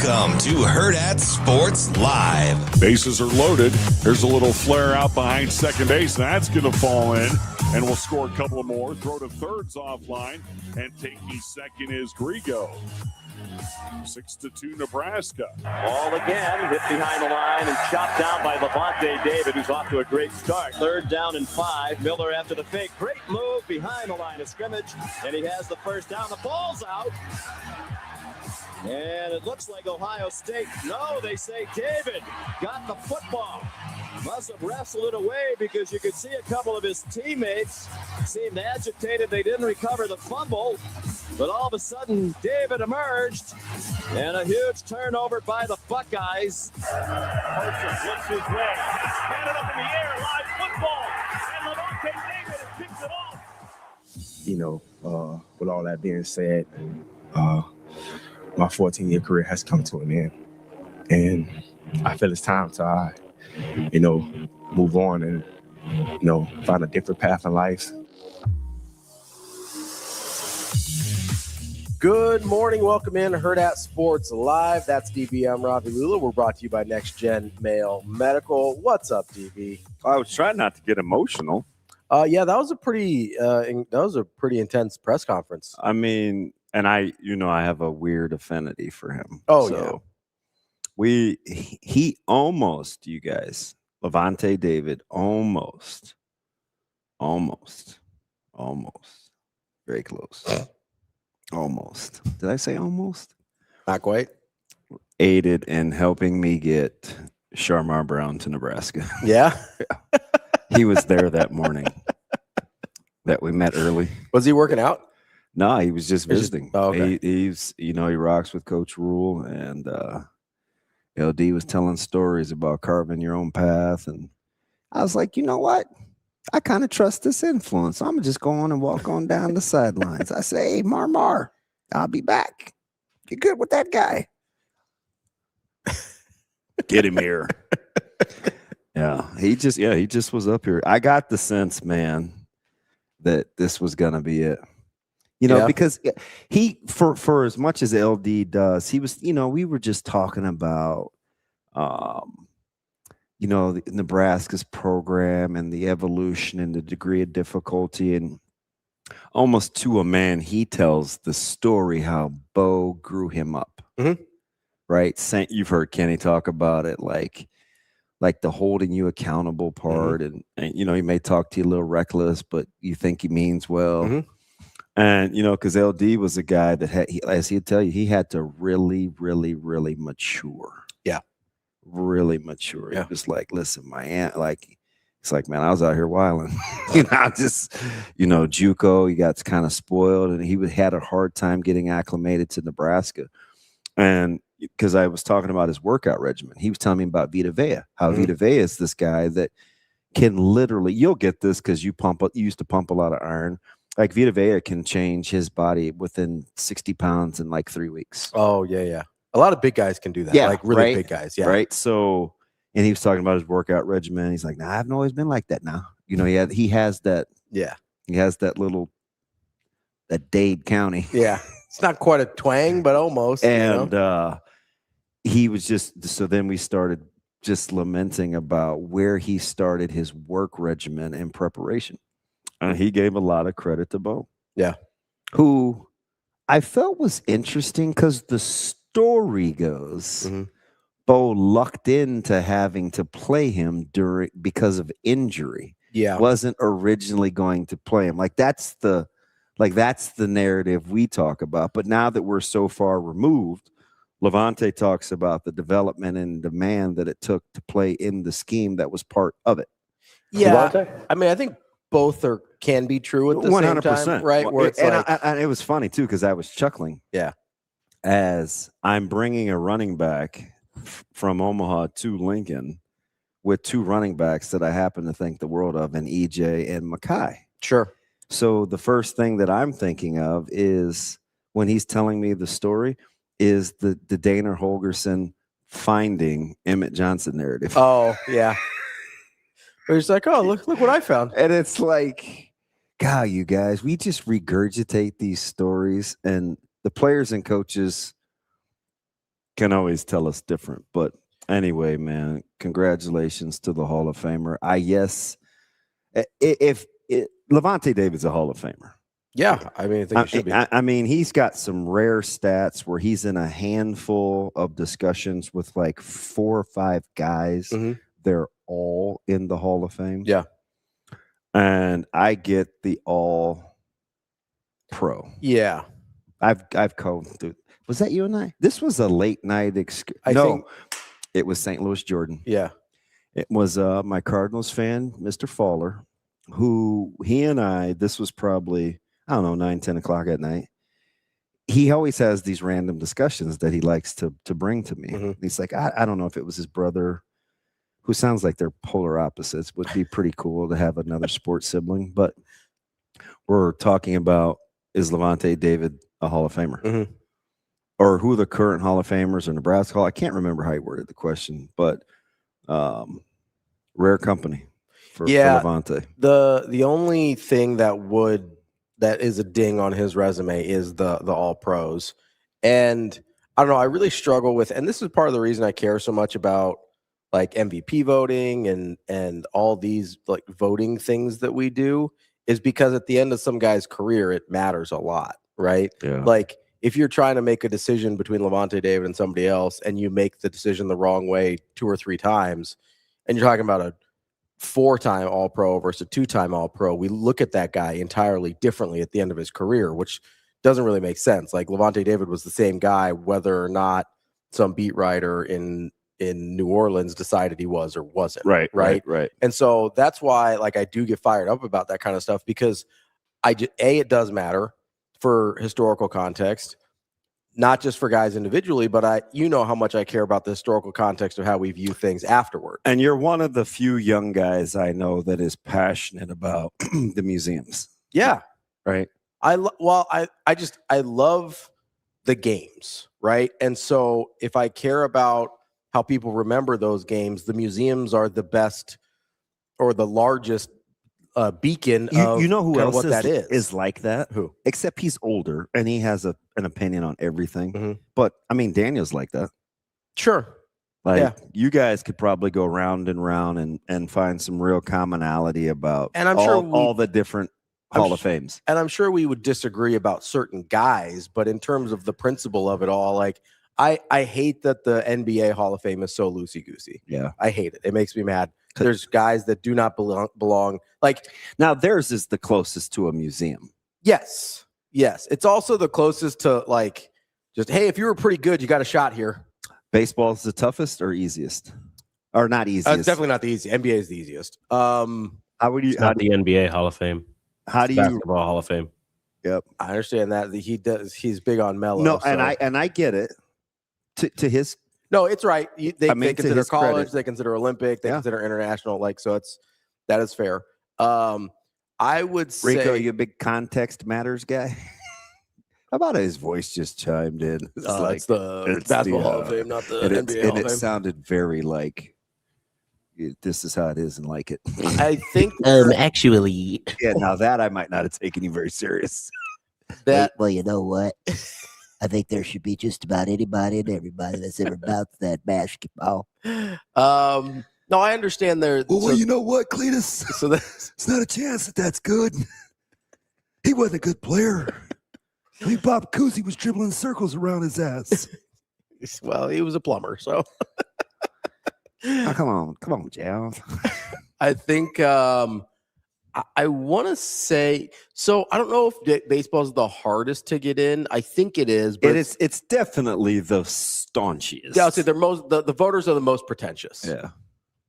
Welcome to Hurrdat Sports Live. Bases are loaded. There's a little flare out behind second base. That's going to fall in, and we'll score a couple of more. Throw to third's offline, and taking second is Grigo. 6-2 Nebraska. Ball again, hit behind the line and chopped down by Lavonte David, who's off to a great start. 3rd down and 5. Miller after the fake. Great move behind the line of scrimmage, and he has the first down. The ball's out. And it looks like Ohio State. No, they say David got the football. Must have wrestled it away because you could see a couple of his teammates seemed agitated. They didn't recover the fumble. But all of a sudden, David emerged. And a huge turnover by the Buckeyes. Person looks his way. Handed up in the air, live football. And Lavonte David picks it off. You know, with all that being said, my 14-year career has come to an end, and I feel it's time to, move on and, find a different path in life. Good morning. Welcome in to Hurrdat Sports Live. That's DB. I'm Ravi Lulla. We're brought to you by Next Gen Mail Medical. What's up, DB? I was trying not to get emotional. Yeah, that was a pretty intense press conference. I mean, and I have a weird affinity for him. Oh, so he almost, you guys, Lavonte David, almost, very close. Almost. Did I say almost? Not quite. Aided in helping me get Sharmar Brown to Nebraska. Yeah? He was there that morning that we met early. Was he working out? No, he was just visiting. Okay. He's he rocks with Coach Rule, and LD was telling stories about carving your own path, and I was like, you know what? I kind of trust this influence. I'm just go on and walk on down the sidelines. I say, hey, Mar, I'll be back. You're good with that guy. Get him here. He just was up here. I got the sense, man, that this was gonna be it. Because he, for as much as LD does, he was, we were just talking about, Nebraska's program and the evolution and the degree of difficulty. And almost to a man, he tells the story how Bo grew him up. Mm-hmm. Right? You've heard Kenny talk about it, like the holding you accountable part. Mm-hmm. And he may talk to you a little reckless, but you think he means well. Mm-hmm. And, because LD was a guy that as he'd tell you, he had to really, really, really mature. Yeah. Really mature. Yeah. He was like, listen, my aunt, it's like, man, I was out here wilding. JUCO, he got kind of spoiled, and he had a hard time getting acclimated to Nebraska. And because I was talking about his workout regimen, he was telling me about Vita Vea, how Vita Vea is this guy that can literally, you'll get this because you used to pump a lot of iron. Like Vita Vea can change his body within 60 pounds in like 3 weeks. Oh, yeah. A lot of big guys can do that. Yeah, like really right? big guys. Yeah. Right. So, and he was talking about his workout regimen. He's like, nah, I haven't always been like that now. He has that. Yeah. He has that Dade County. Yeah. It's not quite a twang, but almost. And he was so then we started just lamenting about where he started his work regimen and preparation. And he gave a lot of credit to Bo. Yeah. Who I felt was interesting because the story goes Bo lucked into having to play him because of injury. Yeah. Wasn't originally going to play him. That's the narrative we talk about. But now that we're so far removed, Lavonte talks about the development and demand that it took to play in the scheme that was part of it. Yeah. Lavonte? I mean, I think both can be true at the 100%, same time, right? Where it's and it was funny too because I was chuckling. Yeah, as I'm bringing a running back from Omaha to Lincoln with 2 running backs that I happen to think the world of, in EJ and Mackay. Sure. So the first thing that I'm thinking of is when he's telling me the story is the Dana Holgerson finding Emmett Johnson narrative. Oh yeah. He's like, oh, look what I found. And it's like, God, you guys, we just regurgitate these stories, and the players and coaches can always tell us different. But anyway, man, congratulations to the Hall of Famer. If Lavonte David's a Hall of Famer. Yeah, I mean, I think he should be. I mean, he's got some rare stats where he's in a handful of discussions with like 4 or 5 guys. Mm-hmm. They're all in the Hall of Fame. Yeah. And I get the all pro. Yeah. I've called. Was that you and I? This was a late night. It was St. Louis Jordan. Yeah. It was my Cardinals fan, Mr. Fowler, who he and I, this was probably, I don't know, 9, 10 o'clock at night. He always has these random discussions that he likes to bring to me. Mm-hmm. He's like, I don't know if it was his brother, who sounds like they're polar opposites. Would be pretty cool to have another sports sibling. But we're talking about, is Lavonte David a Hall of Famer? Mm-hmm. Or who the current Hall of Famers or Nebraska? I can't remember how he worded the question, but rare company for Lavonte. The only thing that is a ding on his resume is the all pros. And I don't know, I really struggle with, and this is part of the reason I care so much about like MVP voting and all these like voting things that we do, is because at the end of some guy's career, it matters a lot, right? Yeah. Like if you're trying to make a decision between Lavonte David and somebody else, and you make the decision the wrong way 2 or 3 times, and you're talking about a 4-time All-Pro versus a 2-time All-Pro, we look at that guy entirely differently at the end of his career, which doesn't really make sense. Like Lavonte David was the same guy, whether or not some beat writer in New Orleans decided he was or wasn't. Right. And so that's why, like, I do get fired up about that kind of stuff, because it does matter for historical context, not just for guys individually, but how much I care about the historical context of how we view things afterward. And you're one of the few young guys I know that is passionate about the museums. Yeah. Right. I love the games. Right. And so if I care about how people remember those games, the museums are the best or the largest beacon of you know who else what that is like that? Who? Except he's older and he has an opinion on everything. Mm-hmm. But I mean, Daniel's like that. Sure. Like you guys could probably go round and round and find some real commonality about all the different Hall of Fames. And I'm sure we would disagree about certain guys, but in terms of the principle of it all, like I hate that the NBA Hall of Fame is so loosey-goosey. Yeah. I hate it. It makes me mad. There's guys that do not belong. Like, now theirs is the closest to a museum. Yes. It's also the closest to, like, just, hey, if you were pretty good, you got a shot here. Baseball is the toughest or easiest? Or not easiest? It's definitely not the easiest. NBA is the easiest. How would you? It's not the NBA Hall of Fame. How do you? Basketball Hall of Fame. Yep. I understand that he does. He's big on Melo. No, so. and I get it. To his. No, it's right. They consider college. Credit. They consider Olympic. They consider international. Like, so that is fair. I would say, Rico, you a big context matters guy? How about his voice just chimed in? It's the Basketball Hall of Fame, not the NBA Hall of Fame. It sounded very like, this is how it is and like it. I think actually. Yeah, now that I might not have taken you very serious. Well, you know what? I think there should be just about anybody and everybody that's ever bounced that basketball. No, I understand there. Well, you know what, Cletus? So it's not a chance that's good. He wasn't a good player. I mean, Bob Cousy was dribbling circles around his ass. Well, he was a plumber, so. Oh, come on, Jal. I think I want to say, so I don't know if baseball is the hardest to get in. I think it is, but it's definitely the staunchiest. Yeah, I'll say the voters are the most pretentious. Yeah.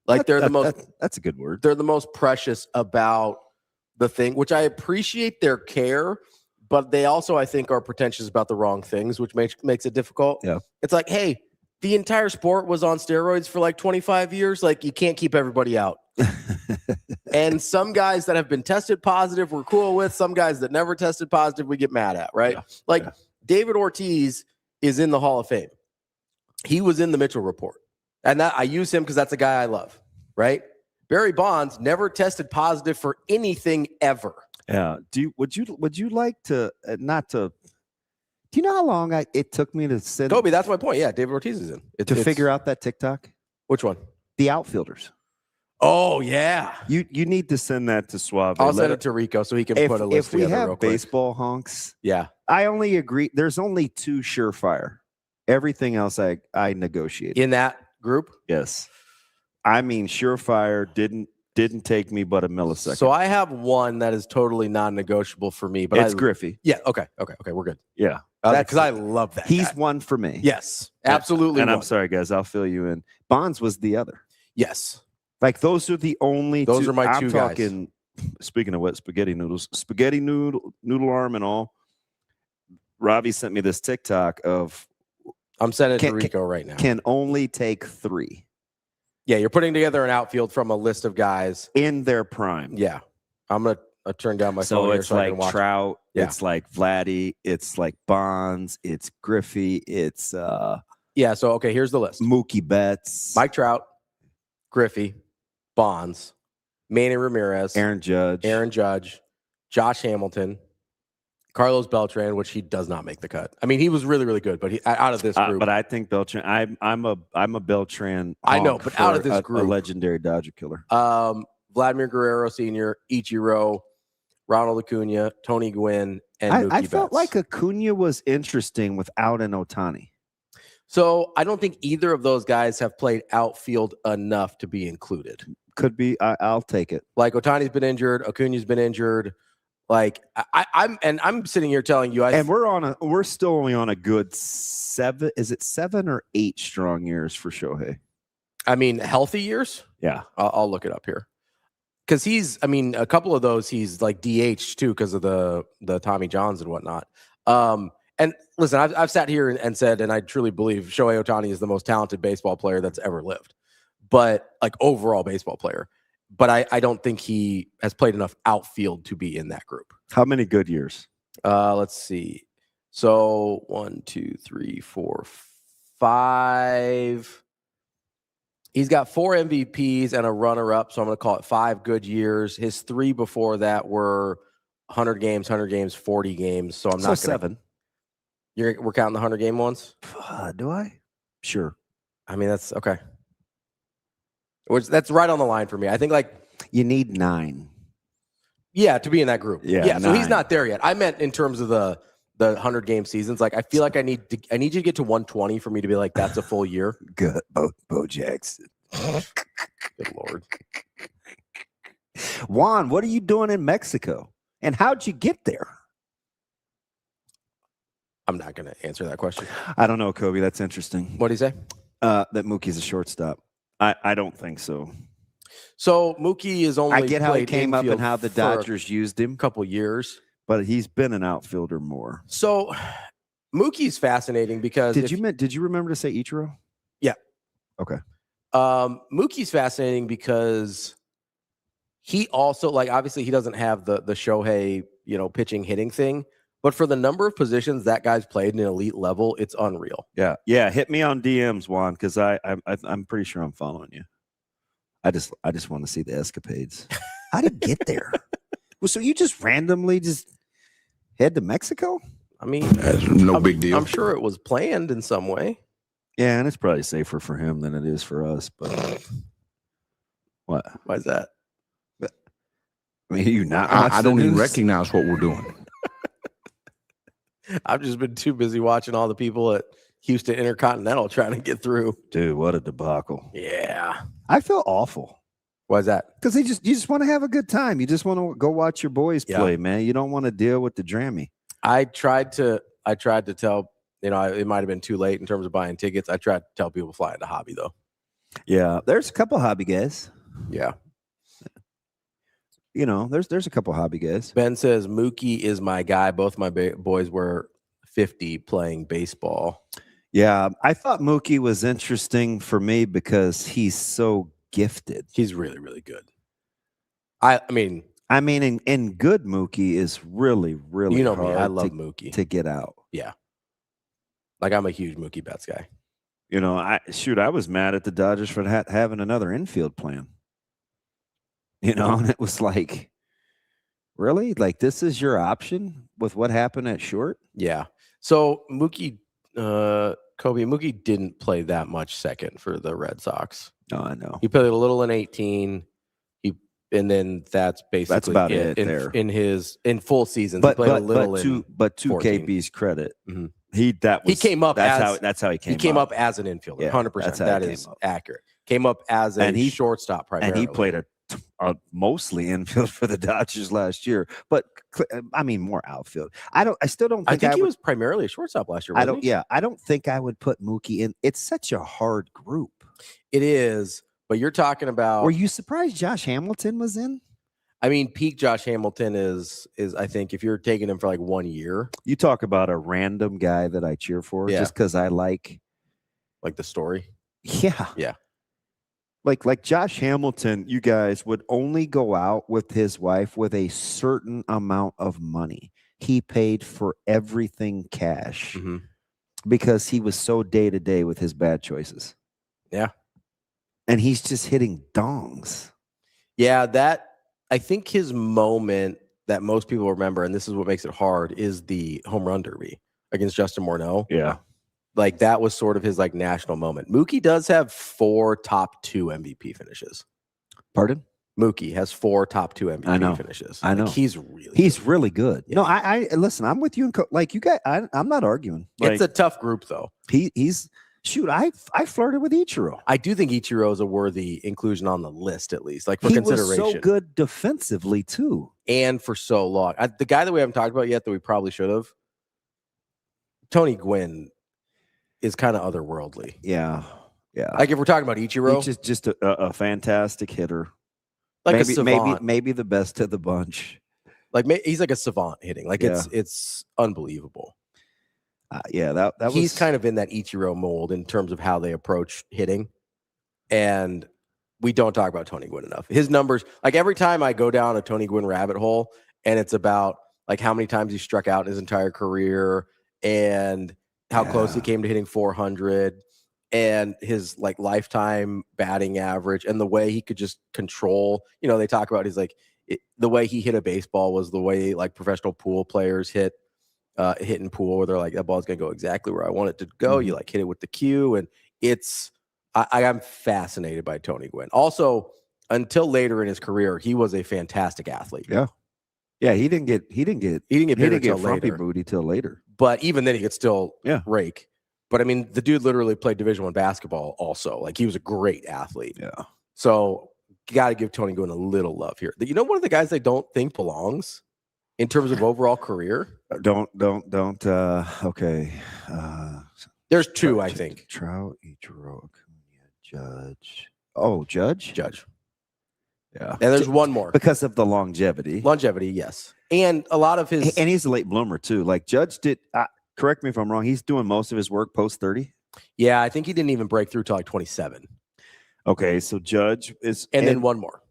Like they're the most. That's a good word. They're the most precious about the thing, which I appreciate their care, but they also, I think, are pretentious about the wrong things, which makes it difficult. Yeah. It's like, hey, the entire sport was on steroids for like 25 years. Like, you can't keep everybody out. And some guys that have been tested positive, we're cool with. Some guys that never tested positive, we get mad at, right? Yeah. David Ortiz is in the Hall of Fame. He was in the Mitchell Report. And that I use him because that's a guy I love, right? Barry Bonds never tested positive for anything ever. Yeah. Would you like to not to Do you know how long it took me to sit Kobe, that's my point. Yeah, David Ortiz is in. to figure out that TikTok? Which one? The outfielders. Oh, yeah. You need to send that to Suave. I'll send it to Rico so he can put a list if we together real have quick. baseball honks, Yeah. I only agree. There's only 2 surefire. Everything else I negotiated. In that group? Yes. I mean, surefire didn't take me but a millisecond. So I have one that is totally non-negotiable for me. But it's Griffey. Yeah. Okay. We're good. Yeah. Because I love that. He's guy. one for me. Yes. Absolutely. And one. I'm sorry, guys. I'll fill you in. Bonds was the other. Yes. Like those are the only Those two. are my I'm two talking, speaking of what, spaghetti noodle arm and all. Ravi sent me this TikTok of I'm sending it to Rico right now. Can only take 3. Yeah, you're putting together an outfield from a list of guys in their prime. Yeah. I'm going to turn down my phone So here it's so I can like watch. Trout, Yeah. it's like Vladdy, it's like Bonds, it's Griffey, it's Yeah, so okay, here's the list. Mookie Betts, Mike Trout, Griffey, Bonds, Manny Ramirez, Aaron Judge, Josh Hamilton, Carlos Beltran, which he does not make the cut. I mean, he was really, really good, but he out of this group. but I think Beltran. I'm a Beltran. I know, honk but for out of this a group, legendary Dodger killer. Vladimir Guerrero Sr., Ichiro, Ronald Acuna, Tony Gwynn, and Mookie I Betts. felt like Acuna was interesting without an Ohtani. So I don't think either of those guys have played outfield enough to be included. Could be. I'll take it. Like Ohtani's been injured, Acuna's been injured. Like I'm sitting here telling you, we're still only on a good 7. Is it 7 or 8 strong years for Shohei? I mean, healthy years. Yeah, I'll look it up here because he's. I mean, a couple of those he's like DH too because of the Tommy Johns and whatnot. And listen, I've sat here and said, and I truly believe Shohei Ohtani is the most talented baseball player that's ever lived, but like overall baseball player. But I don't think he has played enough outfield to be in that group. How many good years? Let's see. So 1, 2, 3, 4, 5. He's got 4 MVPs and a runner-up, so I'm going to call it 5 good years. His 3 before that were 100 games, 40 games. So I'm not going to. 7. We're counting the 100-game ones? Do I? Sure. I mean, that's okay. That's right on the line for me. I think like you need 9. Yeah, to be in that group. Yeah. So he's not there yet. I meant in terms of the 100-game seasons. Like I feel like I need you to get to 120 for me to be like that's a full year. Good, Bo Jackson. Good Lord. Juan, what are you doing in Mexico? And how'd you get there? I'm not going to answer that question. I don't know, Kobe. That's interesting. What do you say? That Mookie's a shortstop. I don't think so. So Mookie is only. I get how he came up and how the Dodgers used him. A couple years, but he's been an outfielder more. So Mookie's fascinating because did you remember to say Ichiro? Yeah. Okay. Mookie's fascinating because he also obviously he doesn't have the Shohei pitching hitting thing. But for the number of positions that guy's played in an elite level, it's unreal. Yeah. Hit me on DMs, Juan, because I'm pretty sure I'm following you. I just want to see the escapades. How did you get there? Well, so you just randomly just head to Mexico? I mean, no big deal. I'm sure it was planned in some way. Yeah, and it's probably safer for him than it is for us. But what? Why is that? I mean, you not? I don't even recognize what we're doing. I've just been too busy watching all the people at Houston Intercontinental trying to get through. Dude, what a debacle. Yeah. I feel awful. Why is that? Because you just want to have a good time. You just want to go watch your boys play, man. You don't want to deal with the drammy. I tried to tell, it might have been too late in terms of buying tickets. I tried to tell people fly into Hobby though. Yeah. There's a couple hobby guys. Yeah. There's a couple hobby guys. Ben says Mookie is my guy. Both my boys were 50 playing baseball. Yeah, I thought Mookie was interesting for me because he's so gifted. He's really, really good. I mean, in good Mookie is really, really hard me. I love Mookie to get out. Yeah, I'm a huge Mookie Betts guy. I was mad at the Dodgers for having another infield plan. And it was like, really? Like, this is your option with what happened at short? Yeah. So Mookie didn't play that much second for the Red Sox. Oh, I know. He played a little in 18. And then that's basically about it there. in full seasons. But he played a little to 14. KB's credit, Mhm. he came up. That's how he came. He came up as an infielder. Yeah, 100%. That is accurate. Came up as a shortstop primarily, and he played a mostly infield for the Dodgers last year. But I mean, more outfield. I still don't. I think he was primarily a shortstop last year. Wasn't he? Yeah, I don't think I would put Mookie in. It's such a hard group. It is. But you're talking about. Were you surprised Josh Hamilton was in? I mean, peak Josh Hamilton is I think if you're taking him for like 1 year. You talk about a random guy that I cheer for just because I like the story. Yeah. Yeah. Like Josh Hamilton, you guys would only go out with his wife with a certain amount of money. He paid for everything cash because he was so day to day with his bad choices. Yeah. And he's just hitting dongs. Yeah, I think his moment that most people remember, and this is what makes it hard, is the home run derby against Justin Morneau. Yeah. Like that was sort of his like national moment. Mookie does have 4 top 2 MVP finishes. Pardon? Mookie has 4 top 2 MVP finishes. I know. Like, he's really good. Yeah. No, I listen, I'm with you. Like you guys, I'm not arguing. It's a tough group though. He's shoot, I flirted with Ichiro. I do think Ichiro is a worthy inclusion on the list, at least, like for consideration. He was so good defensively too, and for so long. The guy that we haven't talked about yet that we probably should have, Tony Gwynn, is kind of otherworldly. Yeah. Like if we're talking about Ichiro, he's just a fantastic hitter. Like maybe, a savant. maybe the best of the bunch. Like he's like a savant hitting. Like it's unbelievable. That he's kind of in that Ichiro mold in terms of how they approach hitting. And we don't talk about Tony Gwynn enough. His numbers, like every time I go down a Tony Gwynn rabbit hole and it's about like how many times he struck out in his entire career and how close he came to hitting 400 and his like lifetime batting average and the way he could just control, they talk about the way he hit a baseball was the way like professional pool players hit in pool where they're like, that ball's going to go exactly where I want it to go. You like hit it with the cue. And I'm fascinated by Tony Gwynn. Also, until later in his career, he was a fantastic athlete. Yeah. Yeah. He didn't get frumpy booty till later. But even then he could still rake. But I mean, the dude literally played Division I basketball also. Like he was a great athlete. Yeah. So you got to give Tony Gwynn a little love here. One of the guys I don't think belongs in terms of overall career. Okay. There's 2, I think. Trout, Ichiro, Judge. Oh, Judge? Judge. Yeah. And there's one more. Because of the longevity. Longevity, yes. And a lot of his. And he's a late bloomer, too. Like Judge did, correct me if I'm wrong, he's doing most of his work post 30. Yeah, I think he didn't even break through till like 27. Okay, so Judge is. And then one more.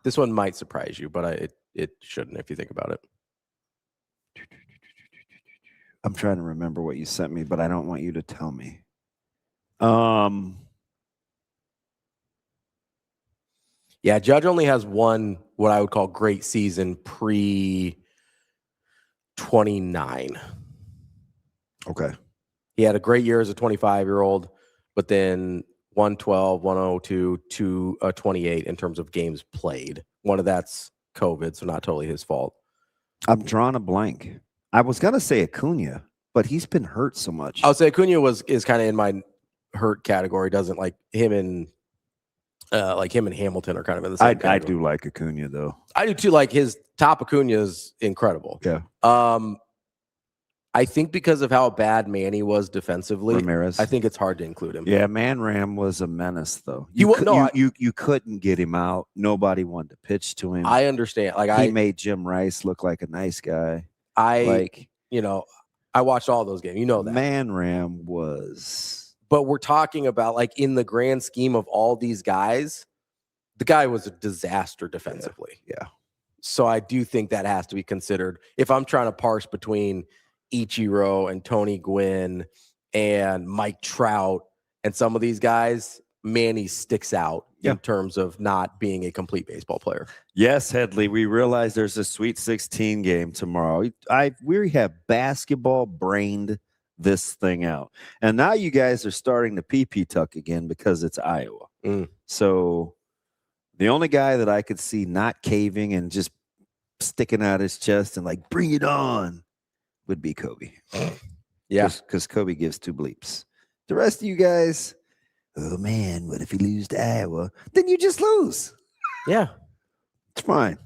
This one might surprise you, but it shouldn't if you think about it. I'm trying to remember what you sent me, but I don't want you to tell me. Yeah, Judge only has one what I would call great season pre-29. Okay. He had a great year as a 25-year-old, but then 112, 102, 228 in terms of games played. One of that's COVID, so not totally his fault. I'm drawing a blank. I was gonna say Acuna, but he's been hurt so much. I'll say Acuna is kind of in my hurt category. Doesn't like him and Hamilton are kind of in the same category. I do like Acuna though. I do too. Like his top Acuna is incredible. Yeah. I think because of how bad Manny was defensively, Ramirez. I think it's hard to include him. Yeah, Ram was a menace though. You couldn't get him out. Nobody wanted to pitch to him. I understand. He made Jim Rice look like a nice guy. I watched all those games. You know that. Ram was. But we're talking about like in the grand scheme of all these guys, the guy was a disaster defensively. Yeah. So I do think that has to be considered. If I'm trying to parse between Ichiro and Tony Gwynn and Mike Trout and some of these guys, Manny sticks out in terms of not being a complete baseball player. Yes, Headley, we realize there's a Sweet 16 game tomorrow. We have basketball brained this thing out. And now you guys are starting to pee-pee tuck again because it's Iowa. So the only guy that I could see not caving and just sticking out his chest and like, bring it on, would be Kobe. Yeah. Because Kobe gives two bleeps. The rest of you guys, oh man, what if he loses to Iowa? Then you just lose. Yeah. It's fine.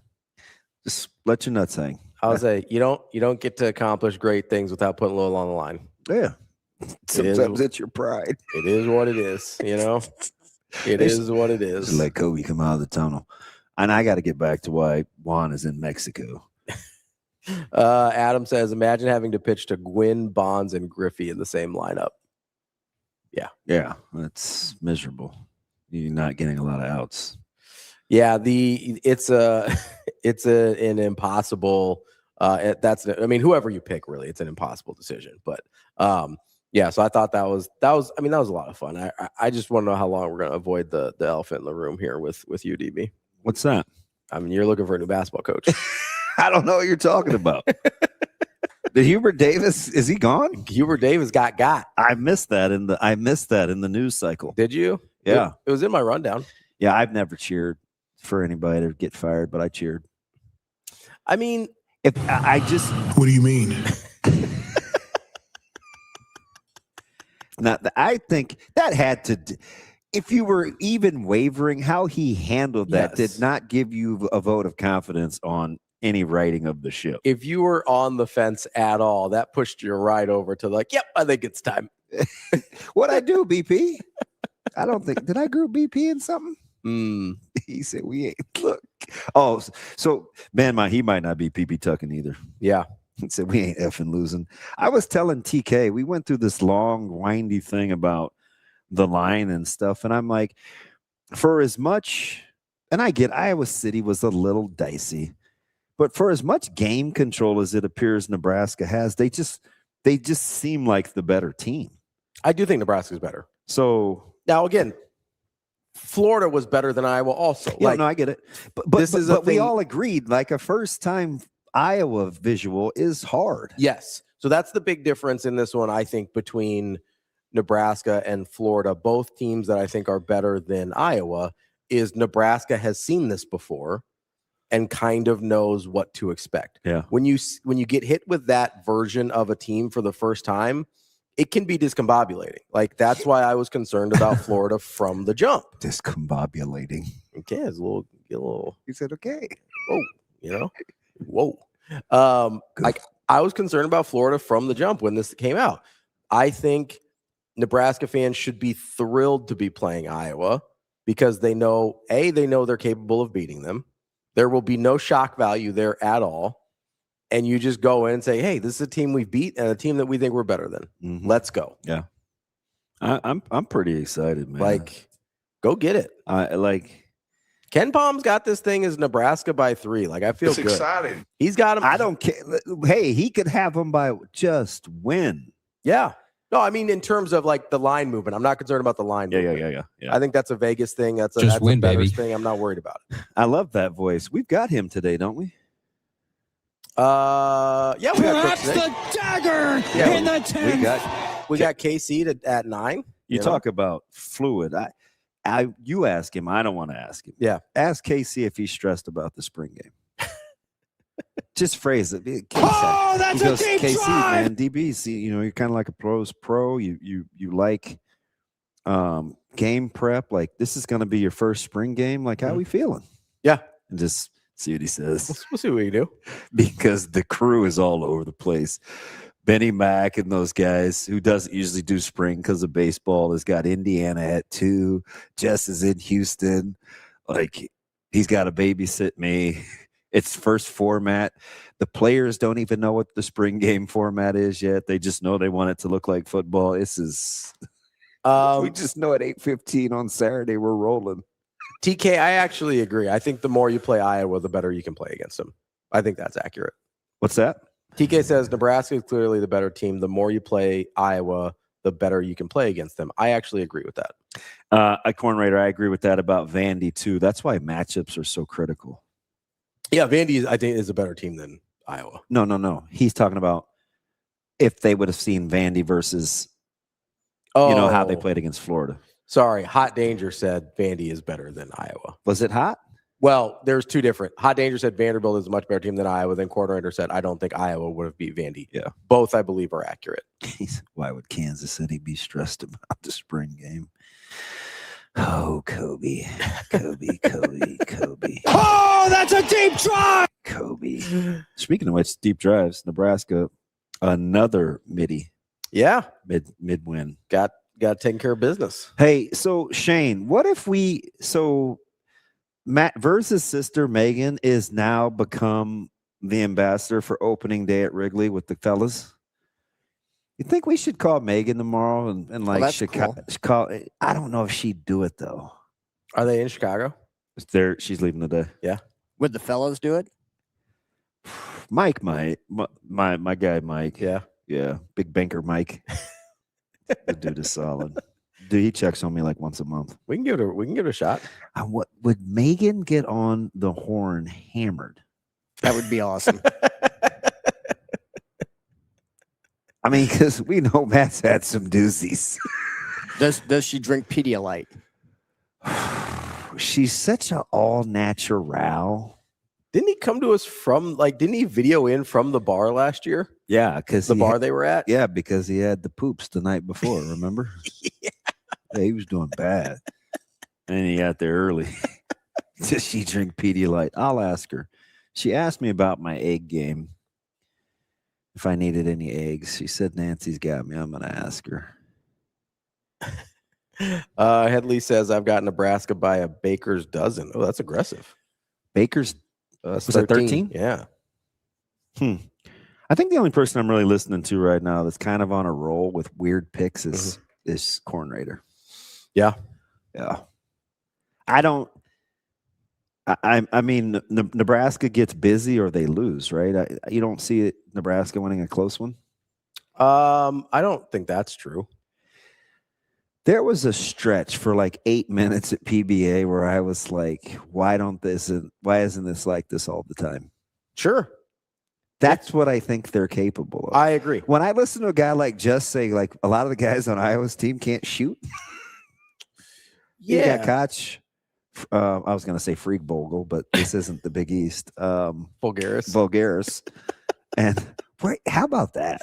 Just let your nuts hang. I would say you don't get to accomplish great things without putting a little on the line. Yeah. Sometimes it's your pride. It is what it is, you know. It is what it is. Just let Kobe come out of the tunnel. And I got to get back to why Juan is in Mexico. Adam says, imagine having to pitch to Gwynn, Bonds, and Griffey in the same lineup. Yeah. Yeah, that's miserable. You're not getting a lot of outs. Yeah, it's an impossible. Whoever you pick, really, it's an impossible decision. But yeah, so I thought that was a lot of fun. I just want to know how long we're going to avoid the elephant in the room here with you, DB. What's that? I mean, you're looking for a new basketball coach. I don't know what you're talking about. Did Hubert Davis, is he gone? Hubert Davis got. I missed that in the news cycle. Did you? Yeah. It was in my rundown. Yeah, I've never cheered for anybody to get fired, but I cheered. I mean, if I just What do you mean? Now, I think that had to, if you were even wavering, how he handled that did not give you a vote of confidence on any writing of the ship. If you were on the fence at all, that pushed you right over to like, yep, I think it's time. What'd I do, BP? I don't think, did I group BP in something? He said, we ain't, look. Oh, so man, he might not be PP tucking either. Yeah. He said, we ain't effing losing. I was telling TK, we went through this long, windy thing about the line and stuff. And I'm like, for as much, and I get Iowa City was a little dicey, but for as much game control as it appears Nebraska has, they just seem like the better team. I do think Nebraska's better. So now again, Florida was better than Iowa also. Yeah, no, I get it. But we all agreed, like a first-time Iowa visual is hard. Yes. So that's the big difference in this one, I think, between Nebraska and Florida. Both teams that I think are better than Iowa is Nebraska has seen this before and kind of knows what to expect. Yeah. When you get hit with that version of a team for the first time, it can be discombobulating. Like, that's why I was concerned about Florida from the jump. Discombobulating. Okay, it's a little. He said, okay. Whoa, you know? Whoa. I was concerned about Florida from the jump when this came out. I think Nebraska fans should be thrilled to be playing Iowa because they know they're capable of beating them. There will be no shock value there at all. And you just go in and say, hey, this is a team we've beat and a team that we think we're better than. Mm-hmm. Let's go. Yeah. I'm pretty excited, man. Like, go get it. Ken Palm's got this thing as Nebraska by 3. Like, I feel good. Exciting. He's got him. I don't care. Hey, he could have them by just win. Yeah. No, I mean, in terms of like the line movement, I'm not concerned about the line movement. Yeah. I think that's a Vegas thing. That's a Bettors thing. I'm not worried about it. I love that voice. We've got him today, don't we? Yeah, we got That's the dagger in the 10th. We got KC at 9. You talk about fluid. You ask him. I don't want to ask him. Yeah. Ask KC if he's stressed about the spring game. Just phrase it. KC, that's a deep KC, drive. man, DB, you're kind of like a pro's pro. You like game prep. Like, this is going to be your first spring game. Like, how are we feeling? Yeah. And just see what he says. We'll see what we do. Because the crew is all over the place. Benny Mack and those guys who doesn't usually do spring because of baseball has got Indiana at 2. Jess is in Houston. Like, he's got to babysit me. It's first format. The players don't even know what the spring game format is yet. They just know they want it to look like football. This is we just know at 8:15 on Saturday we're rolling. TK, I actually agree. I think the more you play Iowa, the better you can play against them. I think that's accurate. What's that? TK says Nebraska is clearly the better team. The more you play Iowa, the better you can play against them. I actually agree with that. A Corn Raider, I agree with that about Vandy too. That's why matchups are so critical. Yeah, Vandy, I think, is a better team than Iowa. No. He's talking about if they would have seen Vandy versus, how they played against Florida. Sorry, Hot Danger said Vandy is better than Iowa. Was it hot? Well, there's two different. Hot Danger said Vanderbilt is a much better team than Iowa. Then Corn Raider said, I don't think Iowa would have beat Vandy. Yeah. Both, I believe, are accurate. Why would Kansas City be stressed about the spring game? Oh, Kobe. Oh, that's a deep drive. Kobe. Speaking of which, deep drives, Nebraska, another mid win. Got taken care of business. Hey, so Shane, what if Matt Versa's sister Megan is now become the ambassador for opening day at Wrigley with the fellas? You think we should call Megan tomorrow and like Chicago? Cool. I don't know if she'd do it though. Are they in Chicago? She's leaving today. Yeah. Would the fellows do it? Mike might. My guy Mike. Yeah. Big banker Mike. The dude is solid. Dude, he checks on me like once a month. We can give it a shot. What would Megan get on the horn hammered? That would be awesome. I mean, because we know Matt's had some doozies. Does she drink Pedialyte? She's such an all natural. Didn't he come to us didn't he video in from the bar last year? Yeah, because the bar they were at? Yeah, because he had the poops the night before, remember? Yeah, he was doing bad. And he got there early. Does she drink Pedialyte? I'll ask her. She asked me about my egg game. If I needed any eggs. She said Nancy's got me. I'm going to ask her. Headley says, I've got Nebraska by a baker's dozen. Oh, that's aggressive. Baker's was 13? Yeah. I think the only person I'm really listening to right now that's kind of on a roll with weird picks is Corn Raider. Yeah. I mean, Nebraska gets busy or they lose, right? You don't see Nebraska winning a close one? I don't think that's true. There was a stretch for like 8 minutes at PBA where I was like, why isn't this like this all the time? Sure. That's what I think they're capable of. I agree. When I listen to a guy like Just say, like, a lot of the guys on Iowa's team can't shoot. Yeah. You got Koch. I was going to say Freakvogel, but this isn't the Big East. Vulgaris. And how about that?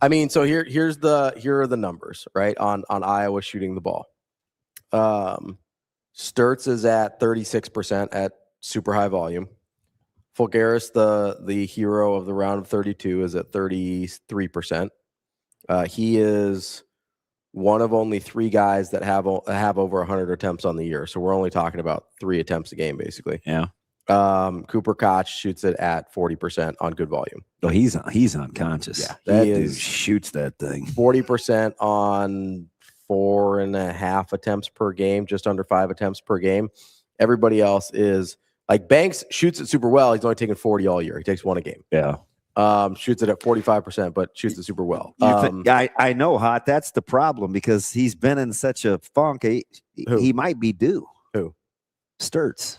I mean, so here are the numbers, right? On Iowa shooting the ball. Sturts is at 36% at super high volume. Vulgaris, the hero of the round of 32, is at 33%. He is one of only 3 guys that have over 100 attempts on the year. So we're only talking about 3 attempts a game, basically. Yeah. Cooper Koch shoots it at 40% on good volume. Oh, he's unconscious. Yeah, that dude shoots that thing. 40% on 4.5 attempts per game, just under 5 attempts per game. Everybody else is like Banks shoots it super well. He's only taken 40 all year. He takes 1 a game. Yeah. Shoots it at 45%, but shoots it super well. I know, Hot. That's the problem because he's been in such a funk. He might be due. Who? Sturts.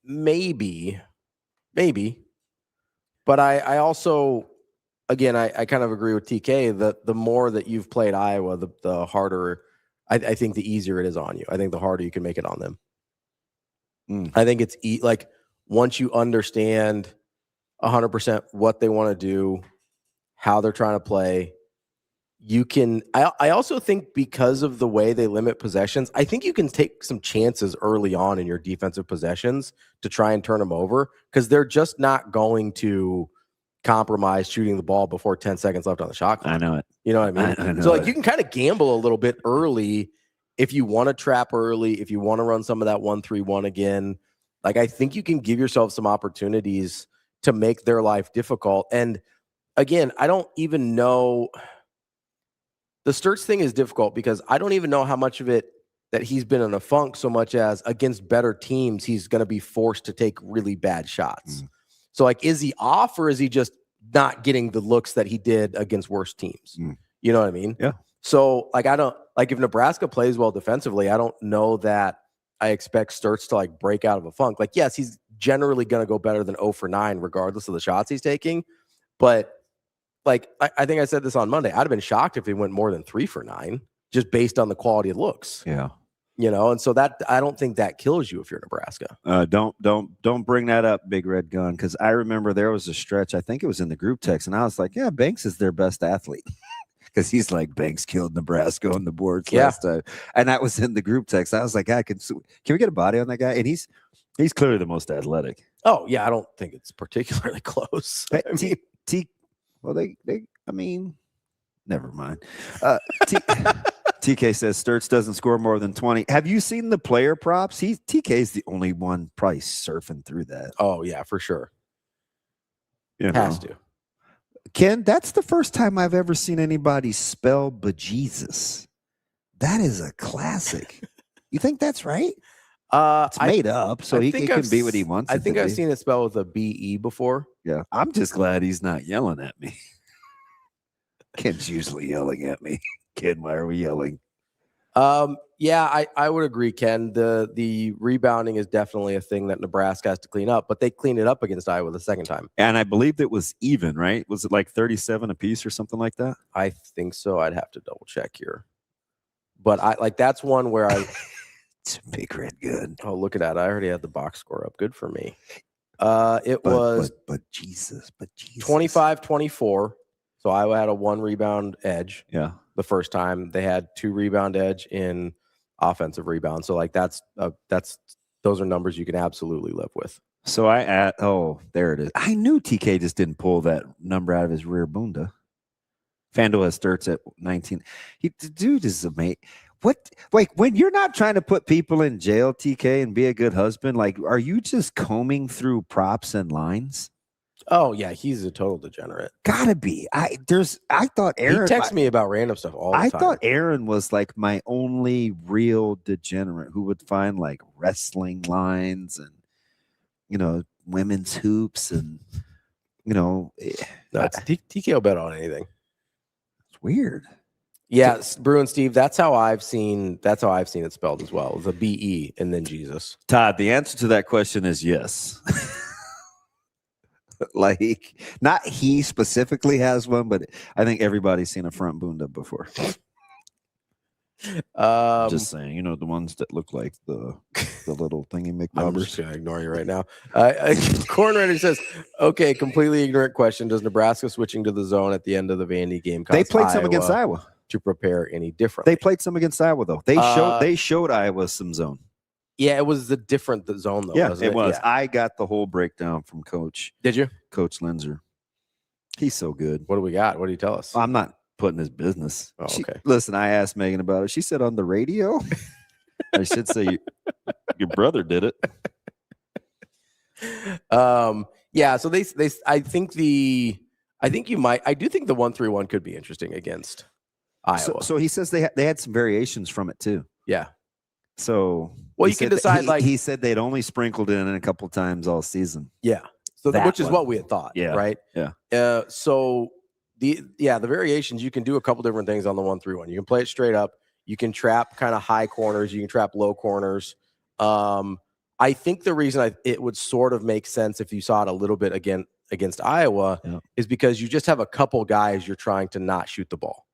Maybe. But I also, again, I kind of agree with TK that the more that you've played Iowa, the harder, I think the easier it is on you. I think the harder you can make it on them. I think it's like once you understand 100% what they want to do, how they're trying to play, you can. I also think because of the way they limit possessions, I think you can take some chances early on in your defensive possessions to try and turn them over because they're just not going to compromise shooting the ball before 10 seconds left on the shot clock. I know it. You know what I mean? I know so like it. you can kind of gamble a little bit early if you want to trap early, if you want to run some of that 1-3-1 again. Like I think you can give yourself some opportunities to make their life difficult. And again, I don't even know. The Sturts thing is difficult because I don't even know how much of it that he's been in a funk so much as against better teams, he's going to be forced to take really bad shots. So like, is he off or is he just not getting the looks that he did against worse teams? You know what I mean? Yeah. So like I don't like if Nebraska plays well defensively, I don't know that I expect Sturtz to like break out of a funk. Like, yes, he's generally going to go better than 0 for 9, regardless of the shots he's taking. But like, I think I said this on Monday. I'd have been shocked if he went more than 3 for 9, just based on the quality of looks. Yeah. You know, and so that I don't think that kills you if you're Nebraska. Don't bring that up, Big Red Gun, because I remember there was a stretch. I think it was in the group text, and I was like, "Yeah, Banks is their best athlete," because he's like, Banks killed Nebraska on the boards last time, and that was in the group text. I was like, can we get a body on that guy? And he's clearly the most athletic. Oh yeah, I don't think it's particularly close. Never mind. TK says Sturtz doesn't score more than 20. Have you seen the player props? TK's the only one probably surfing through that. Oh, yeah, for sure. Has to. Ken, that's the first time I've ever seen anybody spell bejesus. That is a classic. You think that's right? It's made up, so he can be what he wants. I think I've seen it spelled with a B-E before. Yeah, I'm just glad he's not yelling at me. Ken's usually yelling at me. Ken, why are we yelling? Yeah, I would agree, Ken. The rebounding is definitely a thing that Nebraska has to clean up, but they cleaned it up against Iowa the second time. And I believed it was even, right? Was it like 37 apiece or something like that? I think so. I'd have to double check here. But that's one where it's a Big Red Gun. Oh, look at that. I already had the box score up. Good for me. It was Jesus. 25-24. So Iowa had a 1 rebound edge. Yeah. The first time they had 2 rebound edge in offensive rebound. So like those are numbers you can absolutely live with. So there it is. I knew TK just didn't pull that number out of his rear bunda. FanDuel has Sturtz at 19. The dude is amazing. What, like, when you're not trying to put people in jail, TK, and be a good husband, like, are you just combing through props and lines? Oh yeah, he's a total degenerate. Gotta be. I thought Aaron. He texts me about random stuff all the time. I thought Aaron was like my only real degenerate who would find like wrestling lines and women's hoops and TK will bet on anything. It's weird. Yeah, Bruin Steve, that's how I've seen it spelled as well. The B-E and then Jesus. Todd, the answer to that question is yes. Like, not he specifically has one, but I think everybody's seen a front bunda before. Just saying, the ones that look like the little thingy make numbers. I'm just gonna ignore you right now. Corn Runner says, "Okay, completely ignorant question. Does Nebraska switching to the zone at the end of the Vandy game? They played some against Iowa to prepare any differently. They played some against Iowa though. They showed Iowa some zone. Yeah, it was the different zone though. Yeah, wasn't it was. Yeah. I got the whole breakdown from Coach. Did you? Coach Linzer. He's so good. What do we got? What do you tell us? I'm not putting his business. Oh, okay. Listen, I asked Megan about it. She said on the radio. I should say your brother did it. Yeah. So I think the 1-3-1 could be interesting against Iowa. So he says they had some variations from it too. Yeah. So you can decide. He said they'd only sprinkled it in a couple times all season. Yeah. So which is what we had thought. Yeah. Right. Yeah. So the variations, you can do a couple different things on the 1-3-1. You can play it straight up. You can trap kind of high corners. You can trap low corners. I think the reason it would sort of make sense if you saw it a little bit against Iowa is because you just have a couple guys you're trying to not shoot the ball,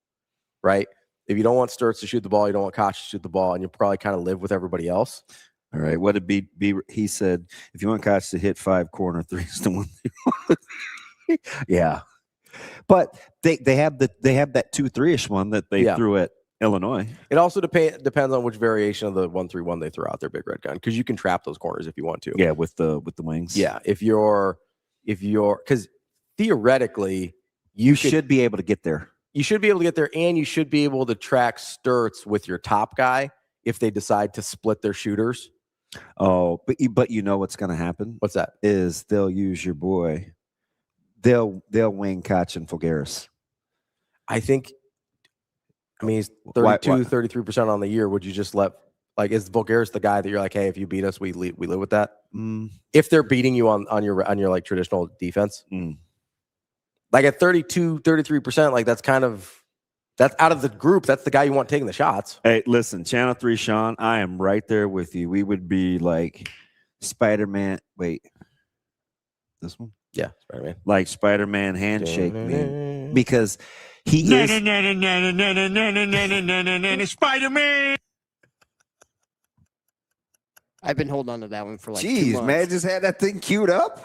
right? If you don't want Sturtz to shoot the ball, you don't want Koch to shoot the ball, and you probably kind of live with everybody else. All right. What did he said, if you want Koch to hit 5 corner threes to 1. Yeah. But they have that 2-3-ish one that they threw at Illinois. It also depends on which variation of the 1-3-1 they throw out there, Big Red Gun, because you can trap those corners if you want to. Yeah, with the wings. Yeah, if you're because theoretically you should be able to get there. You should be able to get there, and you should be able to track Sturtz with your top guy if they decide to split their shooters. Oh, but you know what's going to happen? What's that? Is they'll use your boy. They'll wing Koch and Fulgaris. He's 33% on the year. Would you just is Fulgaris the guy that you're like, hey, if you beat us, we live with that? If they're beating you on your like traditional defense, like at 32, 33%, like that's kind of That's out of the group. That's the guy you want taking the shots. Hey, listen, Channel 3, Sean, I am right there with you. We would be like Spider-Man. Wait, this one? Yeah, Spider-Man. Like Spider-Man handshake meme. Because he is Spider-Man. I've been holding on to that one for like 2 Jeez, months. man, just had that thing queued up.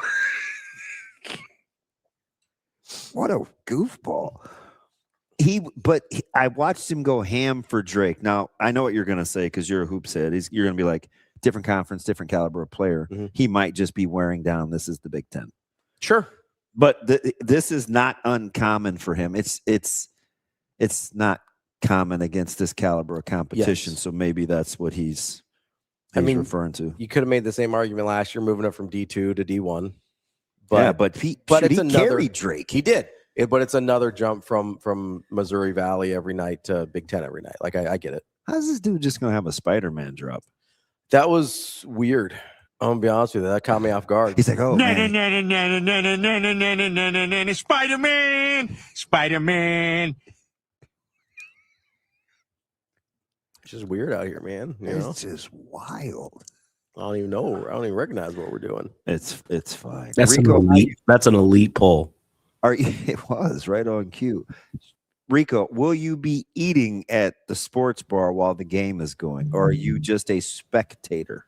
What a goofball. I watched him go ham for Drake. Now, I know what you're going to say because you're a hoops head. You're going to be like, different conference, different caliber of player. Mm-hmm. He might just be wearing down. This is the Big Ten. Sure. But this is not uncommon for him. It's not common against this caliber of competition. Yes. So maybe that's what he's referring to. You could have made the same argument last year, moving up from D2 to D1. But he carried Drake. He did. But it's another jump from Missouri Valley every night to Big Ten every night. Like, I get it. How's this dude just going to have a Spider-Man drop? That was weird. I'm going to be honest with you. That caught me off guard. He's like, oh, man. Spider-Man. Spider-Man. It's just weird out here, man. You know? It's just wild. I don't even know. I don't even recognize what we're doing. It's fine. That's Rico, that's an elite poll. It was right on cue. Rico, will you be eating at the sports bar while the game is going, or are you just a spectator?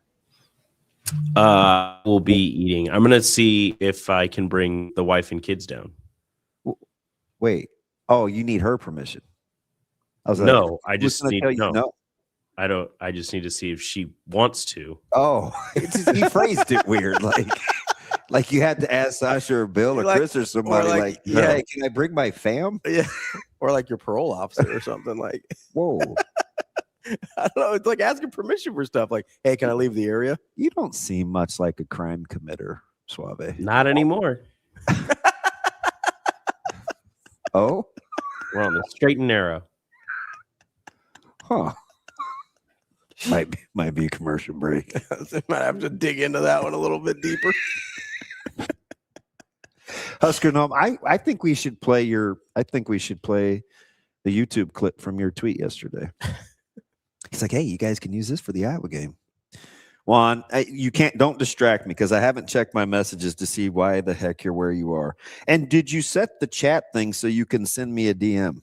We'll be eating. I'm gonna see if I can bring the wife and kids down. Wait. Oh, you need her permission. I was no, I just need no. I don't. I just need to see if she wants to. Oh, he phrased it weird, like you had to ask Sasha or Bill or Chris or somebody. Like, yeah, can I bring my fam? Yeah, or like your parole officer or something. Like, whoa. I don't know. It's like asking permission for stuff. Like, hey, can I leave the area? You don't seem much like a crime committer, Suave. Not anymore. Oh, we're on the straight and narrow. Huh. Might be a commercial break. Might have to dig into that one a little bit deeper. Husker Gnome, I think we should play the YouTube clip from your tweet yesterday. He's like, hey, you guys can use this for the Iowa game. Juan, don't distract me because I haven't checked my messages to see why the heck you're where you are. And did you set the chat thing so you can send me a DM?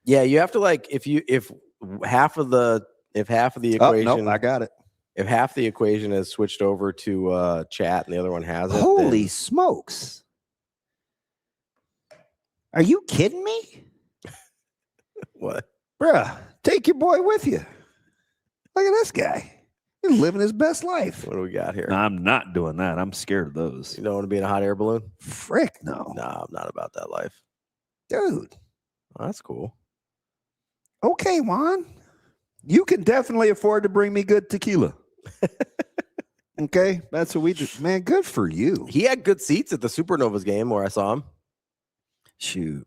Yeah, you have to if half of the equation. Oh, no, I got it. If half the equation is switched over to chat and the other one hasn't. Holy smokes. Are you kidding me? What? Bruh, take your boy with you. Look at this guy. He's living his best life. What do we got here? No, I'm not doing that. I'm scared of those. You don't want to be in a hot air balloon? Frick, no. No, I'm not about that life. Dude. Oh, that's cool. Okay, Juan. You can definitely afford to bring me good tequila. Okay, that's what we do. Man, good for you. He had good seats at the Supernovas game where I saw him. Shoot.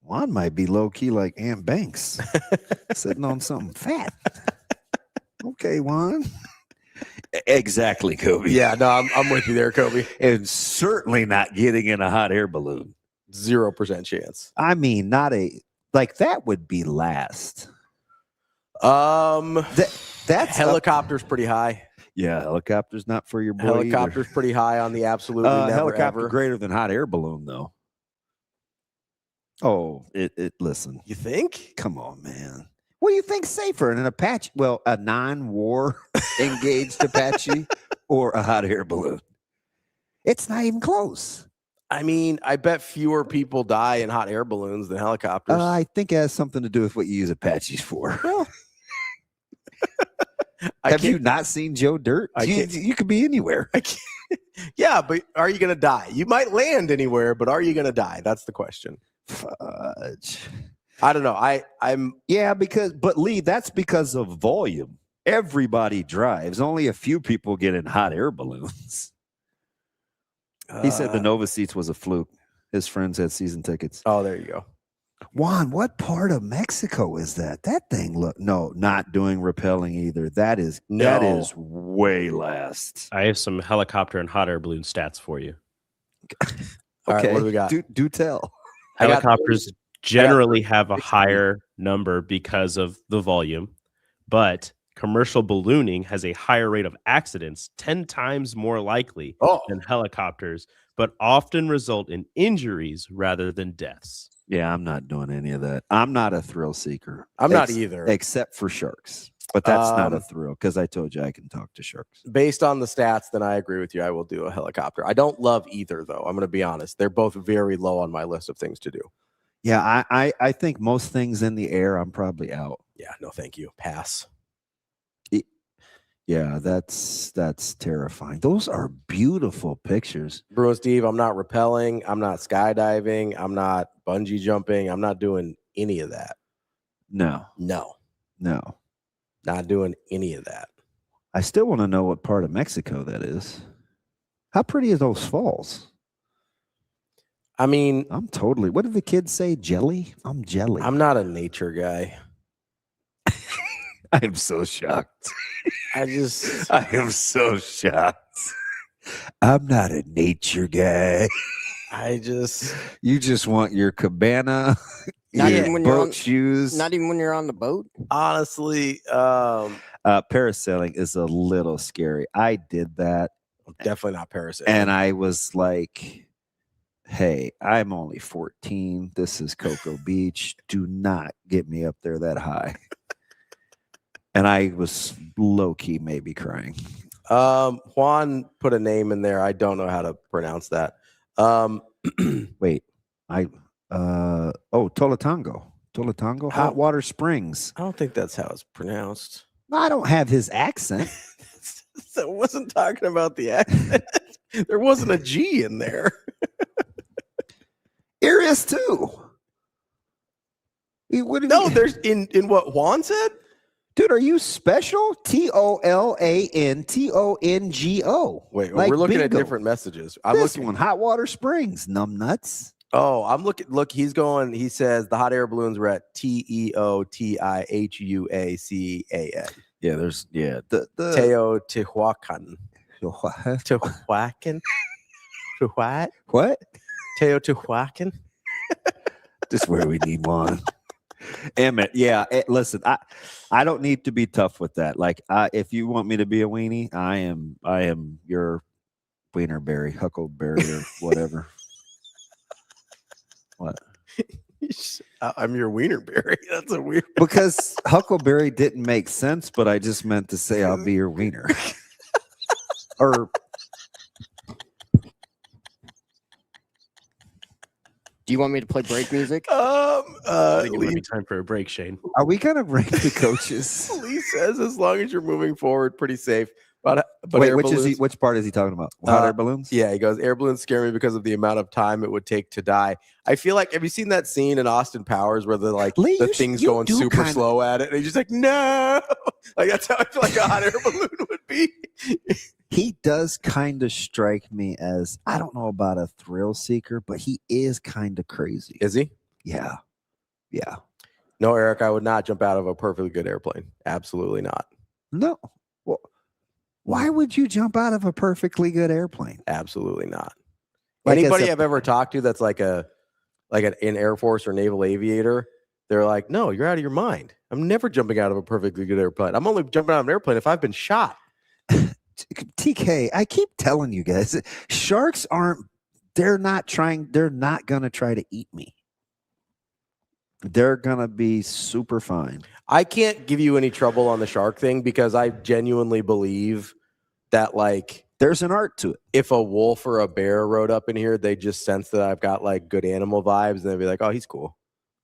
Juan might be low-key like Ann Banks. Sitting on something fat. Okay, Juan. Exactly, Kobe. Yeah, no, I'm with you there, Kobe. And certainly not getting in a hot air balloon. 0% chance. I mean, that would be last. That's helicopter's pretty high. Yeah, helicopter's not for your boy. Helicopter's pretty high on the absolutely never helicopter ever. Greater than hot air balloon though. Oh, listen. You think? Come on, man. What do you think safer, an Apache? Well, a non-war engaged Apache or a hot air balloon? It's not even close. I mean, I bet fewer people die in hot air balloons than helicopters. I think it has something to do with what you use Apaches for. Well, have you not seen Joe Dirt? You could be anywhere. Yeah, but are you going to die? You might land anywhere, but are you going to die? That's the question. Fudge. I don't know. I'm but Lee, that's because of volume. Everybody drives. Only a few people get in hot air balloons. He said the Nova seats was a fluke. His friends had season tickets. Oh, there you go. Juan, what part of Mexico is that? That thing not doing rappelling either. That is way last. I have some helicopter and hot air balloon stats for you. All right, what do we got? Do tell. Helicopters generally have a higher number because of the volume, but commercial ballooning has a higher rate of accidents, 10 times more likely than helicopters, but often result in injuries rather than deaths. Yeah, I'm not doing any of that. I'm not a thrill seeker. I'm not either. Except for sharks. But that's not a thrill because I told you I can talk to sharks. Based on the stats, then I agree with you. I will do a helicopter. I don't love either, though. I'm going to be honest. They're both very low on my list of things to do. Yeah, I think most things in the air, I'm probably out. Yeah, no, thank you. Pass. Yeah, that's terrifying. Those are beautiful pictures. Bruin Steve, I'm not rappelling. I'm not skydiving. I'm not bungee jumping. I'm not doing any of that. No. Not doing any of that. I still want to know what part of Mexico that is. How pretty are those falls? I mean, I'm totally. What did the kids say? Jelly? I'm jelly. I'm not a nature guy. I'm so shocked. I am so shocked. I'm not a nature guy. You just want your cabana, not your even when boat you're on shoes. Not even when you're on the boat. Honestly, parasailing is a little scary. I did that. I'm definitely not parasailing. And I was like, hey, I'm only 14. This is Cocoa Beach. Do not get me up there that high. And I was low-key maybe crying. Juan put a name in there. I don't know how to pronounce that. Wait. Tolatongo. Hot Water Springs. I don't think that's how it's pronounced. I don't have his accent. I wasn't talking about the accent. There wasn't a G in there. There is too. There's in what Juan said? Dude, are you special? TOLANTONGO. Wait, like we're looking bingo. at different messages. This one, Hot Water Springs, numbnuts. Oh, I'm looking. Look, he's going. He says the hot air balloons were at TEOTIHUACAN. Yeah, there's the Teotihuacan. Teotihuacan. What? Teotihuacan. This is where we need one. Emmett, yeah. Listen, I don't need to be tough with that. Like, if you want me to be a weenie, I am your wienerberry, huckleberry, or whatever. What? I'm your wienerberry. That's a weird. Because huckleberry didn't make sense, but I just meant to say I'll be your wiener. Or. Do you want me to play break music? I think it might be time for a break, Shane. Are we gonna rank the coaches? Lee says as long as you're moving forward, pretty safe. But wait, which part is he talking about? Hot air balloons? Yeah, he goes, air balloons scare me because of the amount of time it would take to die. I feel like, have you seen that scene in Austin Powers where the thing's going super slow at it, and he's just like, no, like that's how I feel like a hot air balloon would be. He does kind of strike me as, I don't know about a thrill seeker, but he is kind of crazy. Is he? Yeah. No, Eric, I would not jump out of a perfectly good airplane. Absolutely not. No. Well, why would you jump out of a perfectly good airplane? Absolutely not. Like Anybody I've ever talked to that's like an Air Force or naval aviator, they're like, no, you're out of your mind. I'm never jumping out of a perfectly good airplane. I'm only jumping out of an airplane if I've been shot. TK, I keep telling you guys, sharks they're not going to try to eat me. They're going to be super fine. I can't give you any trouble on the shark thing because I genuinely believe that, like, there's an art to it. If a wolf or a bear rode up in here, they just sense that I've got like good animal vibes and they'd be like, oh, he's cool.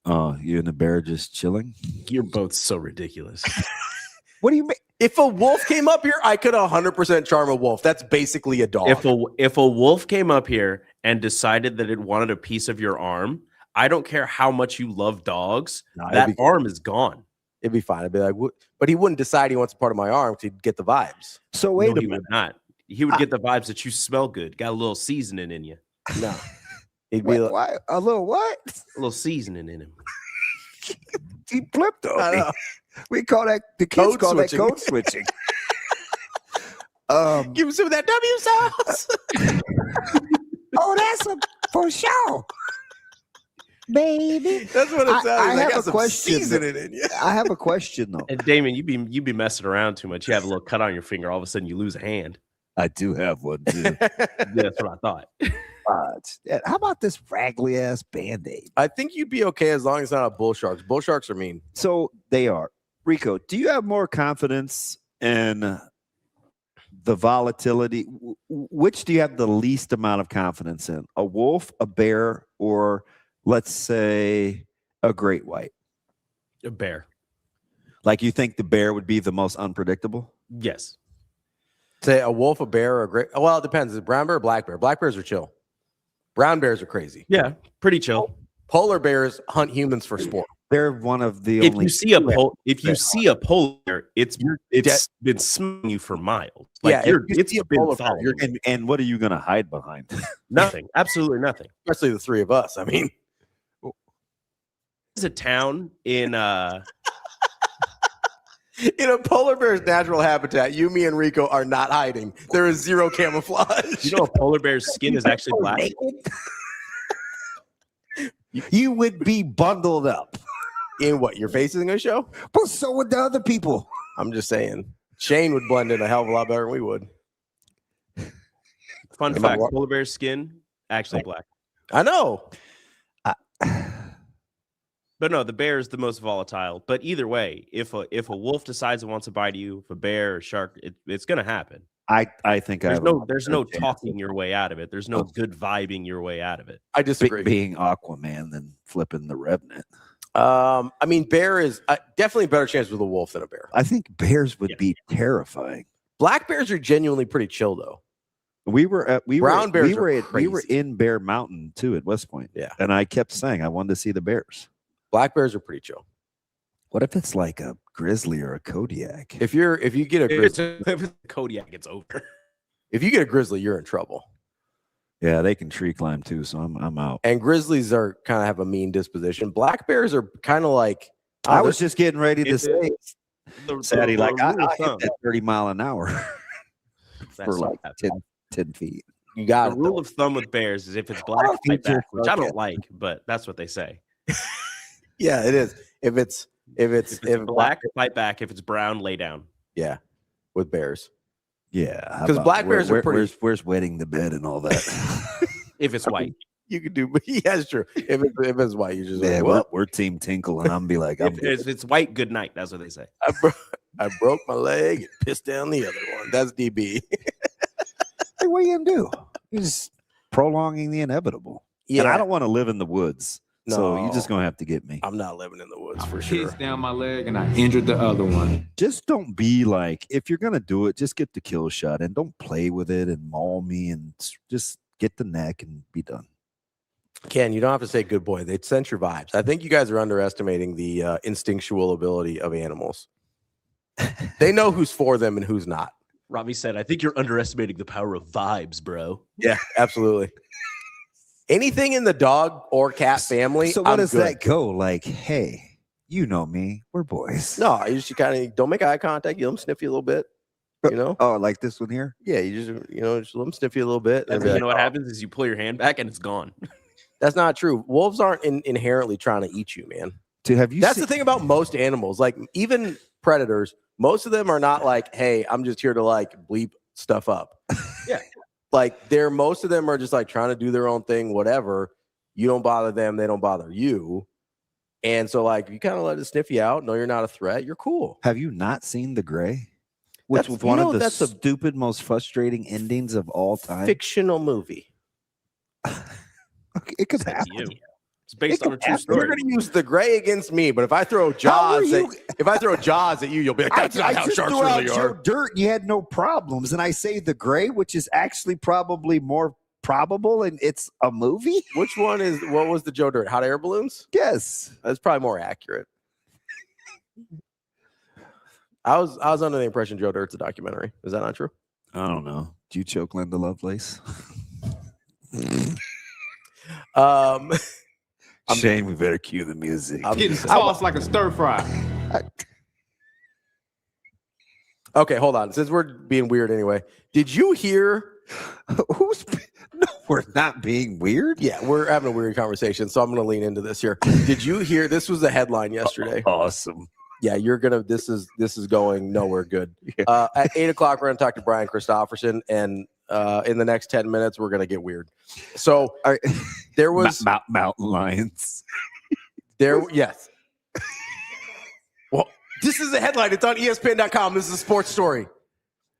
Oh, you and the bear just chilling? You're both so ridiculous. What do you mean? If a wolf came up here, I could 100% charm a wolf. That's basically a dog. If a wolf came up here and decided that it wanted a piece of your arm, I don't care how much you love dogs. That arm is gone. It'd be fine. I'd be like, what? But he wouldn't decide he wants a part of my arm to get the vibes. So wait a minute. He would not. He would get the vibes that you smell good. Got a little seasoning in you. No. He'd be like, a little what? A little seasoning in him. He flipped on me. We call that, the kids call that code switching. Give him some of that W sauce. Oh, that's for sure. baby. That's what it sounds I like. have a question. Seasoning in you. I have a question though. And Damon, you be messing around too much. You have a little cut on your finger. All of a sudden, you lose a hand. I do have one too. Yeah, that's what I thought. How about this raggly ass Band-Aid? I think you'd be okay as long as it's not a bull sharks. Bull sharks are mean. So they are. Rico, do you have more confidence in the volatility? Which do you have the least amount of confidence in? A wolf, a bear, or let's say a great white? A bear. Like you think the bear would be the most unpredictable? Yes. Say a wolf, a bear, or a great. Well, it depends. Is it brown bear or black bear? Black bears are chill. Brown bears are crazy. Yeah, pretty chill. Polar bears hunt humans for sport. They're one of the If only. you see a polar bear, it's been smelling you for miles. Like Yeah, it's been following you. And what are you going to hide behind? Nothing. Absolutely nothing. Especially the three of us. I mean, There's a town in in a polar bear's natural habitat, you, me, and Rico are not hiding. There is zero camouflage. you know, a polar bear's skin is actually black. You would be bundled up. In what? Your face isn't going to show? But so would the other people. I'm just saying. Shane would blend in a hell of a lot better than we would. Fun fact: polar bear's skin actually black. I know. But no, the bear is the most volatile. But either way, if a wolf decides it wants to bite you, if a bear or shark, it's going to happen. I think there's no talking your way out of it. There's no good vibing your way out of it. I disagree. Being Aquaman than flipping the Revenant. I mean, bear is definitely a better chance with a wolf than a bear. I think bears would be terrifying. Black bears are genuinely pretty chill, though. We were in Bear Mountain too at West Point. Yeah, and I kept saying I wanted to see the bears. Black bears are pretty chill. What if it's like a grizzly or a Kodiak? If you get a grizzly, if it's a Kodiak, it's over. If you get a grizzly, you're in trouble. Yeah, they can tree climb too, so I'm out. And grizzlies are kind of have a mean disposition. Black bears are kind of like. I was just getting ready to say, Sadie, like I hit that 30 mile an hour for like 10 feet. You got the rule of thumb with bears is if it's black, fight back, which I don't like, but that's what they say. Yeah, it is. If it's black, fight back. If it's brown, lay down. Yeah, with bears. Yeah, because black bears are pretty. Where's wetting the bed and all that? If it's white, you could do. Yeah, it's true. If it's white, you just we're Team Tinkle, and I'm be like, if it's white, good night. That's what they say. I broke my leg and pissed down the other one. That's DB. Hey, what are you gonna do? You're just prolonging the inevitable. Yeah, and I don't want to live in the woods. No. So you're just gonna have to get me. I'm not living in the woods for sure. Pissed down my leg and I injured the other one. Just don't be like, if you're gonna do it, just get the kill shot and don't play with it and maul me and just get the neck and be done. Ken, you don't have to say good boy. They sense your vibes. I think you guys are underestimating the instinctual ability of animals. They know who's for them and who's not. Ravi said, I think you're underestimating the power of vibes, bro. Yeah, absolutely. Anything in the dog or cat family. So what does that go? Like, hey, you know me, we're boys. No, you just kind of don't make eye contact. You let them sniff you a little bit. You know? Oh, like this one here? Yeah, you just just let them sniff you a little bit. And you know what happens is you pull your hand back and it's gone. That's not true. Wolves aren't inherently trying to eat you, man. That's the thing about most animals. Like even predators, most of them are not like, hey, I'm just here to like bleep stuff up. Yeah. Like most of them are just like trying to do their own thing, whatever. You don't bother them, they don't bother you. And so like you kind of let it sniff you out. No, you're not a threat. You're cool. Have you not seen The Gray? Which was one of the stupid, most frustrating endings of all time. Fictional movie. Okay, it could happen. It's based on a true story. You're going to use The Gray against me, but if I throw Jaws, at you, you'll be like, "That's not how sharks really are." Dirt, and you had no problems, and I say The Gray, which is actually probably more probable, and it's a movie. Which one is? What was the Joe Dirt? Hot air balloons? Yes, that's probably more accurate. I was under the impression Joe Dirt's a documentary. Is that not true? I don't know. Do you choke Linda Lovelace? Shane, we better cue the music. I'm getting sauce like a stir fry. Okay, hold on. Since we're being weird anyway, did you hear? No, We're not being weird. Yeah, we're having a weird conversation, so I'm going to lean into this here. Did you hear? This was the headline yesterday. Awesome. Yeah, you're gonna. This is going nowhere good. At 8:00, we're gonna talk to Brian Christopherson, and in the next 10 minutes, we're gonna get weird. So there was mountain lions. Yes. Well, this is the headline. It's on ESPN.com. This is a sports story.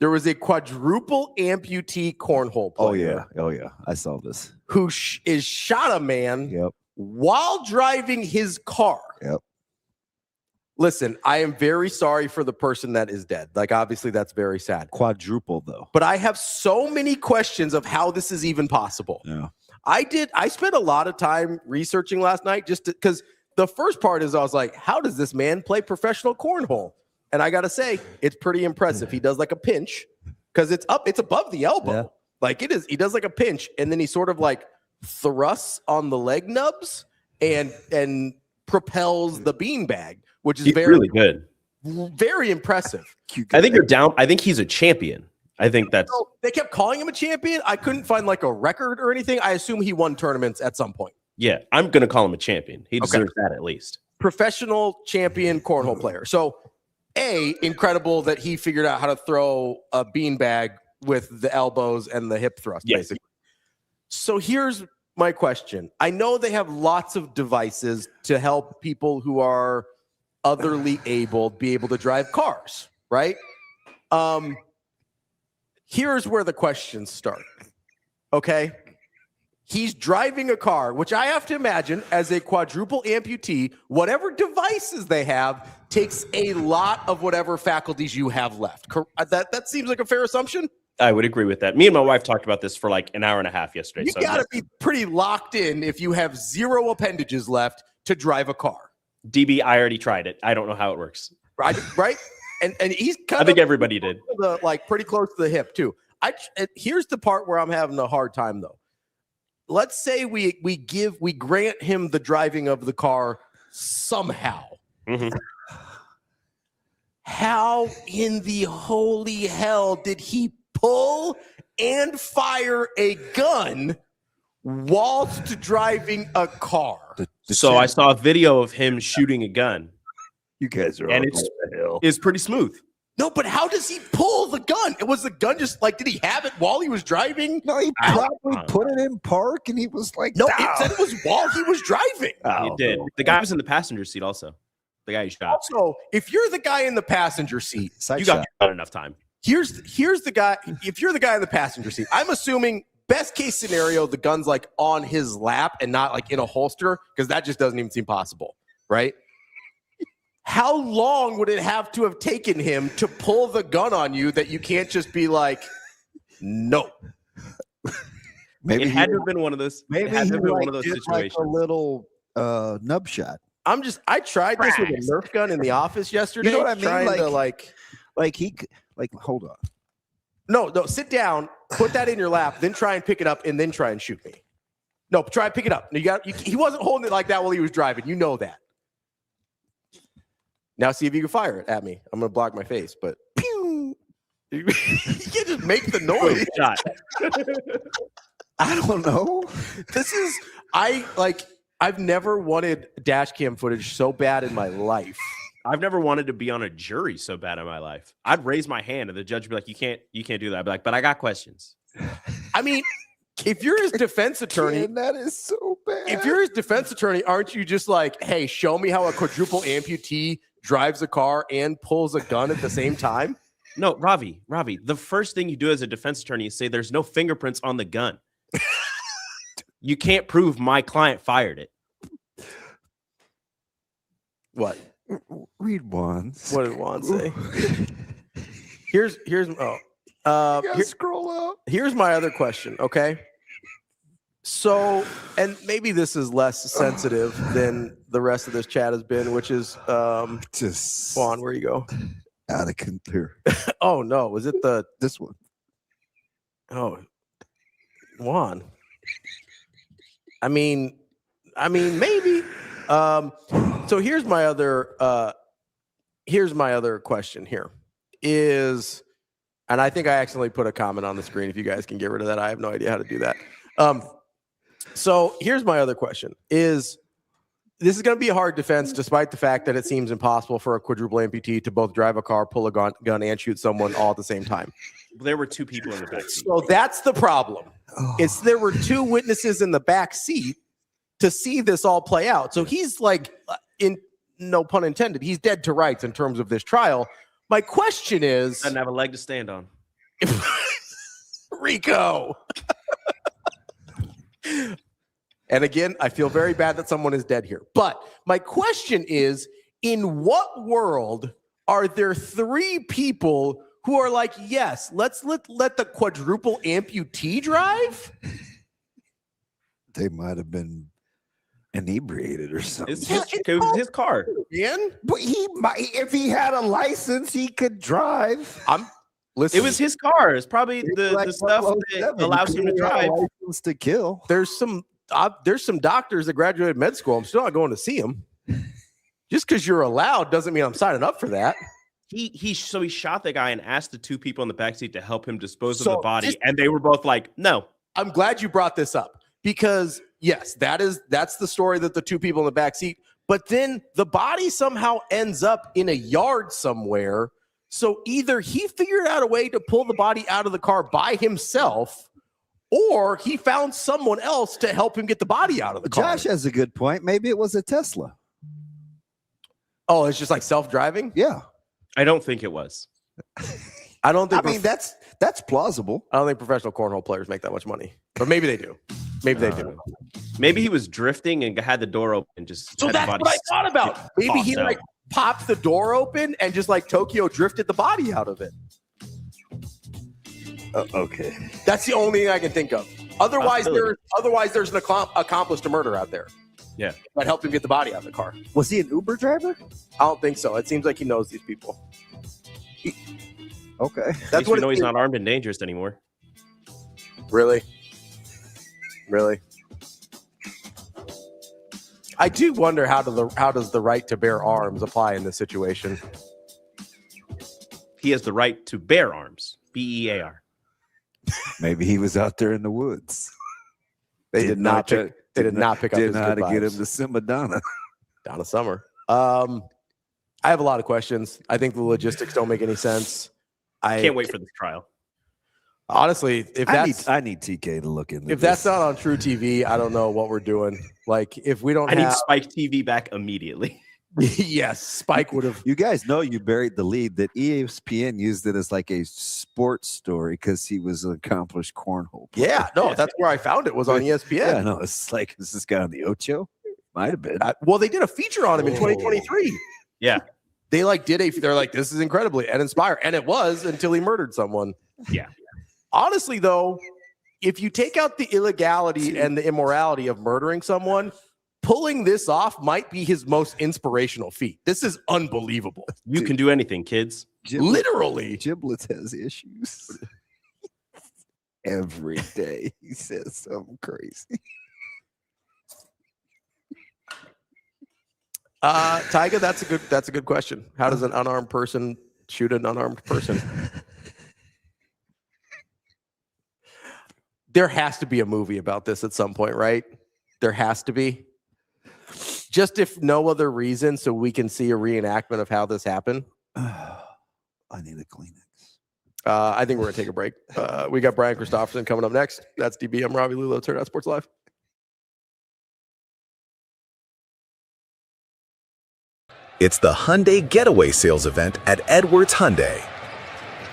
There was a quadruple amputee cornhole player. Oh yeah, I saw this. Who is shot a man while driving his car. Yep. Listen, I am very sorry for the person that is dead. Like, obviously, that's very sad. Quadruple, though. But I have so many questions of how this is even possible. Yeah. I spent a lot of time researching last night just because the first part is I was like, how does this man play professional cornhole? And I got to say, it's pretty impressive. He does like a pinch because it's above the elbow. Yeah. Like it is. He does like a pinch and then he sort of like thrusts on the leg nubs and propels the beanbag, which is really good. Very impressive. I think you're down. I think he's a champion. I think that's. They kept calling him a champion. I couldn't find like a record or anything. I assume he won tournaments at some point. Yeah, I'm going to call him a champion. He deserves that at least. Professional champion cornhole player. So, incredible that he figured out how to throw a beanbag with the elbows and the hip thrust, basically. So here's my question. I know they have lots of devices to help people who are otherly able be able to drive cars, right? Here's where the questions start. Okay? He's driving a car, which I have to imagine as a quadruple amputee, whatever devices they have takes a lot of whatever faculties you have left. That seems like a fair assumption? I would agree with that. Me and my wife talked about this for like an hour and a half yesterday. You got to be pretty locked in if you have zero appendages left to drive a car. DB, I already tried it. I don't know how it works. Right? And he's I think everybody did. Like pretty close to the hip too. Here's the part where I'm having a hard time though. Let's say we grant him the driving of the car somehow. Mm-hmm. How in the holy hell did he pull and fire a gun whilst driving a car? So I saw a video of him shooting a gun. You guys are and it's pretty smooth. No, but how does he pull the gun? Was the gun just like, did he have it while he was driving? No, he probably put it in park and he was like, no, it said it was while he was driving. He did. The guy was in the passenger seat also. The guy who shot. Also, if you're the guy in the passenger seat, you got enough time. Here's the guy. If you're the guy in the passenger seat, I'm assuming best case scenario, the gun's like on his lap and not like in a holster, because that just doesn't even seem possible, right? How long would it have to have taken him to pull the gun on you that you can't just be like, no? Maybe it had to have been one of those. Maybe it had to have been one of those did situations. like a little nub shot. I tried this with a Nerf gun in the office yesterday. You know what I mean? Trying to hold on. No, sit down, put that in your lap, then try and pick it up, and then try and shoot me. No, try and pick it up. He wasn't holding it like that while he was driving. You know that. Now see if you can fire it at me. I'm going to block my face, but pew! You can't just make the noise. Shot. I don't know. I've never wanted dash cam footage so bad in my life. I've never wanted to be on a jury so bad in my life. I'd raise my hand and the judge would be like, you can't do that. I'd be like, but I got questions. I mean, if you're his defense attorney, that is so bad. If you're his defense attorney, aren't you just like, hey, show me how a quadruple amputee drives a car and pulls a gun at the same time? No, Ravi, the first thing you do as a defense attorney is say there's no fingerprints on the gun. You can't prove my client fired it. What? Read Juan's. What did Juan say? Here's scroll up. Here's my other question, okay? So, and maybe this is less sensitive than the rest of this chat has been, which is just Juan, where you go? Out of control. Oh no, was it this one? Oh, Juan. I mean, maybe. So here's my other question here is, and I think I accidentally put a comment on the screen. If you guys can get rid of that, I have no idea how to do that. So here's my other question: This is going to be a hard defense, despite the fact that it seems impossible for a quadruple amputee to both drive a car, pull a gun, and shoot someone all at the same time. There were two people in the back seat. So that's the problem. There were two witnesses in the back seat to see this all play out. So he's like, in no pun intended, he's dead to rights in terms of this trial. My question is, doesn't have a leg to stand on. Rico. And again, I feel very bad that someone is dead here. But my question is, in what world are there three people who are like, yes, let's let the quadruple amputee drive? They might have been inebriated or something. It was his car. But if he had a license, he could drive. Listen, it was his car. It's probably the stuff that allows him to drive. License to kill. There's some doctors that graduated med school. I'm still not going to see them. Just because you're allowed doesn't mean I'm signing up for that. He shot the guy and asked the two people in the backseat to help him dispose of the body, and they were both like, no. I'm glad you brought this up because yes, that's the story, that the two people in the backseat, but then the body somehow ends up in a yard somewhere. So either he figured out a way to pull the body out of the car by himself, or he found someone else to help him get the body out of the car. Josh has a good point. Maybe it was a Tesla. Oh, it's just like self-driving? Yeah. I don't think it was. I don't think. I mean, that's plausible. I don't think professional cornhole players make that much money, but maybe they do. Maybe they do. Maybe he was drifting and had the door open and just. So that's what I thought about. Maybe he like popped the door open and just like Tokyo drifted the body out of it. Okay, that's the only thing I can think of. Otherwise, there's an accomplice to murder out there. Yeah, that helped him get the body out of the car. Was he an Uber driver? I don't think so. It seems like he knows these people. Okay, that's what. He's not armed and dangerous anymore. Really? I do wonder how does the right to bear arms apply in this situation? He has the right to bear arms. BEAR. Maybe he was out there in the woods. They did not pick up his good vibes. To get him to Simba Donna Summer. I have a lot of questions. I think the logistics don't make any sense. I can't wait for this trial. Honestly, if I need TK to look into. If that's not on True TV, I don't know what we're doing. Like, if we don't, I need Spike TV back immediately. Yes, Spike would have. You guys know you buried the lead that ESPN used it as like a sports story because he was an accomplished cornhole player. Yeah, no, that's where I found it, was on ESPN. Yeah, no, it's like, is this guy on the Ocho? Might have been. Well, they did a feature on him in 2023. Yeah. They're like, this is incredibly and inspire. And it was until he murdered someone. Yeah. Honestly, though, if you take out the illegality and the immorality of murdering someone, pulling this off might be his most inspirational feat. This is unbelievable. You can do anything, kids. Literally. Giblets has issues. Every day he says something crazy. Tyga, that's a good question. How does an unarmed person shoot an unarmed person? There has to be a movie about this at some point, right? There has to be. Just if no other reason, so we can see a reenactment of how this happened. I need a Kleenex. I think we're going to take a break. We got Brian Christopherson coming up next. That's DB. I'm Ravi, Lulla. It's Hurrdat Sports Live. It's the Hyundai Getaway Sales Event at Edwards Hyundai.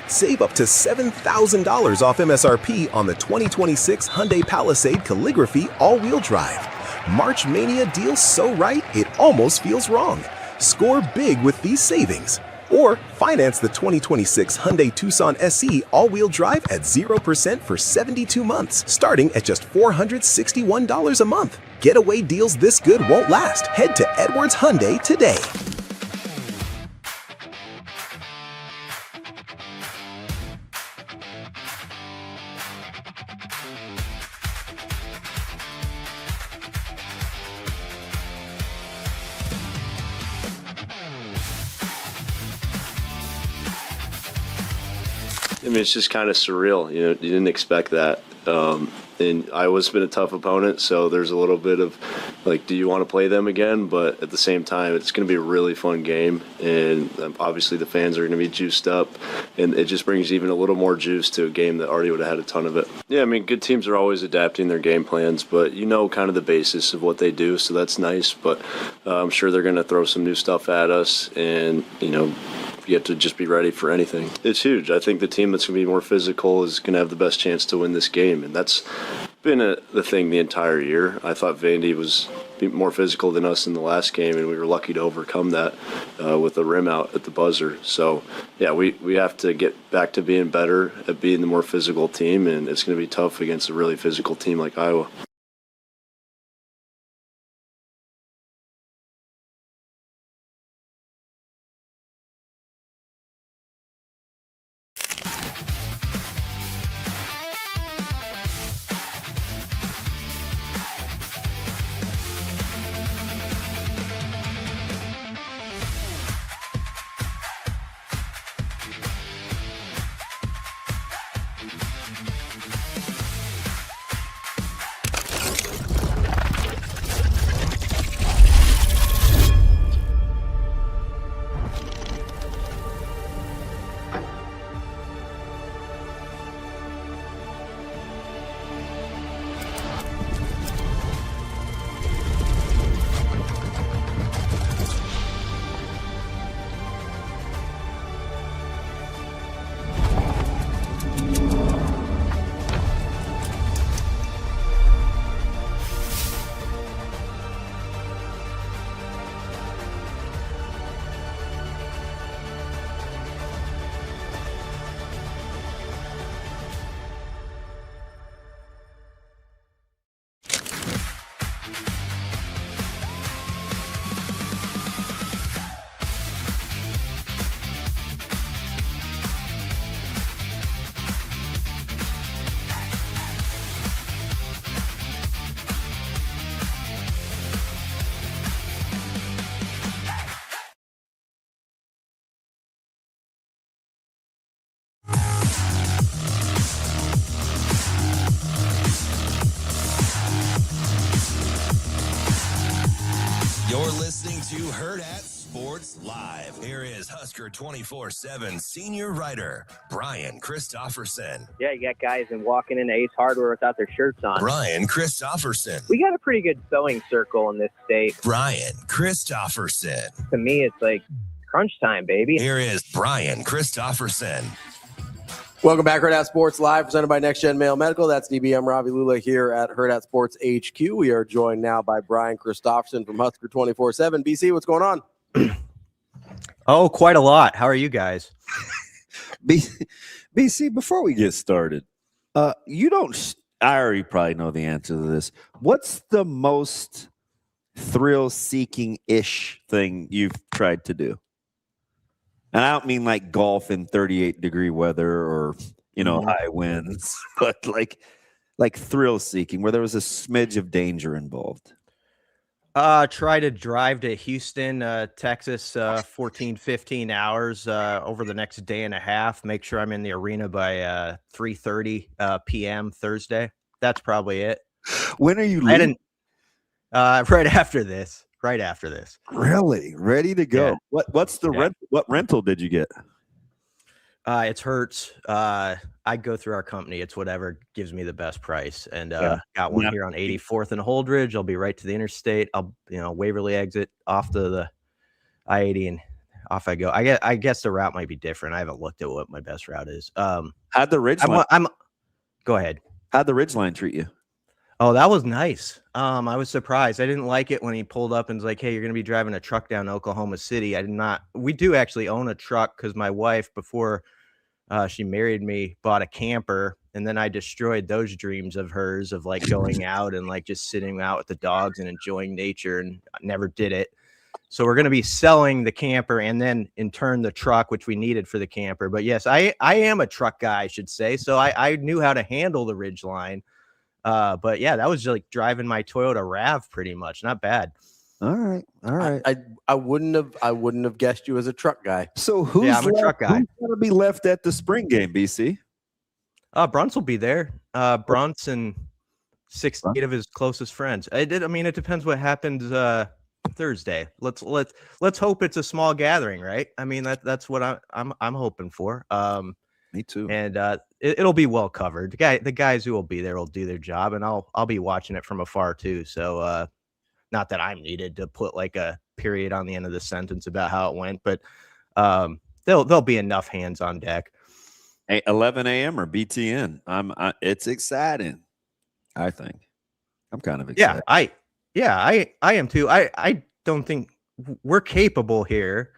Save up to $7,000 off MSRP on the 2026 Hyundai Palisade Calligraphy all-wheel drive. March Mania deals so right, it almost feels wrong. Score big with these savings. Or finance the 2026 Hyundai Tucson SE all-wheel drive at 0% for 72 months, starting at just $461 a month. Getaway deals this good won't last. Head to Edwards Hyundai today. I mean, it's just kind of surreal. You know, you didn't expect that. and Iowa's been a tough opponent, so there's a little bit of like, do you want to play them again? But at the same time, it's going to be a really fun game, and obviously the fans are going to be juiced up, and it just brings even a little more juice to a game that already would have had a ton of it. Yeah, I mean, good teams are always adapting their game plans, but you know kind of the basis of what they do, so that's nice. But I'm sure they're going to throw some new stuff at us, and you know, you have to just be ready for anything. It's huge. I think the team that's going to be more physical is going to have the best chance to win this game, and that's been the thing the entire year. I thought Vandy was more physical than us in the last game, and we were lucky to overcome that with a rim out at the buzzer. So, yeah, we have to get back to being better at being the more physical team, and it's going to be tough against a really physical team like Iowa. You're listening to Hurrdat Sports Live. Here is Husker 24/7 senior writer Brian Christopherson. Yeah, you got guys and walking into Ace Hardware without their shirts on. Brian Christopherson. We got a pretty good sewing circle in this state. Brian Christopherson. To me, it's like crunch time, baby. Here is Brian Christopherson. Welcome back, Hurrdat Sports Live, presented by Next Gen Mail Medical. That's DBM Ravi Lulla here at Hurrdat Sports HQ. We are joined now by Brian Christopherson from Husker 24/7. BC, what's going on? Oh, quite a lot. How are you guys? BC, before we get started, you don't. I already probably know the answer to this. What's the most thrill-seeking-ish thing you've tried to do? And I don't mean like golf in 38-degree weather or, you know, high winds, but like thrill-seeking, where there was a smidge of danger involved. Try to drive to Houston, Texas, 14, 15 hours over the next day and a half. Make sure I'm in the arena by 3:30 p.m. Thursday. That's probably it. When are you leaving? Right after this. Right after this. Really? Ready to go. Yeah. What's the rent? What rental did you get? It's Hertz. I go through our company. It's whatever gives me the best price. And got one here on 84th and Holdridge. I'll be right to the interstate. I'll, Waverly exit off the I-80 and off I go. I guess the route might be different. I haven't looked at what my best route is. How'd the Ridgeline? Go ahead. How'd the Ridgeline treat you? Oh, that was nice. I was surprised. I didn't like it when he pulled up and was like, "Hey, you're going to be driving a truck down to Oklahoma City." I did not. We do actually own a truck because my wife, before she married me, bought a camper, and then I destroyed those dreams of hers of like going out and like just sitting out with the dogs and enjoying nature, and I never did it. So we're going to be selling the camper and then in turn the truck, which we needed for the camper. But yes, I am a truck guy, I should say. So I knew how to handle the Ridgeline. But yeah, that was just like driving my Toyota RAV pretty much. Not bad. All right. I wouldn't have guessed you as a truck guy. So who's I'm a truck guy. Who's going to be left at the spring game, BC? Bruns will be there. Bruns and 6 to 8 of his closest friends. I mean, it depends what happens Thursday. Let's hope it's a small gathering, right? I mean, that's what I'm hoping for. Me too. And it'll be well covered. The guys who will be there will do their job, and I'll be watching it from afar too. So not that I'm needed to put like a period on the end of the sentence about how it went, but there'll be enough hands on deck. Hey, 11 a.m. or BTN. It's exciting. I think I'm kind of excited. I am too. I don't think we're capable here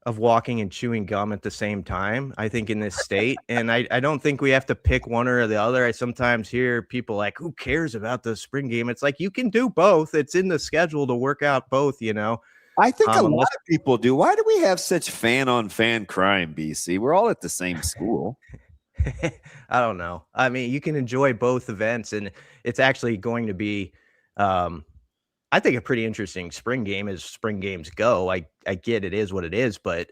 of walking and chewing gum at the same time, I think, in this state. And I don't think we have to pick one or the other. I sometimes hear people like, who cares about the spring game? It's like, you can do both. It's in the schedule to work out both, you know? I think a lot of people do. Why do we have such fan-on-fan crime, BC? We're all at the same school. I don't know. I mean, you can enjoy both events, and it's actually going to be, I think, a pretty interesting spring game as spring games go. I get it is what it is, but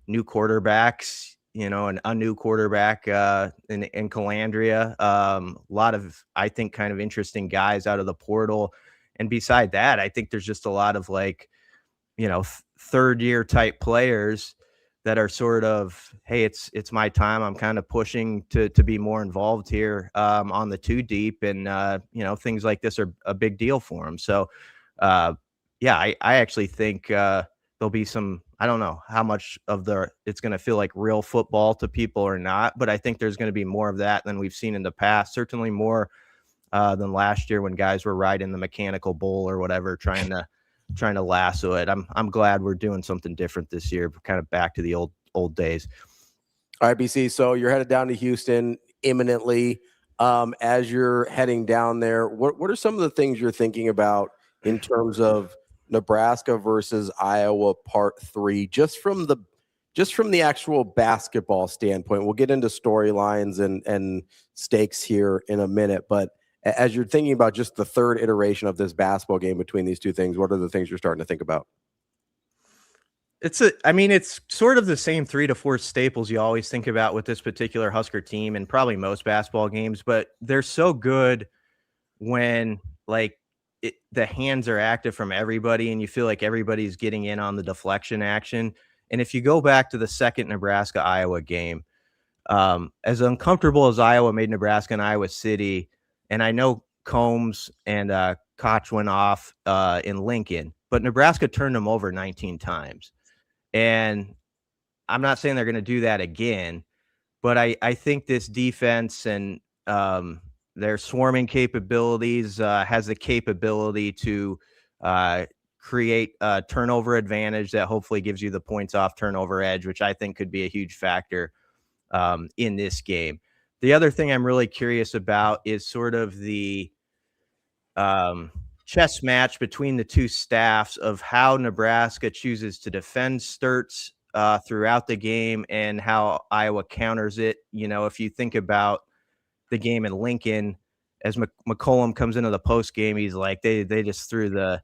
new quarterbacks, you know, and a new quarterback in Calandria, a lot of, I think, kind of interesting guys out of the portal. And beside that, I think there's just a lot of, like, you know, third year type players that are sort of, hey, it's my time. I'm kind of pushing to be more involved here on the 2 deep, and you know, things like this are a big deal for them. So yeah, I actually think there'll be some, I don't know how much of it's going to feel like real football to people or not, but I think there's going to be more of that than we've seen in the past. Certainly more than last year when guys were riding the mechanical bull or whatever, trying to lasso it. I'm glad we're doing something different this year, kind of back to the old days. All right, BC. So you're headed down to Houston imminently. As you're heading down there, what are some of the things you're thinking about in terms of Nebraska versus Iowa Part 3, just from the actual basketball standpoint? We'll get into storylines and stakes here in a minute, but as you're thinking about just the third iteration of this basketball game between these two things, what are the things you're starting to think about? It's sort of the same 3 to 4 staples you always think about with this particular Husker team, and probably most basketball games, but they're so good when, like, the hands are active from everybody and you feel like everybody's getting in on the deflection action. And if you go back to the second Nebraska-Iowa game, as uncomfortable as Iowa made Nebraska and Iowa City, and I know Combs and Koch went off in Lincoln, but Nebraska turned them over 19 times. And I'm not saying they're going to do that again, but I think this defense and their swarming capabilities has the capability to create a turnover advantage that hopefully gives you the points off turnover edge, which I think could be a huge factor in this game. The other thing I'm really curious about is sort of the chess match between the two staffs of how Nebraska chooses to defend Sturtz throughout the game and how Iowa counters it. You know, if you think about the game in Lincoln, as McCollum comes into the post game, he's like, they just threw the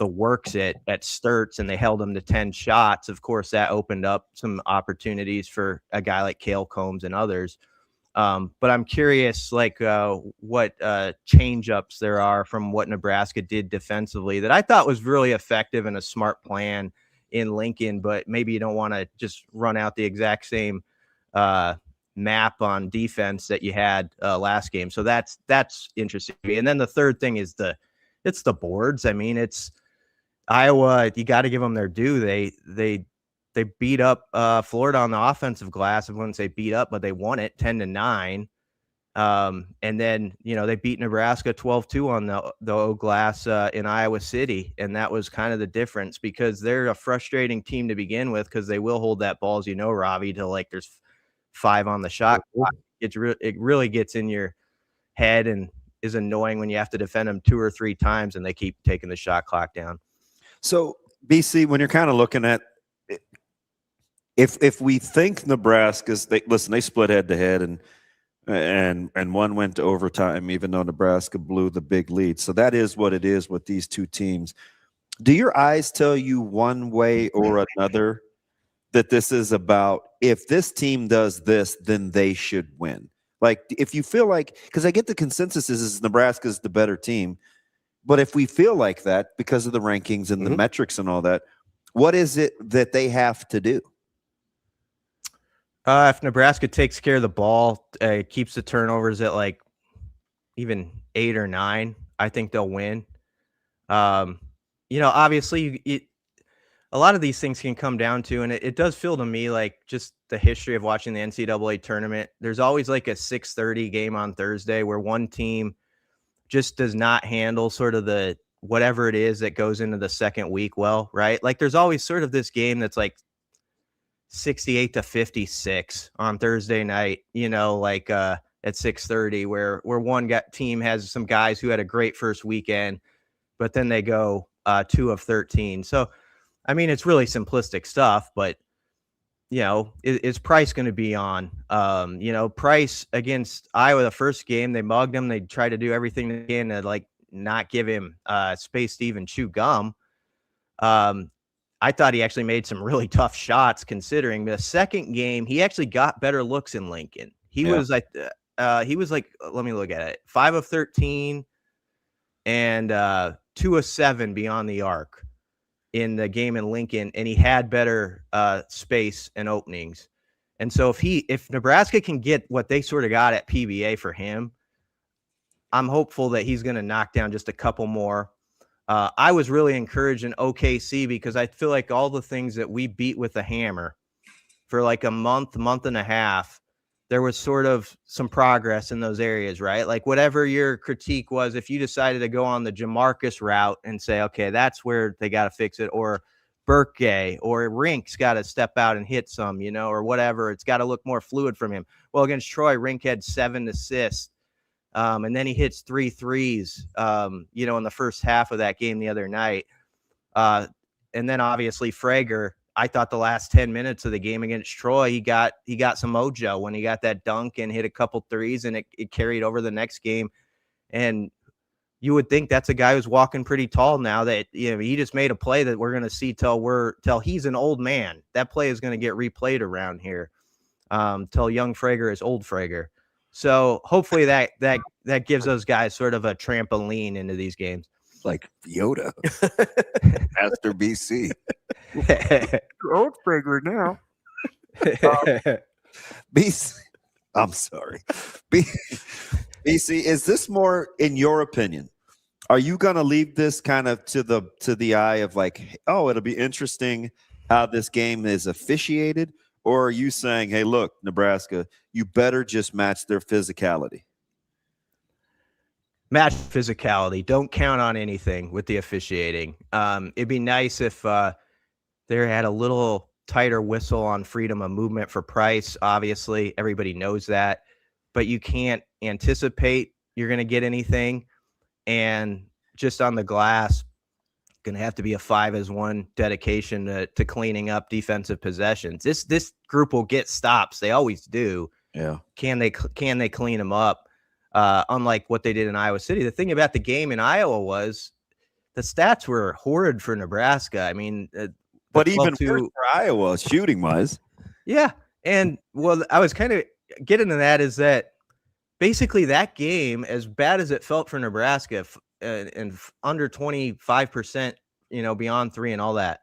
works at Sturtz and they held him to 10 shots. Of course, that opened up some opportunities for a guy like Cale Combs and others. But I'm curious, like, what change-ups there are from what Nebraska did defensively that I thought was really effective and a smart plan in Lincoln, but maybe you don't want to just run out the exact same map on defense that you had last game. So that's interesting. And then the third thing is it's the boards. I mean, it's Iowa. You got to give them their due. They beat up Florida on the offensive glass. I wouldn't say beat up, but they won it 10-9. And then, they beat Nebraska 12-2 on the O glass in Iowa City. And that was kind of the difference, because they're a frustrating team to begin with, because they will hold that ball, as Ravi, till like there's 5 on the shot clock. It really gets in your head and is annoying when you have to defend them 2 or 3 times and they keep taking the shot clock down. So, BC, when you're kind of looking at, if we think Nebraska's, they split head to head and one went to overtime, even though Nebraska blew the big lead. So that is what it is with these two teams. Do your eyes tell you one way or another that this is about, if this team does this, then they should win? Like, if you feel like, because I get the consensus is Nebraska's the better team, but if we feel like that because of the rankings and the metrics and all that, what is it that they have to do? If Nebraska takes care of the ball, keeps the turnovers at like even 8 or 9, I think they'll win. Obviously, a lot of these things can come down to, and it does feel to me like just the history of watching the NCAA tournament. There's always like a 6:30 game on Thursday where one team just does not handle sort of the whatever it is that goes into the second week well, right? Like there's always sort of this game that's like 68-56 on Thursday night, at 6:30 where one team has some guys who had a great first weekend, but then they go 2 of 13. So, I mean, it's really simplistic stuff, but is Price going to be on? Price against Iowa, the first game, they mugged him. They tried to do everything they can to like not give him space to even chew gum. I thought he actually made some really tough shots considering the second game. He actually got better looks in Lincoln. He was like, let me look at it. 5 of 13 and 2 of 7 beyond the arc in the game in Lincoln. And he had better space and openings. And so if Nebraska can get what they sort of got at PBA for him, I'm hopeful that he's going to knock down just a couple more. I was really encouraged in OKC because I feel like all the things that we beat with a hammer for like a month and a half, there was sort of some progress in those areas, right? Like whatever your critique was, if you decided to go on the Jamarcus route and say, okay, that's where they got to fix it, or Burke or Rink's got to step out and hit some, or whatever. It's got to look more fluid from him. Well, against Troy, Rink had 7 assists. And then he hits 3 threes, in the first half of that game the other night. And then obviously Frager, I thought the last 10 minutes of the game against Troy, he got some mojo when he got that dunk and hit a couple threes, and it carried over the next game. And you would think that's a guy who's walking pretty tall now that, he just made a play that we're going to see till he's an old man. That play is going to get replayed around here, till young Frager is old Frager. So hopefully that gives those guys sort of a trampoline into these games. Like Yoda, Master BC. Old Frager now. BC. I'm sorry. BC, is this more, in your opinion, are you going to leave this kind of to the eye of like, oh, it'll be interesting how this game is officiated? Or are you saying, hey, look, Nebraska, you better just match their physicality? Match physicality. Don't count on anything with the officiating. It'd be nice if there had a little tighter whistle on freedom of movement for Price. Obviously, everybody knows that. But you can't anticipate you're going to get anything. And just on the glass, going to have to be a 5-as-1 dedication to cleaning up defensive possessions. This group will get stops. They always do. Yeah. Can they clean them up? Unlike what they did in Iowa City. The thing about the game in Iowa was the stats were horrid for Nebraska. I mean, but even worse for Iowa shooting wise. Yeah. And well, I was kind of getting to that is that basically that game, as bad as it felt for Nebraska, and under 25%, beyond 3 and all that,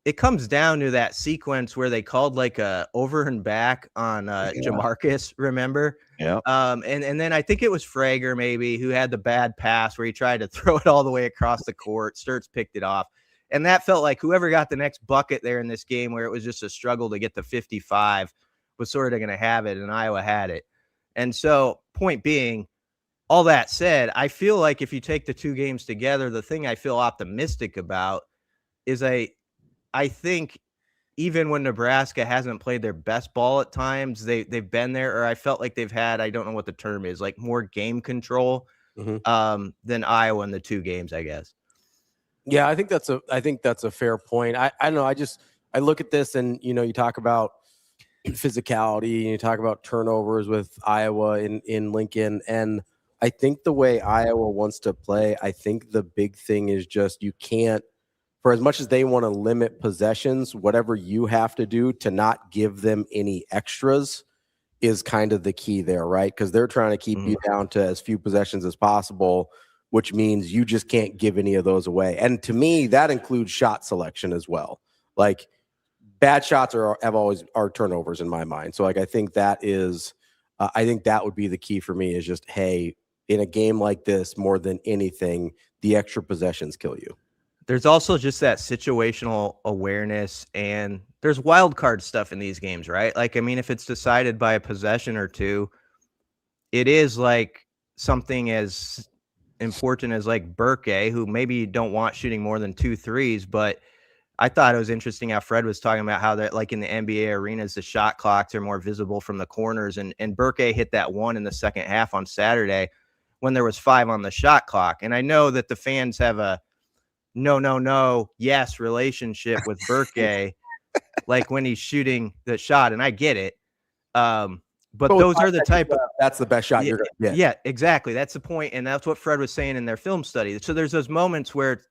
it comes down to that sequence where they called like a over and back on Jamarcus, remember? Yeah. And then I think it was Frager maybe who had the bad pass where he tried to throw it all the way across the court. Sturts picked it off. And that felt like whoever got the next bucket there in this game where it was just a struggle to get to 55 was sort of going to have it, and Iowa had it. And so, point being, all that said, I feel like if you take the two games together, the thing I feel optimistic about is I think even when Nebraska hasn't played their best ball at times, they've been there, or I felt like they've had, I don't know what the term is, like more game control than Iowa in the two games, I guess. Yeah, I think that's a fair point. I don't know. I look at this and, you talk about physicality and you talk about turnovers with Iowa in Lincoln. And I think the way Iowa wants to play, I think the big thing is just you can't, for as much as they want to limit possessions, whatever you have to do to not give them any extras, is kind of the key there, right? Because they're trying to keep you down to as few possessions as possible, which means you just can't give any of those away. And to me, that includes shot selection as well. Like bad shots have always are turnovers in my mind. So like I think that is, I think that would be the key for me is just, hey, in a game like this, more than anything, the extra possessions kill you. There's also just that situational awareness, and there's wild card stuff in these games, right? Like, I mean, if it's decided by a possession or two, it is like something as important as like Burke, who maybe you don't want shooting more than 2 threes, but I thought it was interesting how Fred was talking about how that, like in the NBA arenas, the shot clocks are more visible from the corners, and Burke hit that one in the second half on Saturday when there was 5 on the shot clock. And I know that the fans have a no, yes relationship with Burke, like when he's shooting the shot, and I get it. But those are the type of that's the best shot you're gonna get. Yeah, exactly. That's the point, and that's what Fred was saying in their film study. So there's those moments where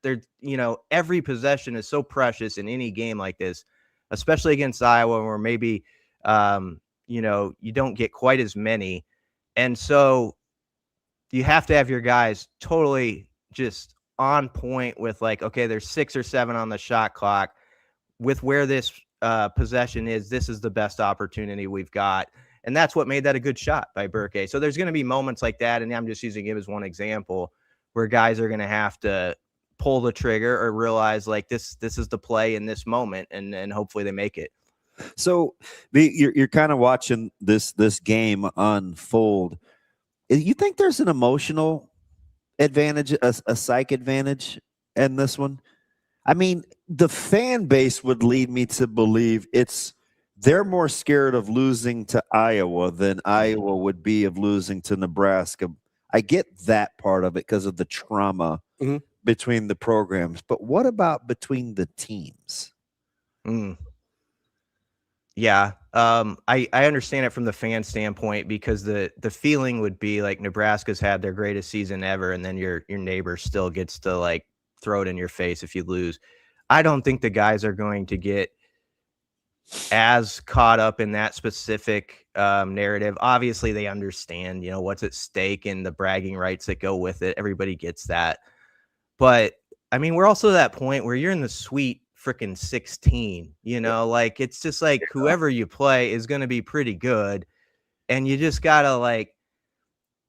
every possession is so precious in any game like this, especially against Iowa, where maybe you don't get quite as many, and so you have to have your guys totally just on point with like, okay, there's 6 or 7 on the shot clock. With where this possession is, this is the best opportunity we've got. And that's what made that a good shot by Burke. So there's going to be moments like that, and I'm just using him as one example, where guys are going to have to pull the trigger or realize like this is the play in this moment, and hopefully they make it. So you're kind of watching this game unfold. You think there's an emotional advantage, a psych advantage in this one? I mean, the fan base would lead me to believe they're more scared of losing to Iowa than Iowa would be of losing to Nebraska. I get that part of it because of the trauma between the programs. But what about between the teams? Yeah. I understand it from the fan standpoint, because the feeling would be like Nebraska's had their greatest season ever, and then your neighbor still gets to like throw it in your face if you lose. I don't think the guys are going to get as caught up in that specific narrative. Obviously they understand, what's at stake and the bragging rights that go with it. Everybody gets that. But I mean, we're also at that point where you're in the Sweet freaking 16, like it's just like whoever you play is going to be pretty good. And you just got to like,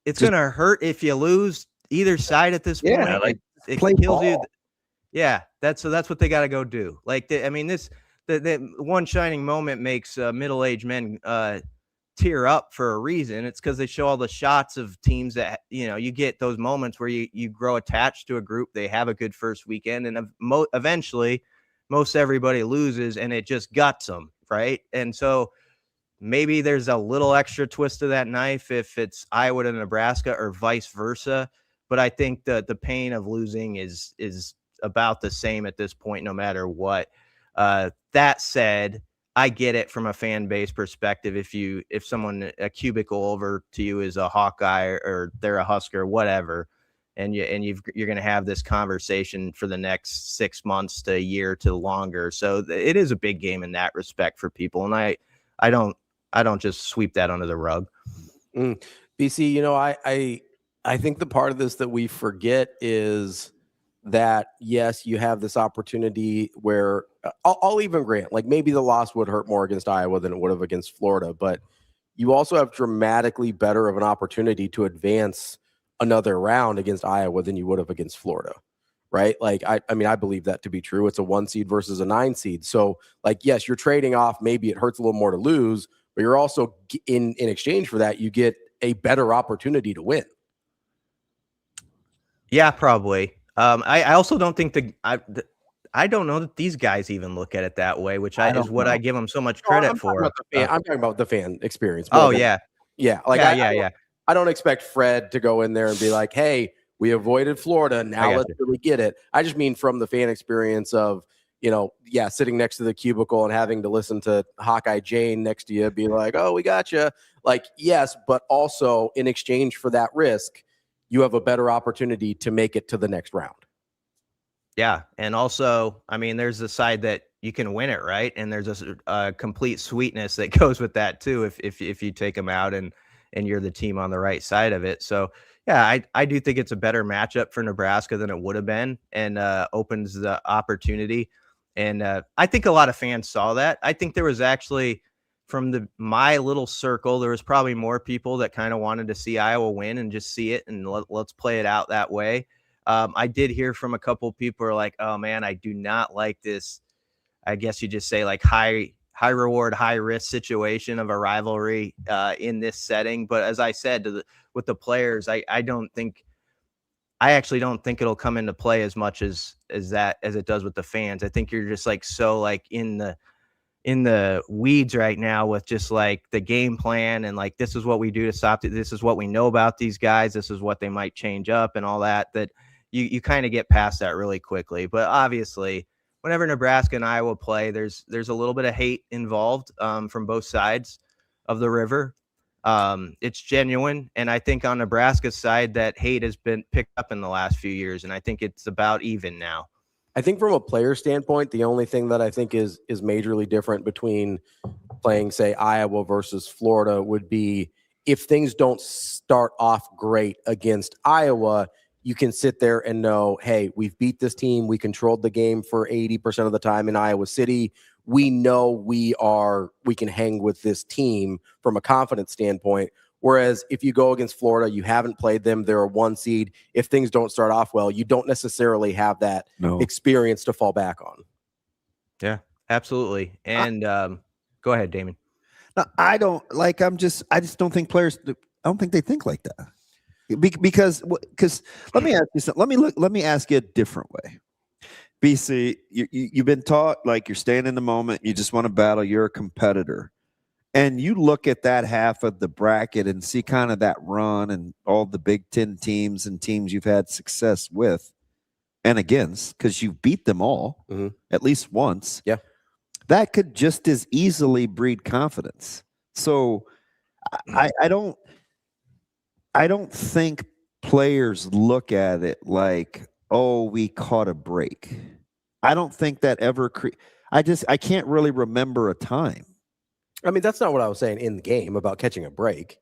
it's going to hurt if you lose either side at this point. Like it play kills ball. you. Yeah. That's what they got to go do. Like, the one shining moment makes middle-aged men tear up for a reason. It's because they show all the shots of teams that, you get those moments where you grow attached to a group. They have a good first weekend, and eventually most everybody loses, and it just guts them, right? And so maybe there's a little extra twist of that knife if it's Iowa to Nebraska or vice versa. But I think that the pain of losing is about the same at this point, no matter what. That said, I get it from a fan base perspective. If someone a cubicle over to you is a Hawkeye or they're a Husker, whatever, and you're going to have this conversation for the next 6 months to a year to longer. So it is a big game in that respect for people, and I don't just sweep that under the rug. BC, I think the part of this that we forget is that, yes, you have this opportunity where I'll even grant, like maybe the loss would hurt more against Iowa than it would have against Florida, but you also have dramatically better of an opportunity to advance another round against Iowa than you would have against Florida, right? Like, I mean, I believe that to be true. It's a 1 seed versus a 9 seed. So like, yes, you're trading off. Maybe it hurts a little more to lose, but you're also in exchange for that, you get a better opportunity to win. Yeah, probably. I also don't think I don't know that these guys even look at it that way, which is what I give them so much credit for. I'm talking about the fan experience. Oh, yeah. Yeah. Like, I don't expect Fred to go in there and be like, hey, we avoided Florida. Now let's really get it. I just mean from the fan experience of, sitting next to the cubicle and having to listen to Hawkeye Jane next to you be like, oh, we got you. Like, yes, but also in exchange for that risk, you have a better opportunity to make it to the next round. Yeah, and also, I mean, there's the side that you can win it, right? And there's a complete sweetness that goes with that too, if you take them out and you're the team on the right side of it. So yeah, I do think it's a better matchup for Nebraska than it would have been, and opens the opportunity. And I think a lot of fans saw that. I think there was actually, from my little circle, there was probably more people that kind of wanted to see Iowa win and just see it, and let's play it out that way. I did hear from a couple people who are like, oh man, I do not like this. I guess you just say like high reward, high risk situation of a rivalry in this setting. But as I said with the players, I actually don't think it'll come into play as much as it does with the fans. I think you're just like so like in the weeds right now with just like the game plan and like, this is what we do to stop it. This is what we know about these guys. This is what they might change up and all that you kind of get past that really quickly. But obviously, whenever Nebraska and Iowa play, there's a little bit of hate involved from both sides of the river. It's genuine. And I think on Nebraska's side, that hate has been picked up in the last few years. And I think it's about even now. I think from a player standpoint, the only thing that I think is majorly different between playing, say, Iowa versus Florida would be if things don't start off great against Iowa, you can sit there and know, hey, we've beat this team. We controlled the game for 80% of the time in Iowa City. We know we can hang with this team from a confidence standpoint. Whereas if you go against Florida, you haven't played them. They're a 1 seed. If things don't start off well, you don't necessarily have that experience to fall back on. Yeah, absolutely. And go ahead, Damon. No, I just don't think players. I don't think they think like that. Because let me ask you something. Let me ask you a different way. BC, you've been taught like you're staying in the moment. You just want to battle. You're a competitor. And you look at that half of the bracket and see kind of that run and all the Big Ten teams and teams you've had success with and against, because you've beat them all at least once. Yeah. That could just as easily breed confidence. So I don't think players look at it like, oh, we caught a break. I don't think that ever I can't really remember a time. I mean, that's not what I was saying in the game about catching a break.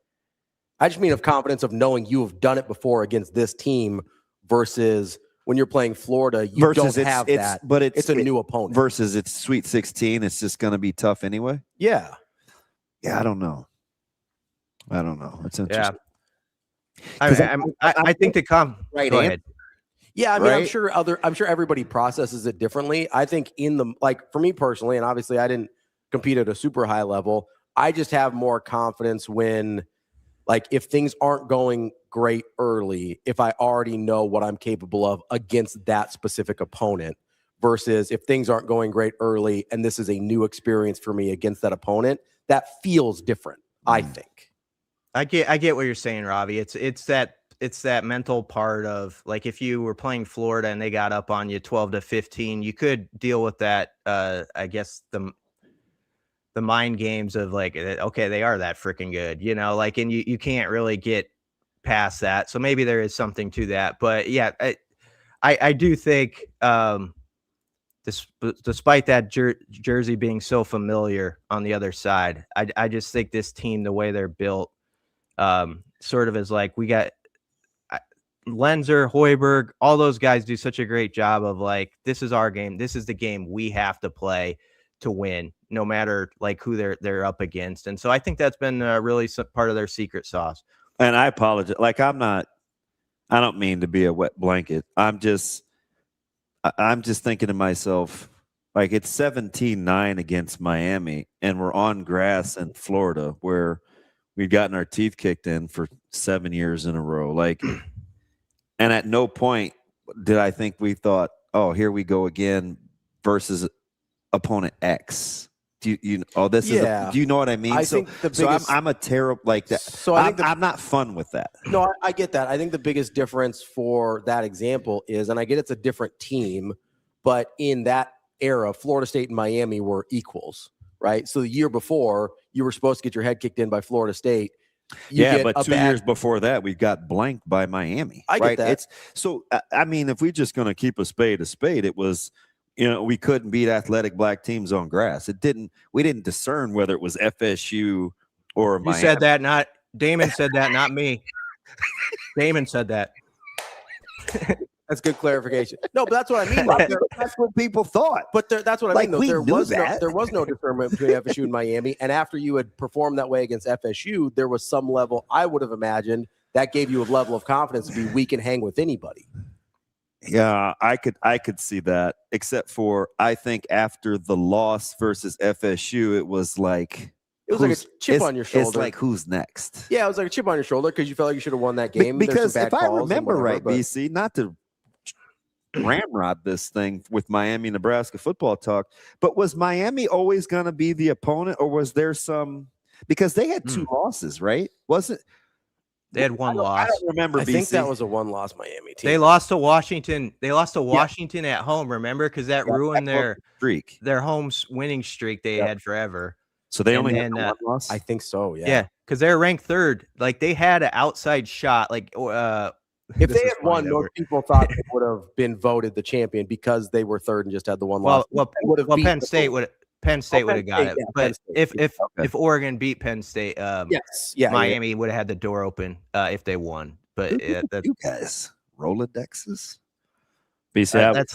I just mean of confidence of knowing you have done it before against this team versus when you're playing Florida, you don't have that. But it's a new opponent. Versus it's Sweet 16. It's just going to be tough anyway. Yeah. Yeah, I don't know. It's interesting. Yeah. I think the right. Go ahead. Yeah, I mean, Right? I'm sure everybody processes it differently. I think for me personally, and obviously I didn't compete at a super high level, I just have more confidence when, like, if things aren't going great early, if I already know what I'm capable of against that specific opponent, versus if things aren't going great early and this is a new experience for me against that opponent, that feels different, I think. I get what you're saying, Ravi. It's that mental part of, like, if you were playing Florida and they got up on you 12-15, you could deal with that. I guess the mind games of like, okay, they are that freaking good, like, and you can't really get past that. So maybe there is something to that. But yeah, I do think despite that jersey being so familiar on the other side, I just think this team, the way they're built, sort of is like, we got Lenzer, Hoiberg, all those guys do such a great job of like, this is our game. This is the game we have to play to win, no matter like who they're up against. And so I think that's been really part of their secret sauce. And I apologize. Like, I don't mean to be a wet blanket. I'm just thinking to myself, like, it's 17-9 against Miami and we're on grass in Florida where we've gotten our teeth kicked in for 7 years in a row. Like, and at no point did I think we thought, oh, here we go again versus opponent X. Do you know what I mean? I think the biggest, I'm a terrible like that. So I'm not fun with that. No, I get that. I think the biggest difference for that example is, and I get it's a different team, but in that era, Florida State and Miami were equals, right? So the year before, you were supposed to get your head kicked in by Florida State. Yeah, but 2 years before that, we got blanked by Miami. I get that. I mean, if we're just going to keep a spade, it was, we couldn't beat athletic black teams on grass. We didn't discern whether it was FSU or Miami. You said that, not Damon said that, not me. Damon said that. That's good clarification. No, but that's what I mean. That's what people thought. But that's what I mean. Though. There was no discernment between FSU and Miami. And after you had performed that way against FSU, there was some level, I would have imagined, that gave you a level of confidence to be we can hang with anybody. Yeah, I could see that. Except for, I think after the loss versus FSU, it was like a chip on your shoulder. It's like, who's next? Yeah, it was like a chip on your shoulder because you felt like you should have won that game. Because if I remember right, BC, not to ramrod this thing with Miami, Nebraska football talk, but was Miami always going to be the opponent, or was there some, because they had 2 losses, right? Wasn't they had one loss? I don't remember. I think that was a 1-loss Miami team. They lost to Washington. They lost to Washington at home. Remember, because that ruined their streak, their home winning streak they had forever. So they only had 1 loss. I think so. Yeah, because they're ranked 3rd. Like they had an outside shot. Like if they had won, most people thought they would have been voted the champion because they were 3rd and just had the 1 loss. Well, Penn State would have got it. But if Oregon beat Penn State, Miami would have had the door open if they won. But you guys Rolodexes. That's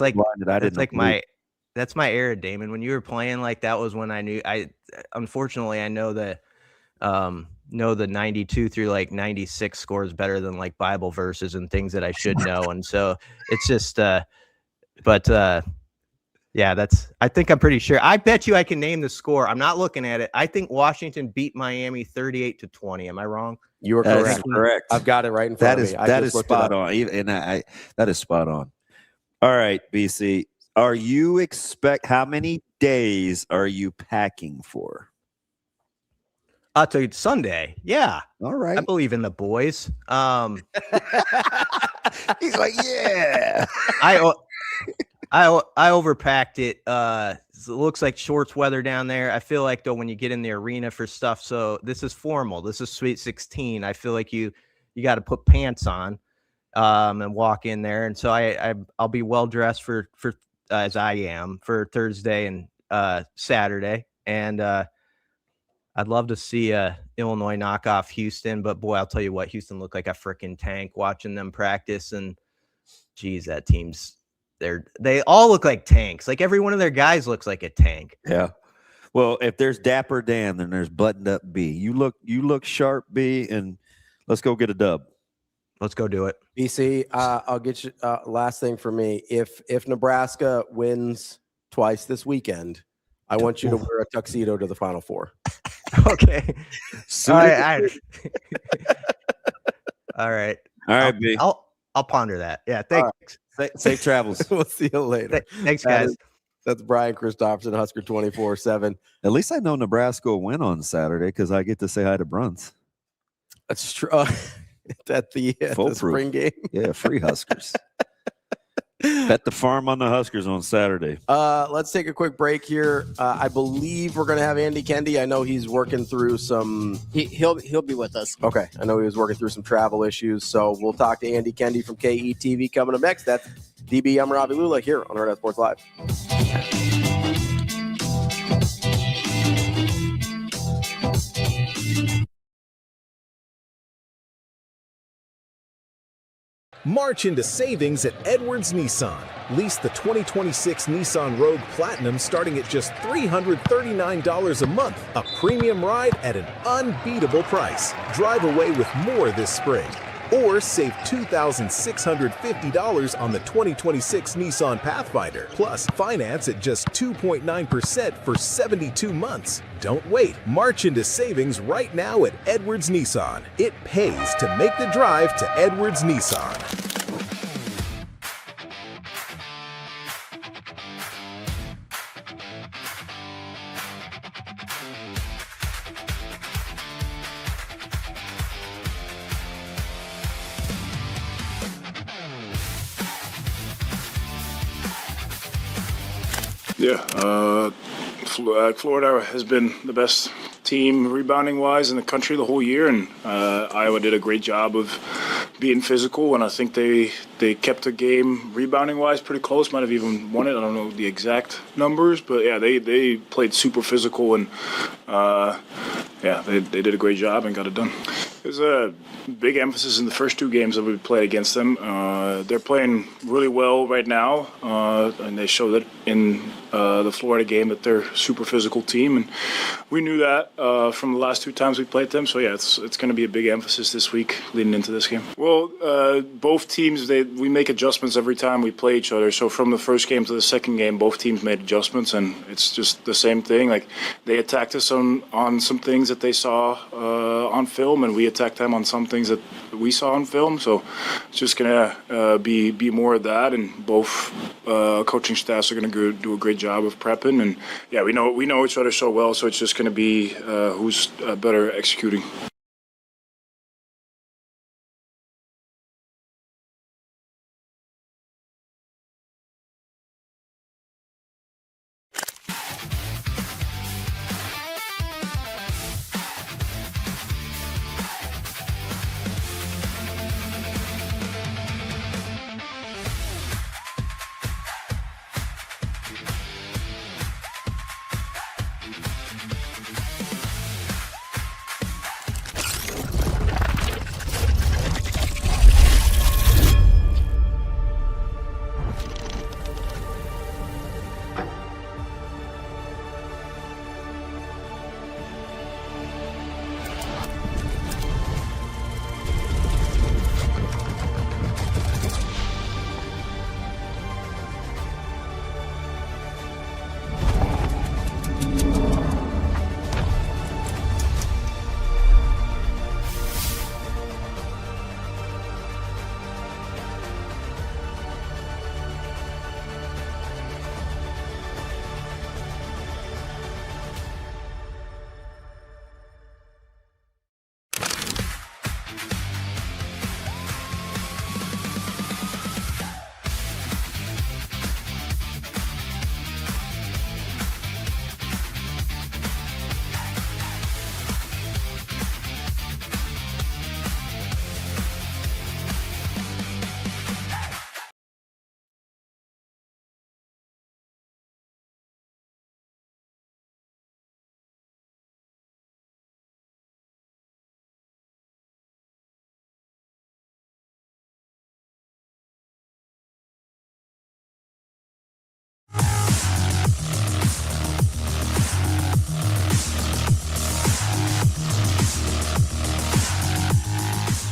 my era, Damon. When you were playing, like that was when I knew. Unfortunately, I know that. Know the 92 through like 96 scores better than like Bible verses and things that I should know. And so it's just, yeah, I think I'm pretty sure. I bet you I can name the score. I'm not looking at it. I think Washington beat Miami 38-20. Am I wrong? You are correct. Correct. I've got it right in front of me. That is spot on. That is spot on. All right, BC, how many days are you packing for? I'll tell you, Sunday. Yeah. All right. I believe in the boys. He's like, yeah. I overpacked it. It looks like shorts weather down there. I feel like though when you get in the arena for stuff, so this is formal. This is Sweet 16. I feel like you got to put pants on and walk in there. And so I'll be well dressed for as I am for Thursday and Saturday. And I'd love to see Illinois knock off Houston, but boy, I'll tell you what, Houston looked like a freaking tank watching them practice. And geez, that team's they all look like tanks. Like every one of their guys looks like a tank. Yeah. Well, if there's Dapper Dan, then there's Buttoned Up B. You look sharp, B, and let's go get a dub. Let's go do it. BC, I'll get you last thing for me. If Nebraska wins twice this weekend, I want you to wear a tuxedo to the Final Four. Okay. All right. All right. All right, B. I'll ponder that. Yeah. Thanks. Right. Safe travels. We'll see you later. Thanks, guys. That's Brian Christopherson, Husker 24/7. At least I know Nebraska will win on Saturday because I get to say hi to Bruns. That's true. At the spring game. Yeah, free Huskers. Bet the farm on the Huskers on Saturday. Let's take a quick break here. I believe we're going to have Andy Kendi. I know he's working through some. He'll be with us. Okay, I know he was working through some travel issues, so we'll talk to Andy Kendi from KETV coming up next. That's DB. I'm Ravi Lulla here on Hurrdat Sports Live. March into savings at Edwards Nissan. Lease the 2026 Nissan Rogue Platinum starting at just $339 a month. A premium ride at an unbeatable price. Drive away with more this spring. Or save $2,650 on the 2026 Nissan Pathfinder. Plus, finance at just 2.9% for 72 months. Don't wait. March into savings right now at Edwards Nissan. It pays to make the drive to Edwards Nissan. Yeah, Florida has been the best team rebounding wise in the country the whole year, and Iowa did a great job of being physical, and I think they kept the game rebounding wise pretty close. Might have even won it. I don't know the exact numbers, but yeah, they played super physical, and they did a great job and got it done. There's a big emphasis in the first 2 games that we played against them. They're playing really well right now, and they showed that in the Florida game that they're a super physical team, and we knew that from the last 2 times we played them. So yeah, it's going to be a big emphasis this week leading into this game. Well, both teams we make adjustments every time we play each other. So from the first game to the second game, both teams made adjustments, and it's just the same thing. Like they attacked us on some things that they saw on film, and we attacked them on some things that we saw on film. So it's just going to be more of that, and both coaching staffs are going to do a great job of prepping. And yeah, we know each other so well, so it's just going to be who's better executing.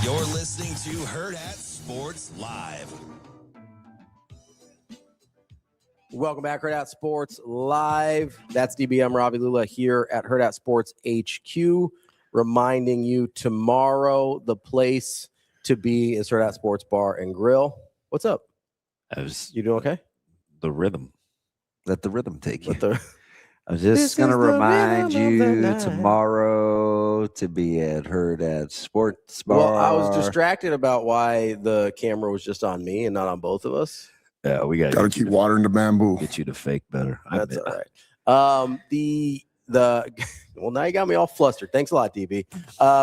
You're listening to Hurrdat Sports Live. Welcome back, Hurrdat Sports Live. That's DBM Ravi Lulla here at Hurrdat Sports HQ, reminding you tomorrow the place to be is Hurrdat Sports Bar and Grill. What's up? You doing okay? The rhythm. Let the rhythm take you. I was This just going to is the remind rhythm of the you night. tomorrow to be at Hurrdat Sports Bar. Well, I was distracted about why the camera was just on me and not on both of us. Yeah, we got to keep watering the bamboo. Get you to fake better. That's all right. Well, now you got me all flustered. Thanks a lot, DB.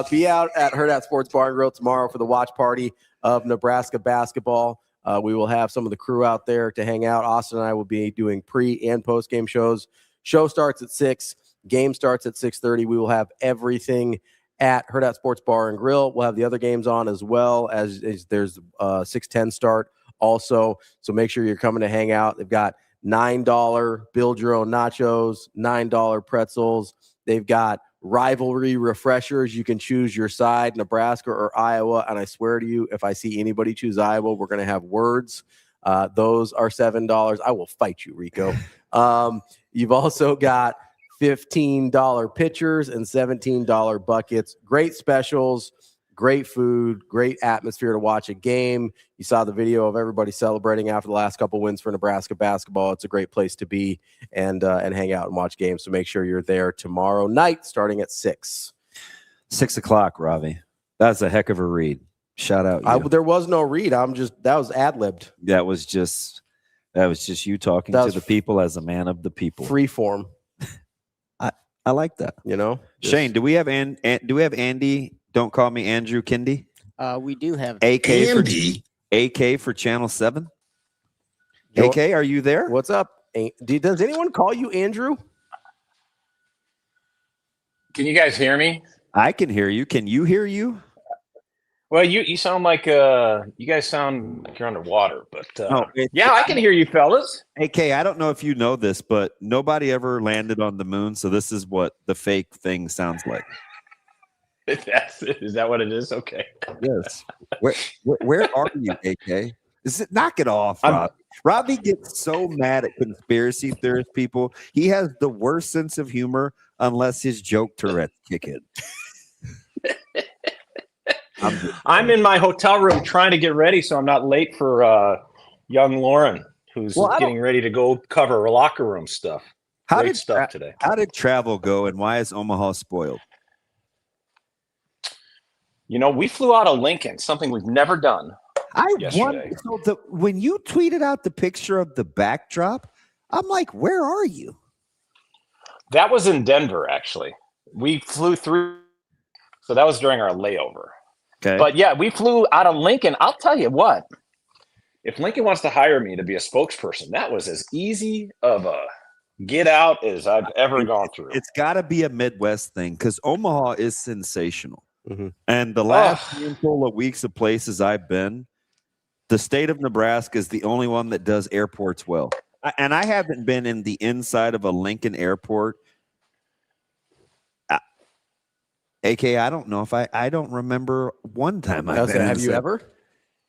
Be out at Hurrdat Sports Bar and Grill tomorrow for the watch party of Nebraska basketball. We will have some of the crew out there to hang out. Austin and I will be doing pre and post game shows. Show starts at 6. Game starts at 6:30. We will have everything at Hurrdat Sports Bar and Grill. We'll have the other games on as well as there's 6:10 start also. So make sure you're coming to hang out. They've got $9 build your own nachos, $9 pretzels. They've got rivalry refreshers. You can choose your side, Nebraska or Iowa. And I swear to you, if I see anybody choose Iowa, we're going to have words. Those are $7. I will fight you, Rico. You've also got $15 pitchers and $17 buckets. Great specials, great food, great atmosphere to watch a game. You saw the video of everybody celebrating after the last couple wins for Nebraska basketball. It's a great place to be and hang out and watch games. So make sure you're there tomorrow night starting at 6. 6 o'clock, Ravi. That's a heck of a read. Shout out. There was no read. That was ad-libbed. That was just you talking to the people as a man of the people. Free form. I like that. You know, Shane, do we have Andy? Don't call me Andrew Kendi. We do have AK for Channel 7. AK, are you there? What's up? Does anyone call you Andrew? Can you guys hear me? I can hear you. Can you hear you? Well, you sound like you guys sound like you're underwater, but yeah, I can hear you, fellas. AK, I don't know if you know this, but nobody ever landed on the moon, so this is what the fake thing sounds like. Is that what it is? Okay. Yes. Where are you, AK? Knock it off, Rob. Robbie gets so mad at conspiracy theorist people. He has the worst sense of humor unless his joke Tourette's kick in. I'm in my hotel room trying to get ready so I'm not late for young Lauren, who's getting ready to go cover her locker room stuff. Great stuff today. How did travel go, and why is Omaha spoiled? You know, we flew out of Lincoln, something we've never done. When you tweeted out the picture of the backdrop, I'm like, where are you? That was in Denver, actually. We flew through, so that was during our layover. Okay. But yeah, we flew out of Lincoln. I'll tell you what, if Lincoln wants to hire me to be a spokesperson, that was as easy of a get out as I've ever gone through. It's got to be a Midwest thing because Omaha is sensational. Mm-hmm. And the last handful of weeks of places I've been, the state of Nebraska is the only one that does airports well. And I haven't been in the inside of a Lincoln airport. AK, I don't know if I don't remember one time I've been. Have you ever?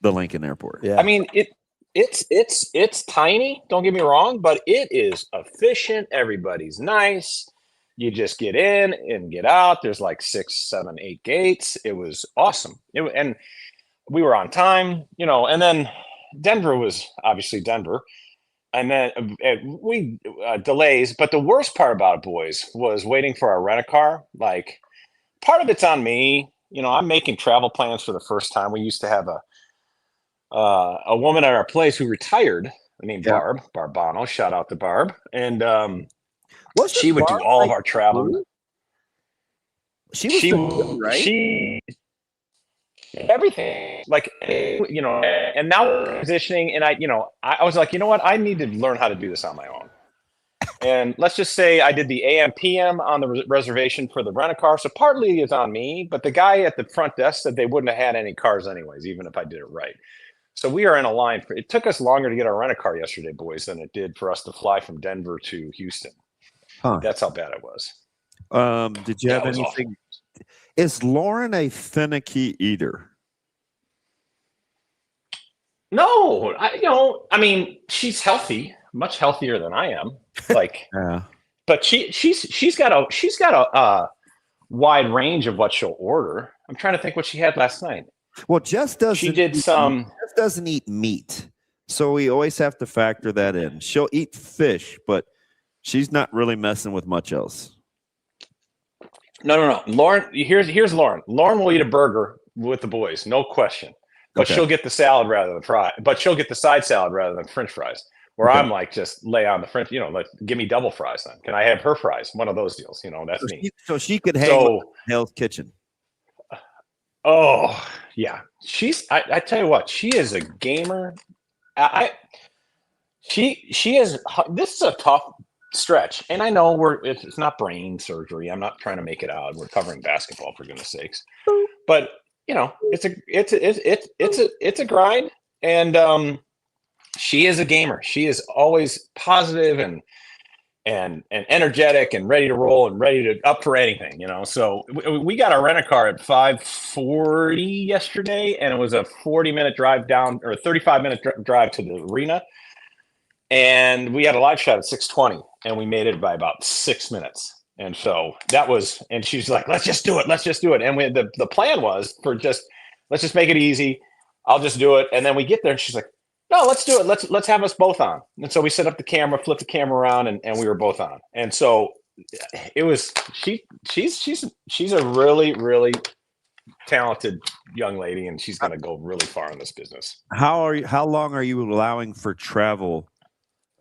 The Lincoln airport. Yeah. I mean, it's tiny, don't get me wrong, but it is efficient. Everybody's nice. You just get in and get out. There's like 6, 7, 8 gates. It was awesome. And we were on time, you know, and then Denver was obviously Denver. And then we delays. But the worst part about it, boys, was waiting for our rent-a-car. Like, part of it's on me. You know, I'm making travel plans for the first time. We used to have a woman at our place who retired named Barb Barbano. Shout out to Barb. And she would do all of our travel. She right? Everything, like, you know, and now we're transitioning, and I was like, you know what, I need to learn how to do this on my own. And let's just say I did the AM PM on the reservation for the rent-a-car, so partly it's on me, but the guy at the front desk said they wouldn't have had any cars anyways, even if I did it right. So we are in a line it took us longer to get our rent-a-car yesterday, boys, than it did for us to fly from Denver to Houston. That's how bad it was. Did you have anything? Is Lauren a finicky eater? No, I mean, she's healthy, much healthier than I am. Like, but she's got a wide range of what she'll order. I'm trying to think what she had last night. Well, Jess doesn't. Jess doesn't eat meat, so we always have to factor that in. She'll eat fish, but she's not really messing with much else. No. Lauren, here's Lauren. Lauren will eat a burger with the boys, no question. But she'll get the salad rather than fry. But she'll get the side salad rather than French fries. Where I'm like, just lay on the French, like, give me double fries then. Can I have her fries? One of those deals, that's me. So she could hang with Hell's Kitchen. Oh yeah, I tell you what, she is a gamer. She is. This is a tough stretch, and I know it's not brain surgery. I'm not trying to make it out. We're covering basketball, for goodness sakes. But it's a grind, and she is a gamer. She is always positive and energetic and ready to roll and ready to up for anything. So we got our rent-a-car at 5:40 yesterday, and it was a 40-minute drive down, or a 35-minute drive to the arena. And we had a live shot at 6:20, and we made it by about 6 minutes. And so that was, and she's like, let's just do it. And the plan was let's just make it easy. I'll just do it. And then we get there, and she's like, no, let's do it. Let's have us both on. And so we set up the camera, flipped the camera around, and we were both on. And so it was, she's a really, really talented young lady, and she's going to go really far in this business. How long are you allowing for travel?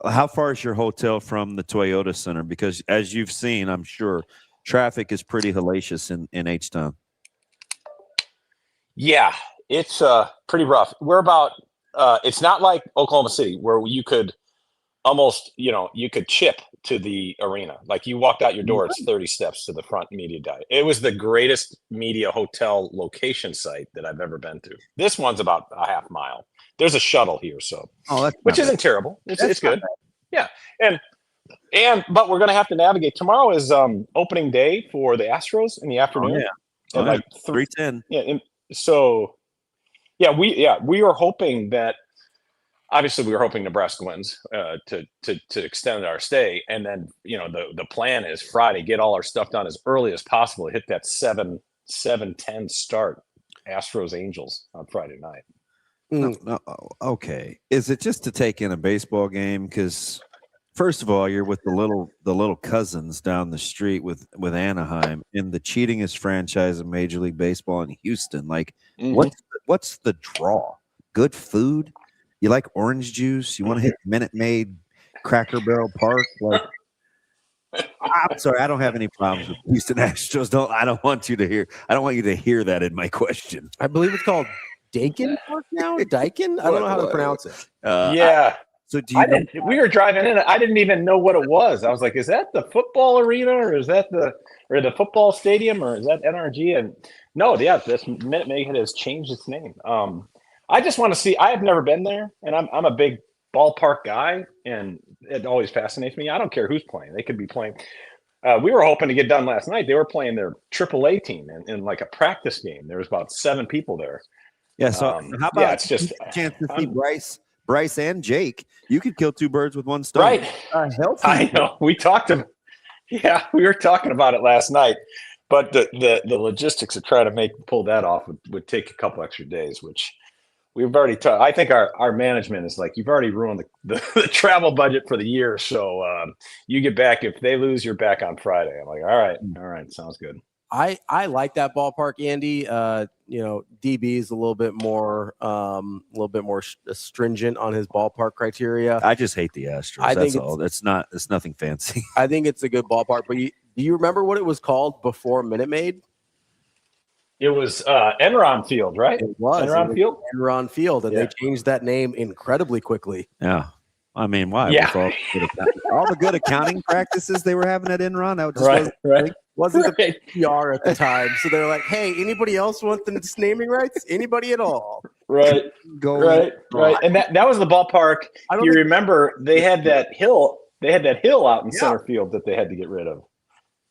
How far is your hotel from the Toyota Center? Because as you've seen, I'm sure traffic is pretty hellacious in H-Town. Yeah, it's pretty rough. We're about it's not like Oklahoma City where you could almost, you could chip to the arena. Like you walked out your door, it's 30 steps to the front media dive. It was the greatest media hotel location site that I've ever been to. This one's about a half mile. There's a shuttle here, which isn't terrible. It's good. Yeah. But we're going to have to navigate. Tomorrow is opening day for the Astros in the afternoon. Oh, yeah. At like 3:10. Yeah. We are hoping that, obviously we were hoping Nebraska wins to extend our stay. And then, the plan is Friday, get all our stuff done as early as possible to hit that 7:10 start. Astros Angels on Friday night. No, okay. Is it just to take in a baseball game? Because first of all, you're with the little cousins down the street with Anaheim in the cheatingest franchise of Major League Baseball in Houston. Like, what's the draw? Good food? You like orange juice? You want to hit Minute Maid, Cracker Barrel Park? Like, I'm sorry, I don't have any problems with Houston Astros. I don't want you to hear that in my question. I believe it's called Dakin Park now. Dakin? I don't know how to pronounce it. So we were driving in. I didn't even know what it was. I was like, "Is that the football arena, or is that the football stadium, or is that NRG?" And no, this Minute Maid has changed its name. I just want to see. I have never been there, and I'm a big ballpark guy, and it always fascinates me. I don't care who's playing; they could be playing. We were hoping to get done last night. They were playing their AAA team in like a practice game. There was about 7 people there. Yeah. So how about it's just a chance to see Bryce and Jake? You could kill 2 birds with one stone. Right. I know. We were talking about it last night, but the logistics of trying to pull that off would take a couple extra days, which we've already talked. I think our management is like, you've already ruined the travel budget for the year. So you get back, if they lose, you're back on Friday. I'm like, all right. Sounds good. I like that ballpark, Andy. DB is a little bit more stringent on his ballpark criteria. I just hate the Astros. That's all. It's nothing fancy. I think it's a good ballpark. But do you remember what it was called before Minute Maid? It was Enron Field, right? It was Enron Field. Enron Field, and they changed that name incredibly quickly. Yeah. I mean, why? Yeah. All the good accounting practices they were having at Enron, that wasn't the PR at the time. So they're like, hey, anybody else want the naming rights? Anybody at all? Right. Right. And that was the ballpark. You remember they had that hill. They had that hill out in center field that they had to get rid of.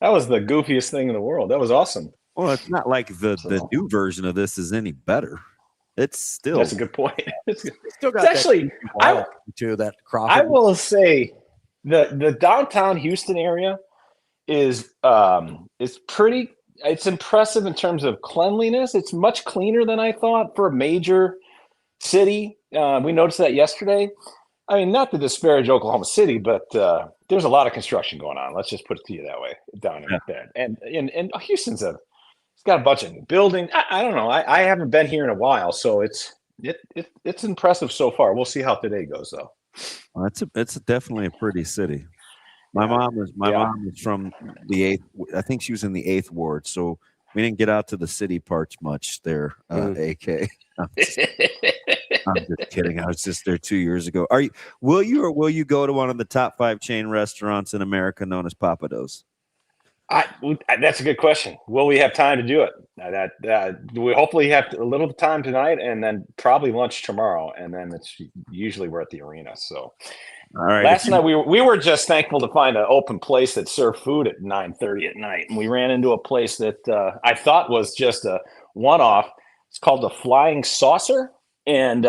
That was the goofiest thing in the world. That was awesome. Well, it's not like the new version of this is any better. It's still. That's a good point. It's still got actually that Crawford. I will say the downtown Houston area is pretty. It's impressive in terms of cleanliness. It's much cleaner than I thought for a major city. We noticed that yesterday. I mean, not to disparage Oklahoma City, but there's a lot of construction going on. Let's just put it to you that way down there. And Houston's it's got a bunch of new buildings. I don't know. I haven't been here in a while, so it's impressive so far. We'll see how today goes, though. Well, it's definitely a pretty city. My mom was from the 8th. I think she was in the 8th ward, so we didn't get out to the city parts much there. AK. I'm just kidding. I was just there 2 years ago. Will you go to one of the top 5 chain restaurants in America known as Papados? That's a good question. Will we have time to do it? We hopefully have a little time tonight, and then probably lunch tomorrow, and then it's usually we're at the arena. So, all right. Last night we were just thankful to find an open place that served food at 9:30 at night, and we ran into a place that I thought was just a one-off. It's called the Flying Saucer, and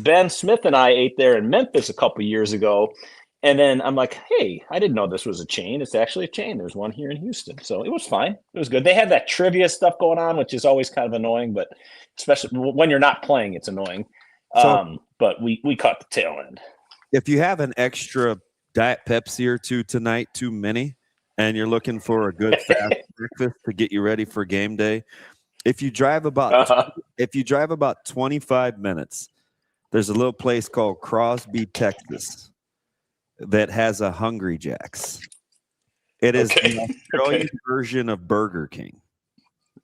Ben Smith and I ate there in Memphis a couple years ago. And then I'm like, hey, I didn't know this was a chain. It's actually a chain. There's one here in Houston. So it was fine. It was good. They had that trivia stuff going on, which is always kind of annoying, but especially when you're not playing, it's annoying. But we caught the tail end. If you have an extra Diet Pepsi or two tonight, too many, and you're looking for a good fast breakfast to get you ready for game day, if you drive about 25 minutes, there's a little place called Crosby, Texas, that has a Hungry Jack's. It is the Australian version of Burger King.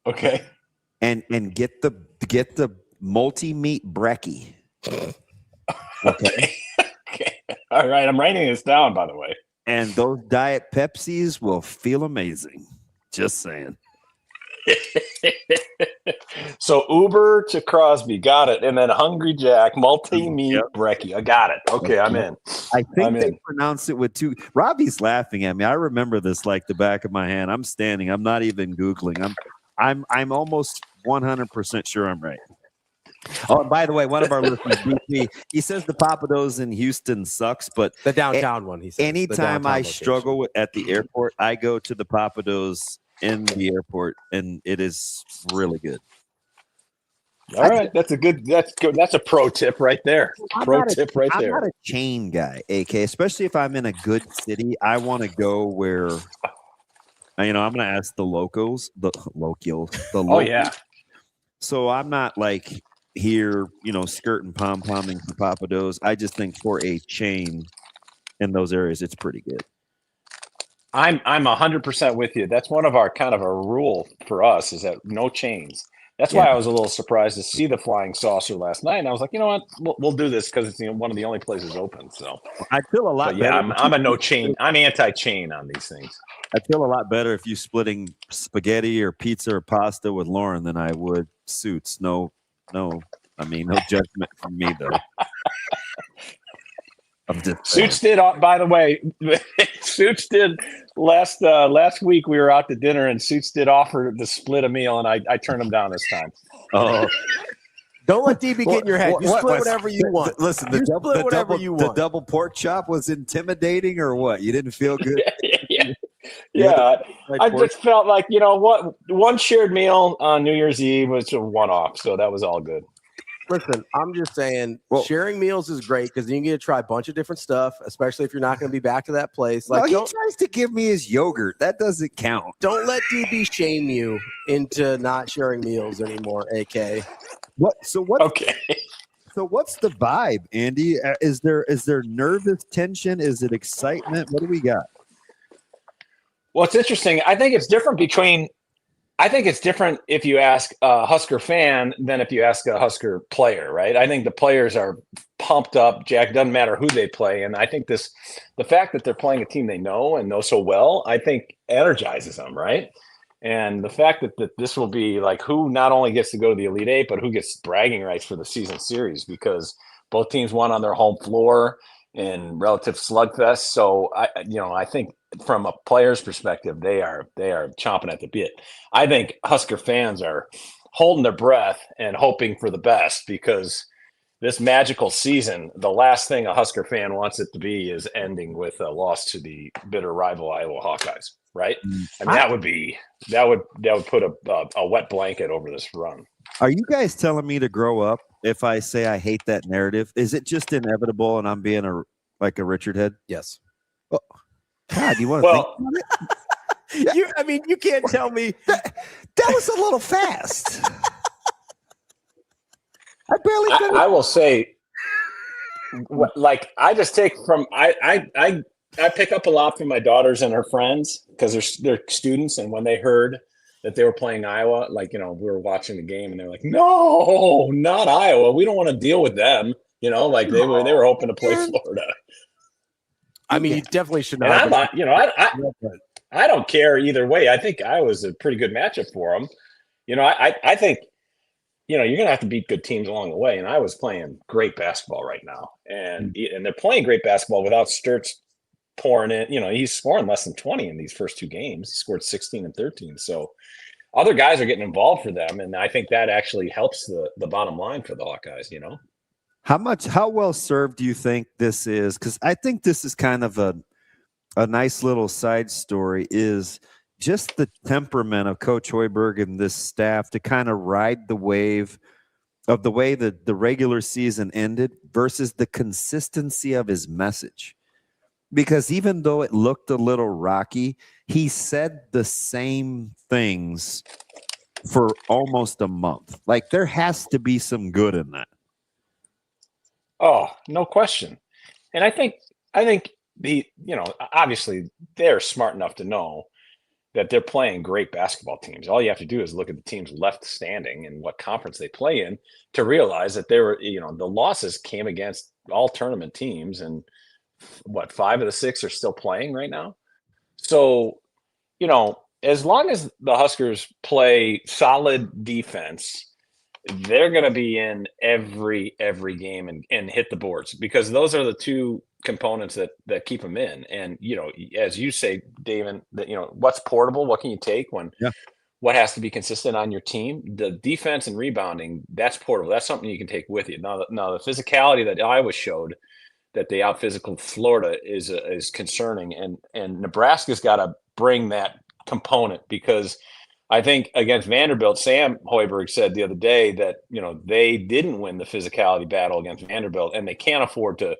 Okay. And get the multi-meat brekkie. Okay. Okay. All right. I'm writing this down, by the way. And those Diet Pepsis will feel amazing. Just saying. So Uber to Crosby, got it, and then Hungry Jack multi-meat brekkie. I got it. Okay, I'm in. I think they pronounce it with two. Robbie's laughing at me. I remember this like the back of my hand. I'm standing. I'm not even Googling. I'm almost 100% sure I'm right. Oh, and by the way, one of our listeners, BP, he says the Papados in Houston sucks, but the downtown one. He says anytime I struggle at the airport, I go to the Papados in the airport, and it is really good. All right, that's good. That's a pro tip right there. I'm not a chain guy, AK, especially if I'm in a good city. I want to go where, I'm going to ask the locals. Oh yeah. So I'm not like here, skirting pom-pomming for Papados. I just think for a chain in those areas, it's pretty good. I'm 100% with you. That's one of our kind of a rule for us is that no chains. That's why I was a little surprised to see the flying saucer last night. And I was like, you know what, we'll do this because it's one of the only places open. So I feel a lot better. Yeah, I'm a no chain. I'm anti-chain on these things. I feel a lot better if you splitting spaghetti or pizza or pasta with Lauren than I would suits. No judgment from me though. Suits did, by the way, Suits did last week we were out to dinner and Suits did offer to split a meal and I turned him down this time. Oh, don't let DB get in your head. You split whatever you want. Listen, the double pork chop was intimidating or what? You didn't feel good? Yeah. I just felt like, one shared meal on New Year's Eve was a one-off, so that was all good. Listen, I'm just saying sharing meals is great because you can get to try a bunch of different stuff, especially if you're not going to be back to that place. Like he tries to give me his yogurt. That doesn't count. Don't let DB shame you into not sharing meals anymore, AK. Okay. So what's the vibe, Andy? Is there nervous tension? Is it excitement? What do we got? Well, it's interesting. I think it's different if you ask a Husker fan than if you ask a Husker player, right? I think the players are pumped up. Jack, doesn't matter who they play. And I think the fact that they're playing a team they know and know so well, I think energizes them, right? And the fact that this will be like who not only gets to go to the Elite Eight, but who gets bragging rights for the season series because both teams won on their home floor in relative slugfest. So I think from a player's perspective, they are chomping at the bit. I think Husker fans are holding their breath and hoping for the best because this magical season, the last thing a Husker fan wants it to be is ending with a loss to the bitter rival Iowa Hawkeyes, right? I mean, that would put a wet blanket over this run. Are you guys telling me to grow up if I say I hate that narrative? Is it just inevitable and I'm being a Richard head? Yes. Oh, God, you want to think about it? You can't tell me that was a little fast. I barely. I will say, like I just take from I pick up a lot from my daughters and her friends because they're students, and when they heard that they were playing Iowa, like we were watching the game, and they're like, "No, not Iowa. We don't want to deal with them." Like they were hoping to play Florida. I mean, you definitely should not. And I'm not, I don't care either way. I think Iowa's a pretty good matchup for them. I think, you're going to have to beat good teams along the way. And Iowa's playing great basketball right now. And they're playing great basketball without Sturtz pouring in. He's scoring less than 20 in these first two games. He scored 16 and 13. So other guys are getting involved for them. And I think that actually helps the bottom line for the Hawkeyes, How well served do you think this is? Because I think this is kind of a nice little side story is just the temperament of Coach Hoiberg and this staff to kind of ride the wave of the way that the regular season ended versus the consistency of his message. Because even though it looked a little rocky, he said the same things for almost a month. Like there has to be some good in that. Oh, no question. And I think obviously they're smart enough to know that they're playing great basketball teams. All you have to do is look at the teams left standing and what conference they play in to realize that the losses came against all tournament teams, and 5 of the 6 are still playing right now. So, as long as the Huskers play solid defense, they're going to be in every game and hit the boards, because those are the two components that keep them in. And, as you say, Damon, that, what's portable, what can you take when what has to be consistent on your team? The defense and rebounding, that's portable. That's something you can take with you. Now the physicality that Iowa showed, that they out physical Florida, is concerning, and Nebraska's got to bring that component, because I think against Vanderbilt, Sam Hoiberg said the other day that they didn't win the physicality battle against Vanderbilt, and they can't afford to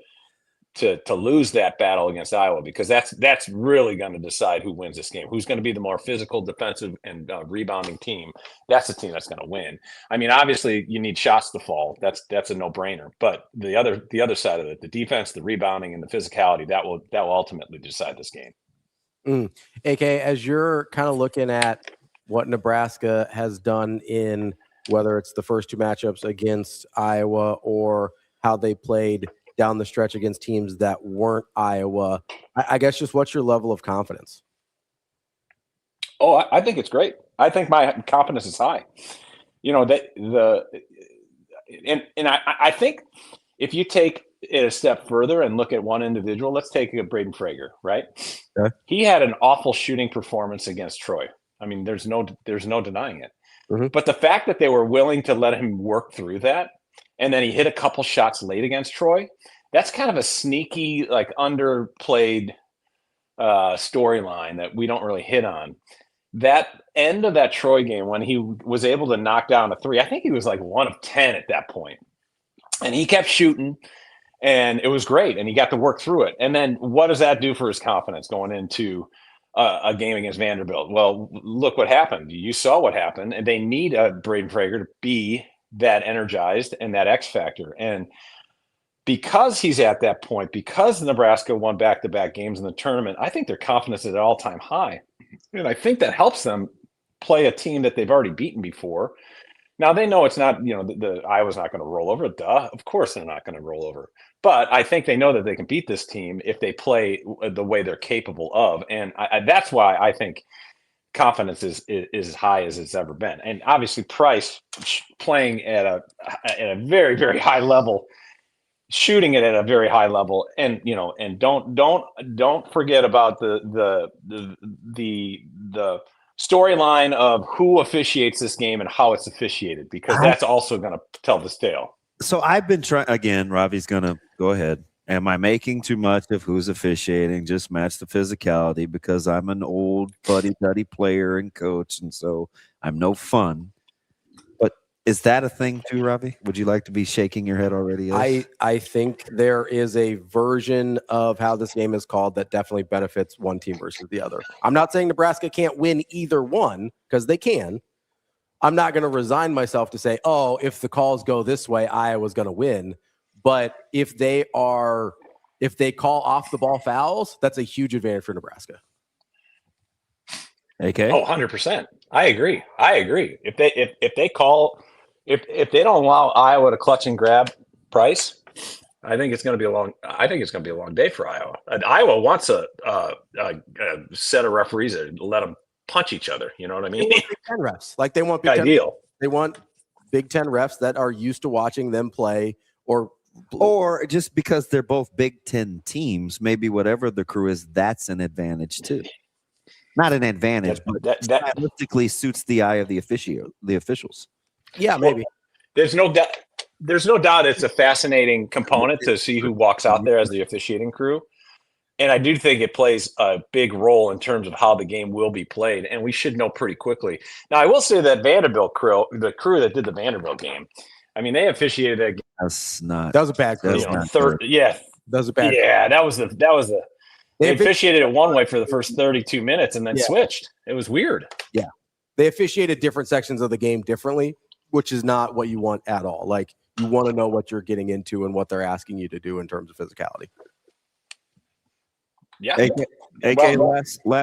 lose that battle against Iowa, because that's really going to decide who wins this game. Who's going to be the more physical, defensive, and rebounding team? That's the team that's going to win. I mean, obviously, you need shots to fall. That's a no-brainer. But the other side of it, the defense, the rebounding, and the physicality, that will ultimately decide this game. AK, as you're kind of looking at what Nebraska has done in whether it's the first 2 matchups against Iowa or how they played down the stretch against teams that weren't Iowa, I guess just what's your level of confidence? Oh, I think it's great. I think my confidence is high. I think if you take it a step further and look at one individual, let's take Braden Frager, right? Okay. He had an awful shooting performance against Troy. I mean, there's no denying it. Mm-hmm. But the fact that they were willing to let him work through that, and then he hit a couple shots late against Troy, that's kind of a sneaky, like, underplayed storyline that we don't really hit on. That end of that Troy game, when he was able to knock down a 3, I think he was like 1 of 10 at that point. And he kept shooting, and it was great, and he got to work through it. And then what does that do for his confidence going into a game against Vanderbilt? Well, look what happened. You saw what happened, and they need a Braden Frager to be that energized and that X factor. And because he's at that point, because Nebraska won back-to-back games in the tournament, I think their confidence is at an all-time high. And I think that helps them play a team that they've already beaten before. Now, they know it's not, the Iowa's not going to roll over. Duh. Of course they're not going to roll over. But I think they know that they can beat this team if they play the way they're capable of. And that's why I think confidence is as high as it's ever been. And obviously Price playing at a very, very high level, shooting it at a very high level. And, and don't forget about the storyline of who officiates this game and how it's officiated, because that's also going to tell the tale. So I've been trying again. Ravi's going to go ahead. Am I making too much of who's officiating? Just match the physicality, because I'm an old buddy player and coach, and so I'm no fun. But is that a thing too, Ravi? Would you like to be shaking your head already? I think there is a version of how this game is called that definitely benefits one team versus the other. I'm not saying Nebraska can't win either one, because they can. I'm not going to resign myself to say, oh, if the calls go this way, Iowa's going to win. But if they call off the ball fouls, that's a huge advantage for Nebraska. Okay. Oh, 100%. I agree. If they don't allow Iowa to clutch and grab Price, I think it's going to be a long day for Iowa. And Iowa wants a set of referees that let them punch each other. You know what I mean? They want Big Ten refs. Like, they want Big ideal. They want Big Ten refs that are used to watching them play, or just because they're both Big Ten teams, maybe whatever the crew is, that's an advantage too. Not an advantage, but that stylistically suits the eye of the officials. Yeah, maybe. There's no doubt it's a fascinating component to see who walks out there as the officiating crew. And I do think it plays a big role in terms of how the game will be played, and we should know pretty quickly. Now, I will say that Vanderbilt crew, the crew that did the Vanderbilt game, I mean, they officiated that game. That was a bad crew. That was a bad. Yeah, that was the. They officiated it one way for the first 32 minutes and then switched. It was weird. Yeah, they officiated different sections of the game differently, which is not what you want at all. Like, you want to know what you're getting into and what they're asking you to do in terms of physicality. Yeah. AK,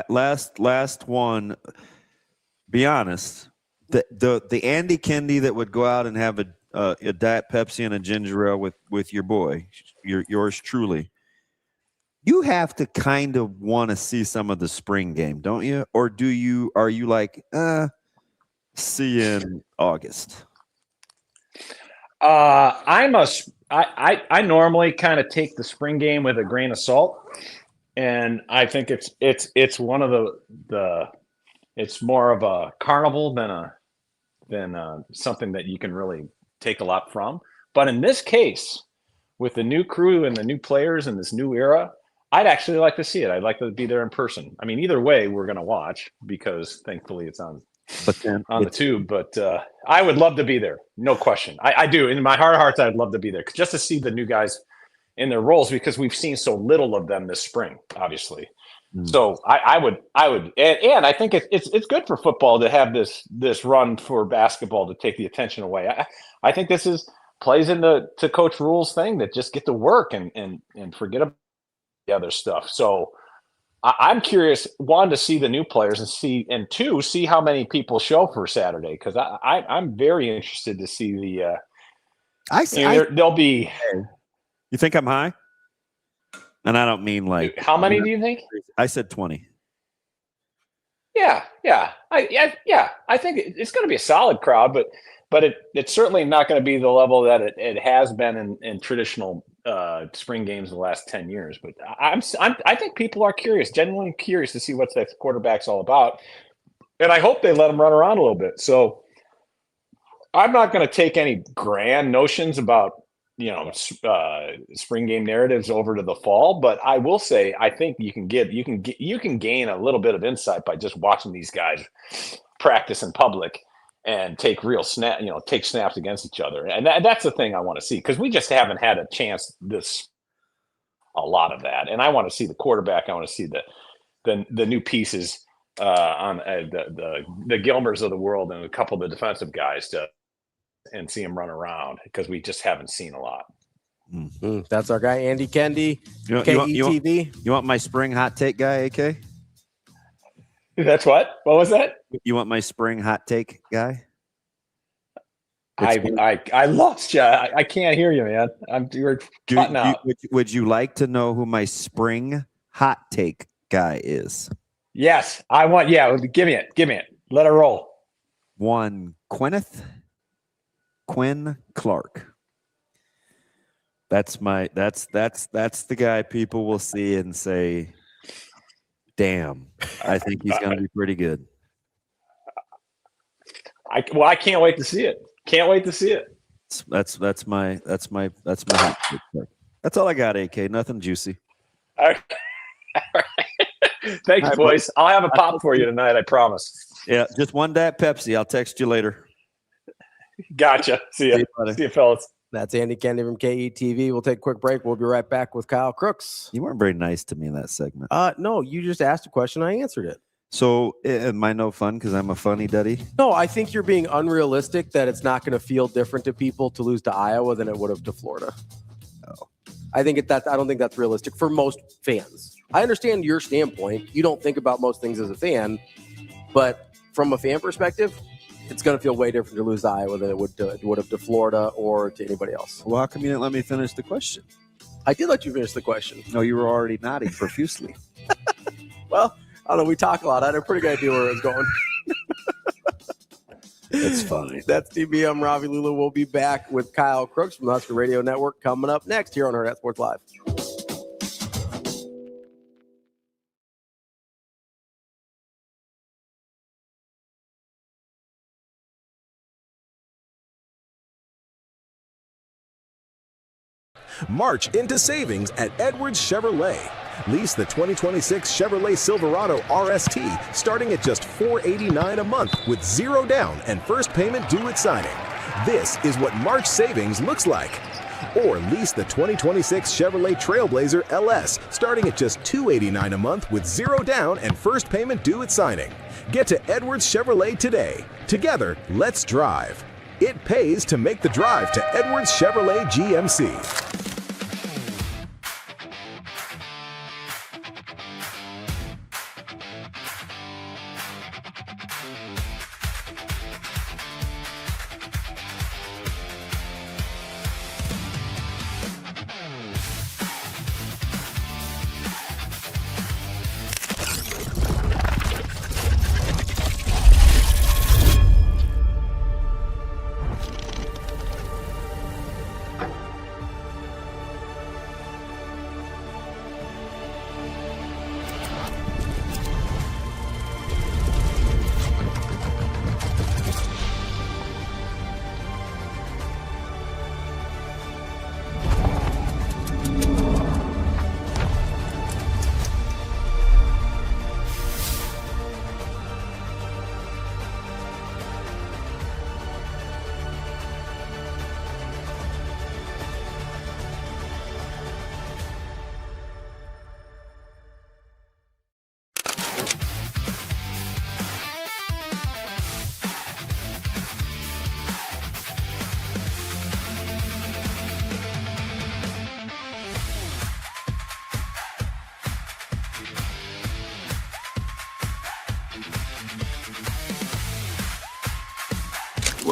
last one. Be honest. The Andy Kendi that would go out and have a Diet Pepsi and a ginger ale with your boy, yours truly. You have to kind of want to see some of the spring game, don't you? Or are you like, see you in August? I normally kind of take the spring game with a grain of salt, and I think it's one of the it's more of a carnival than something that you can really take a lot from. But in this case, with the new crew and the new players and this new era, I'd actually like to see it. I'd like to be there in person. I mean, either way, we're going to watch because thankfully it's on the tube. But I would love to be there, no question. I do. In my heart of hearts, I'd love to be there just to see the new guys in their roles because we've seen so little of them this spring, obviously. So I would, and I think it's good for football to have this run for basketball to take the attention away. I think this plays into Coach Rule's thing that just get to work and forget about the other stuff. So I'm curious, one, to see the new players and two, see how many people show for Saturday because I'm very interested to see the. There'll be. You think I'm high? And I don't mean like. How many do you think? I said 20. Yeah. I think it's going to be a solid crowd, but it's certainly not going to be the level that it has been in traditional spring games in the last 10 years. But I think people are curious, genuinely curious to see what that quarterback's all about, and I hope they let him run around a little bit. So I'm not going to take any grand notions about spring game narratives over to the fall, but I will say I think you can gain a little bit of insight by just watching these guys practice in public and take take snaps against each other, and that's the thing I want to see because we just haven't had a chance a lot of that, and I want to see the quarterback. I want to see the new pieces on the Gilmers of the world and a couple of the defensive guys and see him run around because we just haven't seen a lot. That's our guy, Andy Kendi, KETV. You want my spring hot take guy, AK? That's what? What was that? You want my spring hot take guy? I lost you. I can't hear you, man. You're cutting out. Would you like to know who my spring hot take guy is? Yes, I want. Yeah, give me it. Let it roll. One Quinn Clark. That's the guy people will see and say, damn, I think he's going to be pretty good. I can't wait to see it. Can't wait to see it. That's my hot take. That's all I got, AK. Nothing juicy. All right. Thank you, boys. I'll have a pop for you tonight, I promise. Yeah, just one Diet Pepsi. I'll text you later. Gotcha. See you, fellas. That's Andy Kendi from KETV. We'll take a quick break. We'll be right back with Kyle Crooks. You weren't very nice to me in that segment. No, you just asked a question. I answered it. So am I no fun because I'm a funny duddy? No, I think you're being unrealistic that it's not going to feel different to people to lose to Iowa than it would have to Florida. Oh. I don't think that's realistic for most fans. I understand your standpoint. You don't think about most things as a fan, but from a fan perspective, it's going to feel way different to lose to Iowa than it would have to Florida or to anybody else. Well, how come you didn't let me finish the question? I did let you finish the question. No, you were already nodding profusely. Well, I don't know. We talk a lot. I had a pretty good idea where it was going. That's fine. That's DB. I'm Ravi Lulla. We'll be back with Kyle Crooks from the Husker Radio Network coming up next here on Hurrdat Sports Live. March into savings at Edwards Chevrolet. Lease the 2026 Chevrolet Silverado RST starting at just $489 a month with 0 down and first payment due at signing. This is what March savings looks like. Or lease the 2026 Chevrolet Trailblazer LS starting at just $289 a month with 0 down and first payment due at signing. Get to Edwards Chevrolet today. Together, let's drive. It pays to make the drive to Edwards Chevrolet GMC.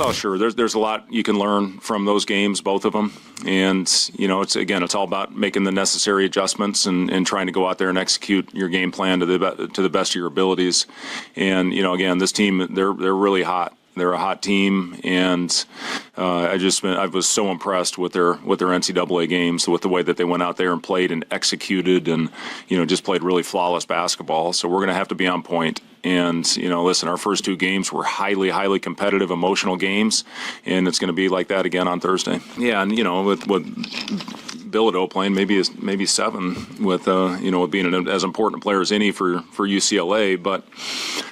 Well, sure. There's a lot you can learn from those games, both of them. And, it's all about making the necessary adjustments and trying to go out there and execute your game plan to the best of your abilities. And, again, this team, they're really hot. They're a hot team, and I was so impressed with their NCAA games, with the way that they went out there and played and executed, and just played really flawless basketball. So we're going to have to be on point. And listen, our first 2 games were highly competitive, emotional games, and it's going to be like that again on Thursday. Yeah, and with Bilodeau playing maybe 7 with with being as important a player as any for UCLA, but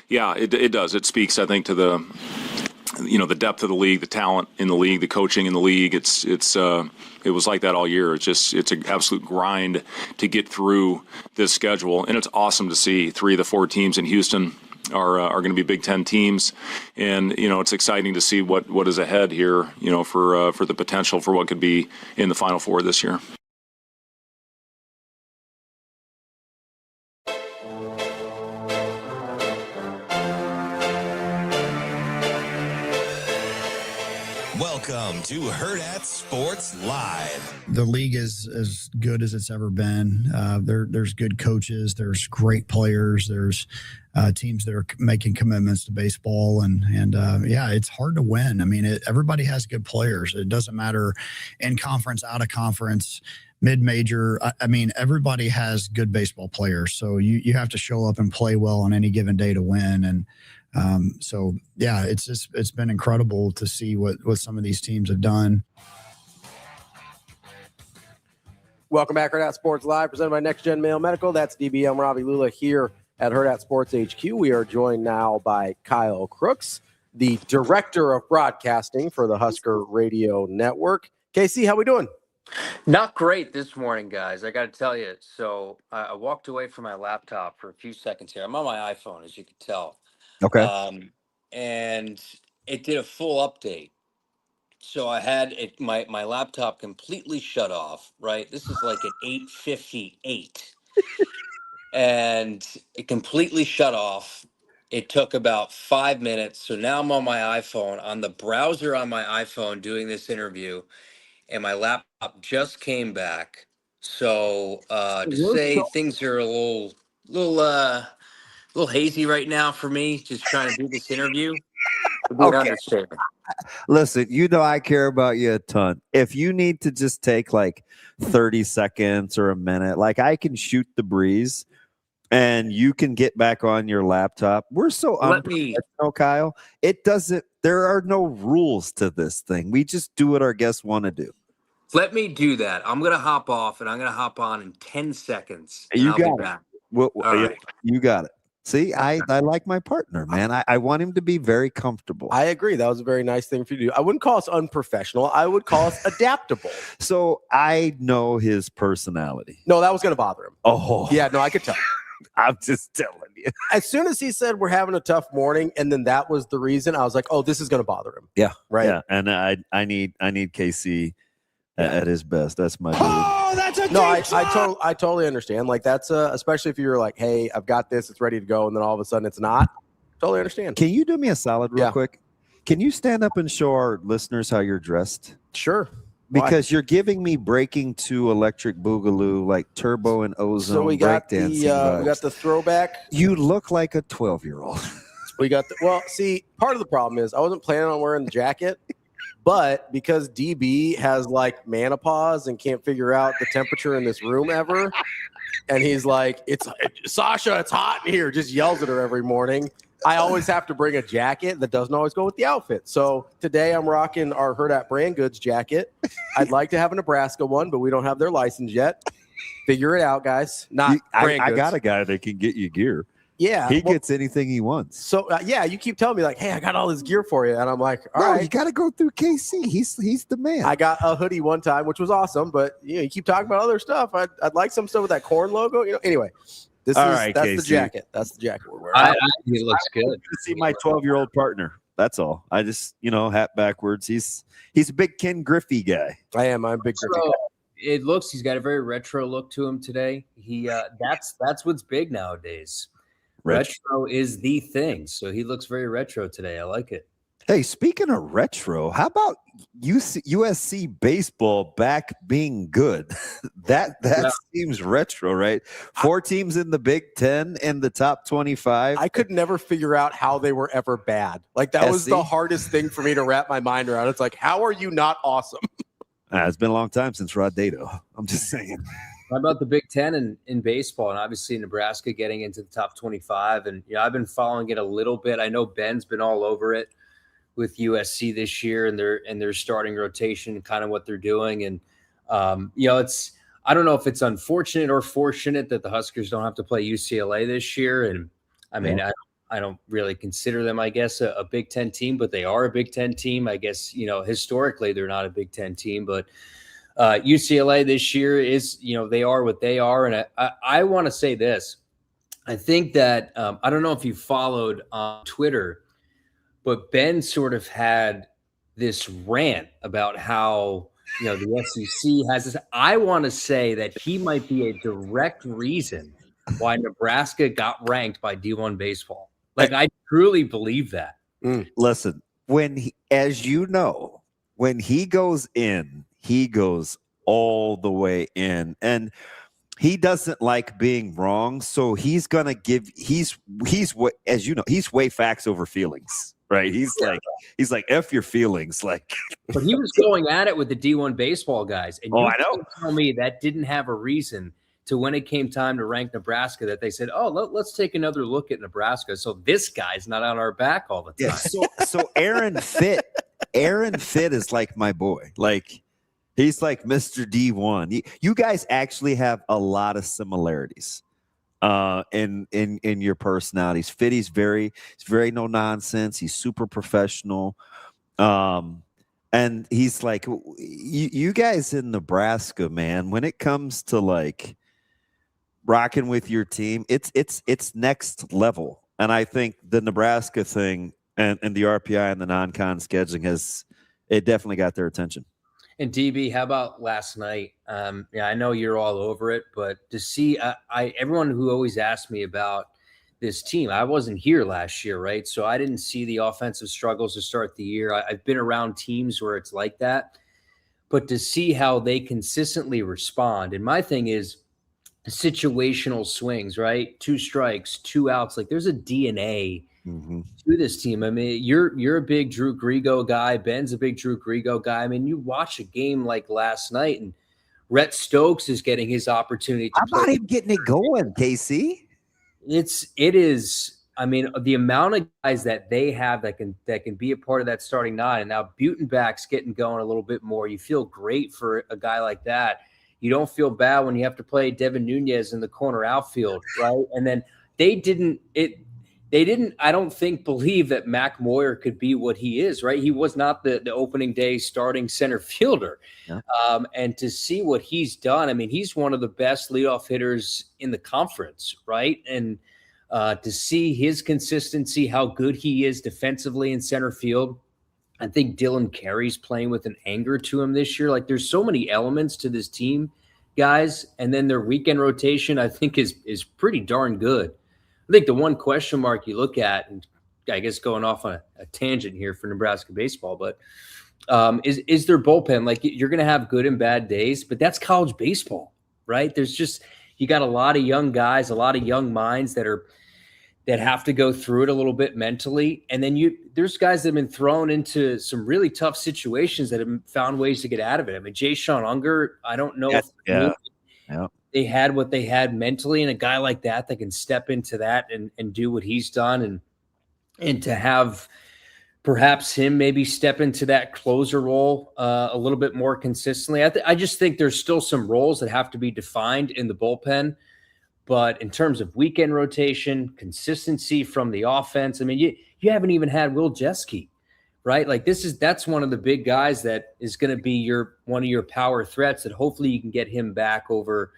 yeah, it does. It speaks, I think, to the depth of the league, the talent in the league, the coaching in the league. It was like that all year. It's an absolute grind to get through this schedule, and it's awesome to see 3 of the 4 teams in Houston are going to be Big Ten teams, and it's exciting to see what is ahead here. For the potential for what could be in the Final Four this year. Welcome to Hurrdat Sports Live. The league is as good as it's ever been. There's good coaches. There's great players. There's teams that are making commitments to baseball, and it's hard to win. I mean, everybody has good players. It doesn't matter in conference, out of conference, mid-major. I mean, everybody has good baseball players. So you have to show up and play well on any given day to win. And it's been incredible to see what some of these teams have done. Welcome back, Hurrdat Sports Live, presented by Next Gen Male Medical. That's DBM Ravi Lulla here at Hurrdat Sports HQ. We are joined now by Kyle Crooks, the director of broadcasting for the Husker Radio Network. KC, how we doing? Not great this morning, guys. I got to tell you. So I walked away from my laptop for a few seconds here. I'm on my iPhone, as you can tell. Okay. And it did a full update. So I had my laptop completely shut off, right? This is like an 8:58. And it completely shut off. It took about 5 minutes. So now I'm on my iPhone, on the browser on my iPhone doing this interview, and my laptop just came back. So to say things are a little hazy right now for me, just trying to do this interview. Okay. Listen, I care about you a ton. If you need to just take like 30 seconds or a minute, like I can shoot the breeze and you can get back on your laptop. We're so unprofessional, Kyle. There are no rules to this thing. We just do what our guests want to do. Let me do that. I'm going to hop off and I'm going to hop on in 10 seconds. You got it. Back. Right. You got it. See, I like my partner, man. I want him to be very comfortable. I agree. That was a very nice thing for you to do. I wouldn't call us unprofessional. I would call us adaptable. So I know his personality. No, that was going to bother him. Oh. Yeah, no, I could tell. I'm just telling you. As soon as he said we're having a tough morning, and then that was the reason, I was like, oh, this is going to bother him. Yeah. Right. Yeah. And I need KC at his best. That's my dude. Oh, that's a no. I totally understand. Like that's especially if you're like, hey, I've got this, it's ready to go, and then all of a sudden it's not. Totally understand. Can you do me a solid real quick? Can you stand up and show our listeners how you're dressed? Sure. Because you're giving me Breaking 2 Electric Boogaloo, like Turbo and Ozone. So we got breakdancing we got the throwback. You look like a 12-year-old. We got see, part of the problem is I wasn't planning on wearing the jacket. But because DB has like menopause and can't figure out the temperature in this room ever, and he's like, "It's Sasha, it's hot in here," just yells at her every morning. I always have to bring a jacket that doesn't always go with the outfit. So today I'm rocking our Hurrdat Brand Goods jacket. I'd like to have a Nebraska one, but we don't have their license yet. Figure it out, guys. I got a guy that can get you gear. Yeah, he gets anything he wants. So you keep telling me like, "Hey, I got all this gear for you," and I'm like, "All right, you got to go through KC. He's the man." I got a hoodie one time, which was awesome, but you keep talking about other stuff. I'd like some stuff with that corn logo. Anyway, that's KC. The jacket. That's the jacket we're wearing. It looks good. To see my 12-year-old partner. That's all. I just hat backwards. He's a big Ken Griffey guy. I am. I'm a big Griffey guy. It looks. He's got a very retro look to him today. That's what's big nowadays. Retro is the thing. So he looks very retro today. I like it. Hey, speaking of retro, how about USC baseball back being good? that seems retro, right? 4 teams in the Big Ten in the top 25. I could never figure out how they were ever bad. Like that was the hardest thing for me to wrap my mind around. It's like, how are you not awesome? It's been a long time since Rod Dato. I'm just saying. How about the Big Ten in baseball, and obviously Nebraska getting into the top 25? And I've been following it a little bit. I know Ben's been all over it with USC this year and their starting rotation, kind of what they're doing. And it's, I don't know if it's unfortunate or fortunate that the Huskers don't have to play UCLA this year. And I mean, I don't really consider them, I guess, a Big Ten team, but they are a Big Ten team. I guess, historically they're not a Big Ten team, but UCLA this year is, they are what they are. And I want to say this. I think that I don't know if you followed on Twitter, but Ben sort of had this rant about how, the SEC has this. I want to say that he might be a direct reason why Nebraska got ranked by D1 baseball. Like, I truly believe that. Listen, when he goes in, he goes all the way in, and he doesn't like being wrong. So he's going to give, he's way facts over feelings. Right. He's like, F your feelings. Like, but he was going at it with the D1 baseball guys. And I know. Tell me that didn't have a reason to, when it came time to rank Nebraska, that they said, let's take another look at Nebraska. So this guy's not on our back all the time. Yeah, so Aaron Fitt is like my boy. Like, he's like Mr. D1. You guys actually have a lot of similarities. In your personalities. Fitty's very no nonsense. He's super professional. And he's like, you guys in Nebraska, man, when it comes to like rocking with your team, it's next level. And I think the Nebraska thing and the RPI and the non-con scheduling it definitely got their attention. And DB, how about last night? I know you're all over it, but to see everyone who always asked me about this team, I wasn't here last year, right? So I didn't see the offensive struggles to start the year. I've been around teams where it's like that, but to see how they consistently respond. And my thing is situational swings, right? 2 strikes, 2 outs. Like, there's a DNA to this team. I mean, you're a big Drew Grigo guy. Ben's a big Drew Grigo guy. I mean, you watch a game like last night, and Rhett Stokes is getting his opportunity to play. How about him getting it going, KC? It is. I mean, the amount of guys that they have that can be a part of that starting 9, and now Butenbach's getting going a little bit more. You feel great for a guy like that. You don't feel bad when you have to play Devin Nunez in the corner outfield, right? And then they didn't, I don't think, believe that Mac Moyer could be what he is, right? He was not the opening day starting center fielder. Yeah. And to see what he's done, I mean, he's one of the best leadoff hitters in the conference, right? And to see his consistency, how good he is defensively in center field. I think Dylan Carey's playing with an anger to him this year. Like, there's so many elements to this team, guys. And then their weekend rotation, I think, is pretty darn good. I think the one question mark you look at, and I guess going off on a tangent here for Nebraska baseball, but is their bullpen. Like, you're going to have good and bad days, but that's college baseball, right? You got a lot of young guys, a lot of young minds that have to go through it a little bit mentally. And then there's guys that have been thrown into some really tough situations that have found ways to get out of it. I mean, Jay Sean Unger, I don't know if they had what they had mentally, and a guy like that can step into that and do what he's done, and to have perhaps him maybe step into that closer role a little bit more consistently. I just think there's still some roles that have to be defined in the bullpen. But in terms of weekend rotation, consistency from the offense, I mean, you haven't even had Will Jeske, right? Like, that's one of the big guys that is going to be one of your power threats that hopefully you can get him back over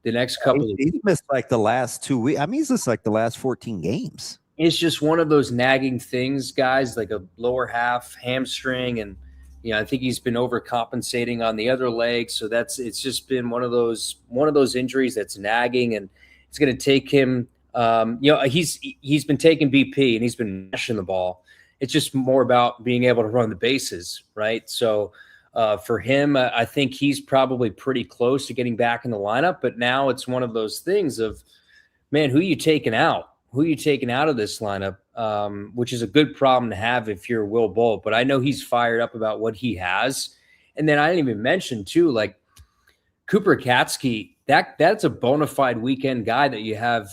the next couple of weeks. He's missed like the last 2 weeks. I mean, he's missed like the last 14 games. It's just one of those nagging things, guys, like a lower half hamstring. And, I think he's been overcompensating on the other leg. So it's just been one of those injuries that's nagging, and it's going to take him. He's been taking BP, and he's been mashing the ball. It's just more about being able to run the bases, right? So for him, I think he's probably pretty close to getting back in the lineup. But now it's one of those things of, man, who you taking out? Who you taking out of this lineup? Which is a good problem to have if you're Will Bolt. But I know he's fired up about what he has. And then I didn't even mention too, like Cooper Katsky. That's a bona fide weekend guy that you have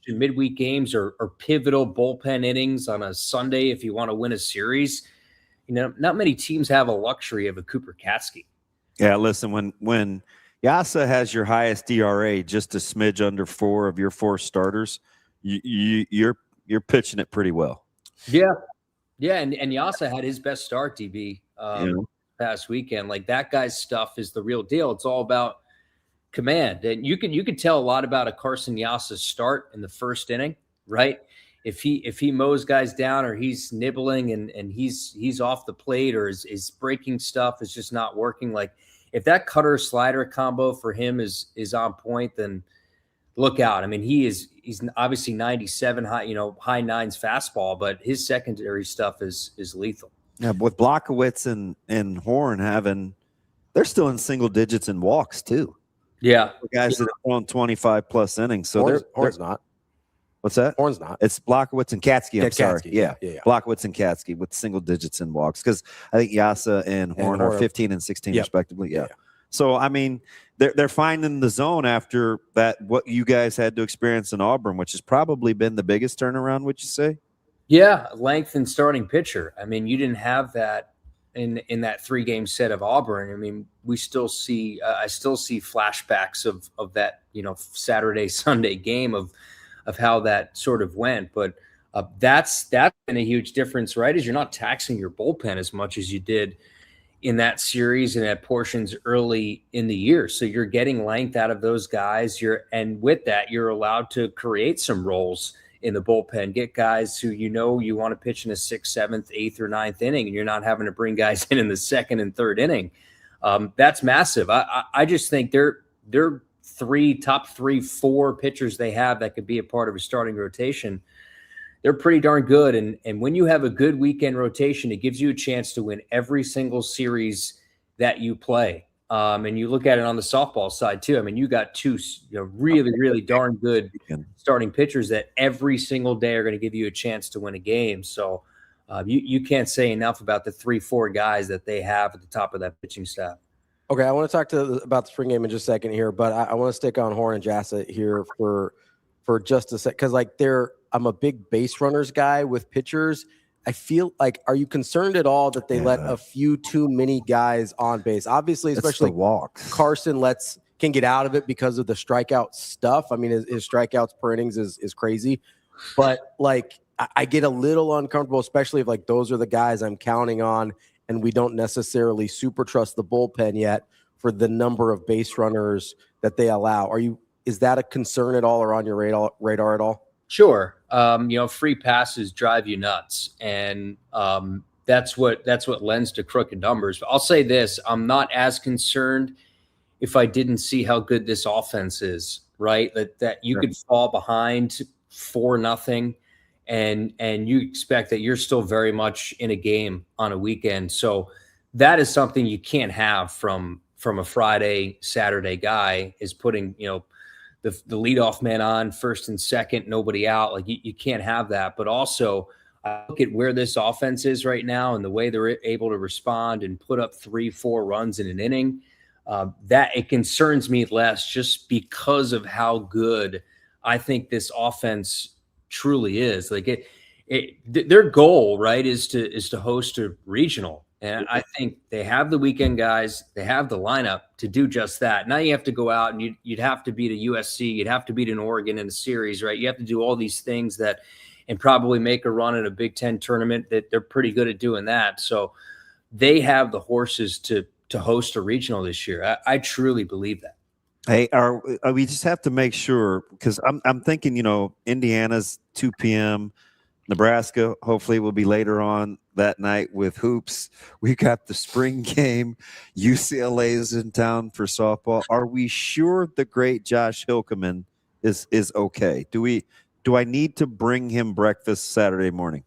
in midweek games or pivotal bullpen innings on a Sunday if you want to win a series. You know, not many teams have a luxury of a Cooper Katsky. Yeah, listen, when Yasa has your highest ERA, just a smidge under 4 of your 4 starters, you're pitching it pretty well. Yeah, and Yasa had his best start, DB, past weekend. Like that guy's stuff is the real deal. It's all about command, and you could tell a lot about a Carson Yasa start in the first inning, right? If he mows guys down or he's nibbling and he's off the plate or his breaking stuff is just not working. Like if that cutter slider combo for him is on point, then look out. I mean, he's obviously 97 high nines fastball, but his secondary stuff is lethal. Yeah, with Blockowitz and Horn they're still in single digits in walks too. Yeah, the guys that have thrown 25 plus innings. So Horn's not. What's that? Horn's not. It's Blockowitz and Katsky. I'm sorry. Katsky, Yeah. yeah. Blockowitz and Katsky with single digits in walks because I think Yasa and Horn are 15 and 16 respectively. Yeah. So I mean, they're finding the zone after that. What you guys had to experience in Auburn, which has probably been the biggest turnaround. Would you say? Yeah, length and starting pitcher. I mean, you didn't have that in that 3-game set of Auburn. I mean, we still see I still see flashbacks of that Saturday Sunday game of how that sort of went. But that's been a huge difference, right? Is you're not taxing your bullpen as much as you did in that series and at portions early in the year. So you're getting length out of those guys. And with that, you're allowed to create some roles in the bullpen, get guys who you want to pitch in the 6th, 7th, 8th, or 9th inning, and you're not having to bring guys in the 2nd and 3rd inning. That's massive. I just think they're top 3, 4 pitchers they have that could be a part of a starting rotation. They're pretty darn good. And when you have a good weekend rotation, it gives you a chance to win every single series that you play. And you look at it on the softball side too. I mean, you got 2 really, really darn good starting pitchers that every single day are going to give you a chance to win a game. So you can't say enough about the 3-4 guys that they have at the top of that pitching staff. Okay, I want to talk about the spring game in just a second here, but I want to stick on Horn and Jassa here for just a sec, because I'm a big base runners guy with pitchers. I feel like, are you concerned at all that they let a few too many guys on base? Obviously, especially walks. Carson can get out of it because of the strikeout stuff. I mean, his strikeouts per innings is crazy, but like I get a little uncomfortable, especially if like those are the guys I'm counting on, and we don't necessarily super trust the bullpen yet for the number of base runners that they allow. Is that a concern at all or on your radar at all? Sure. Free passes drive you nuts. And that's what lends to crooked numbers. But I'll say this, I'm not as concerned if I didn't see how good this offense is, right? That you could fall behind 4-0 and you expect that you're still very much in a game on a weekend. So that is something you can't have from a Friday, Saturday guy, is putting, the leadoff man on 1st and 2nd, nobody out. Like you can't have that. But also I look at where this offense is right now and the way they're able to respond and put up 3-4 runs in an inning. That it concerns me less just because of how good I think this offense truly is. Like their goal, right, is to host a regional. And I think they have the weekend guys, they have the lineup to do just that. Now you have to go out and you'd have to beat a USC, you'd have to beat an Oregon in a series, right? You have to do all these things and probably make a run in a Big Ten tournament. That they're pretty good at doing that. So they have the horses to host a regional this year. I truly believe that. Hey, we just have to make sure, because I'm thinking, Indiana's 2 p.m., Nebraska hopefully will be later on that night with hoops. We got the spring game. UCLA is in town for softball. Are we sure the great Josh Hilkeman is okay? Do I need to bring him breakfast Saturday morning?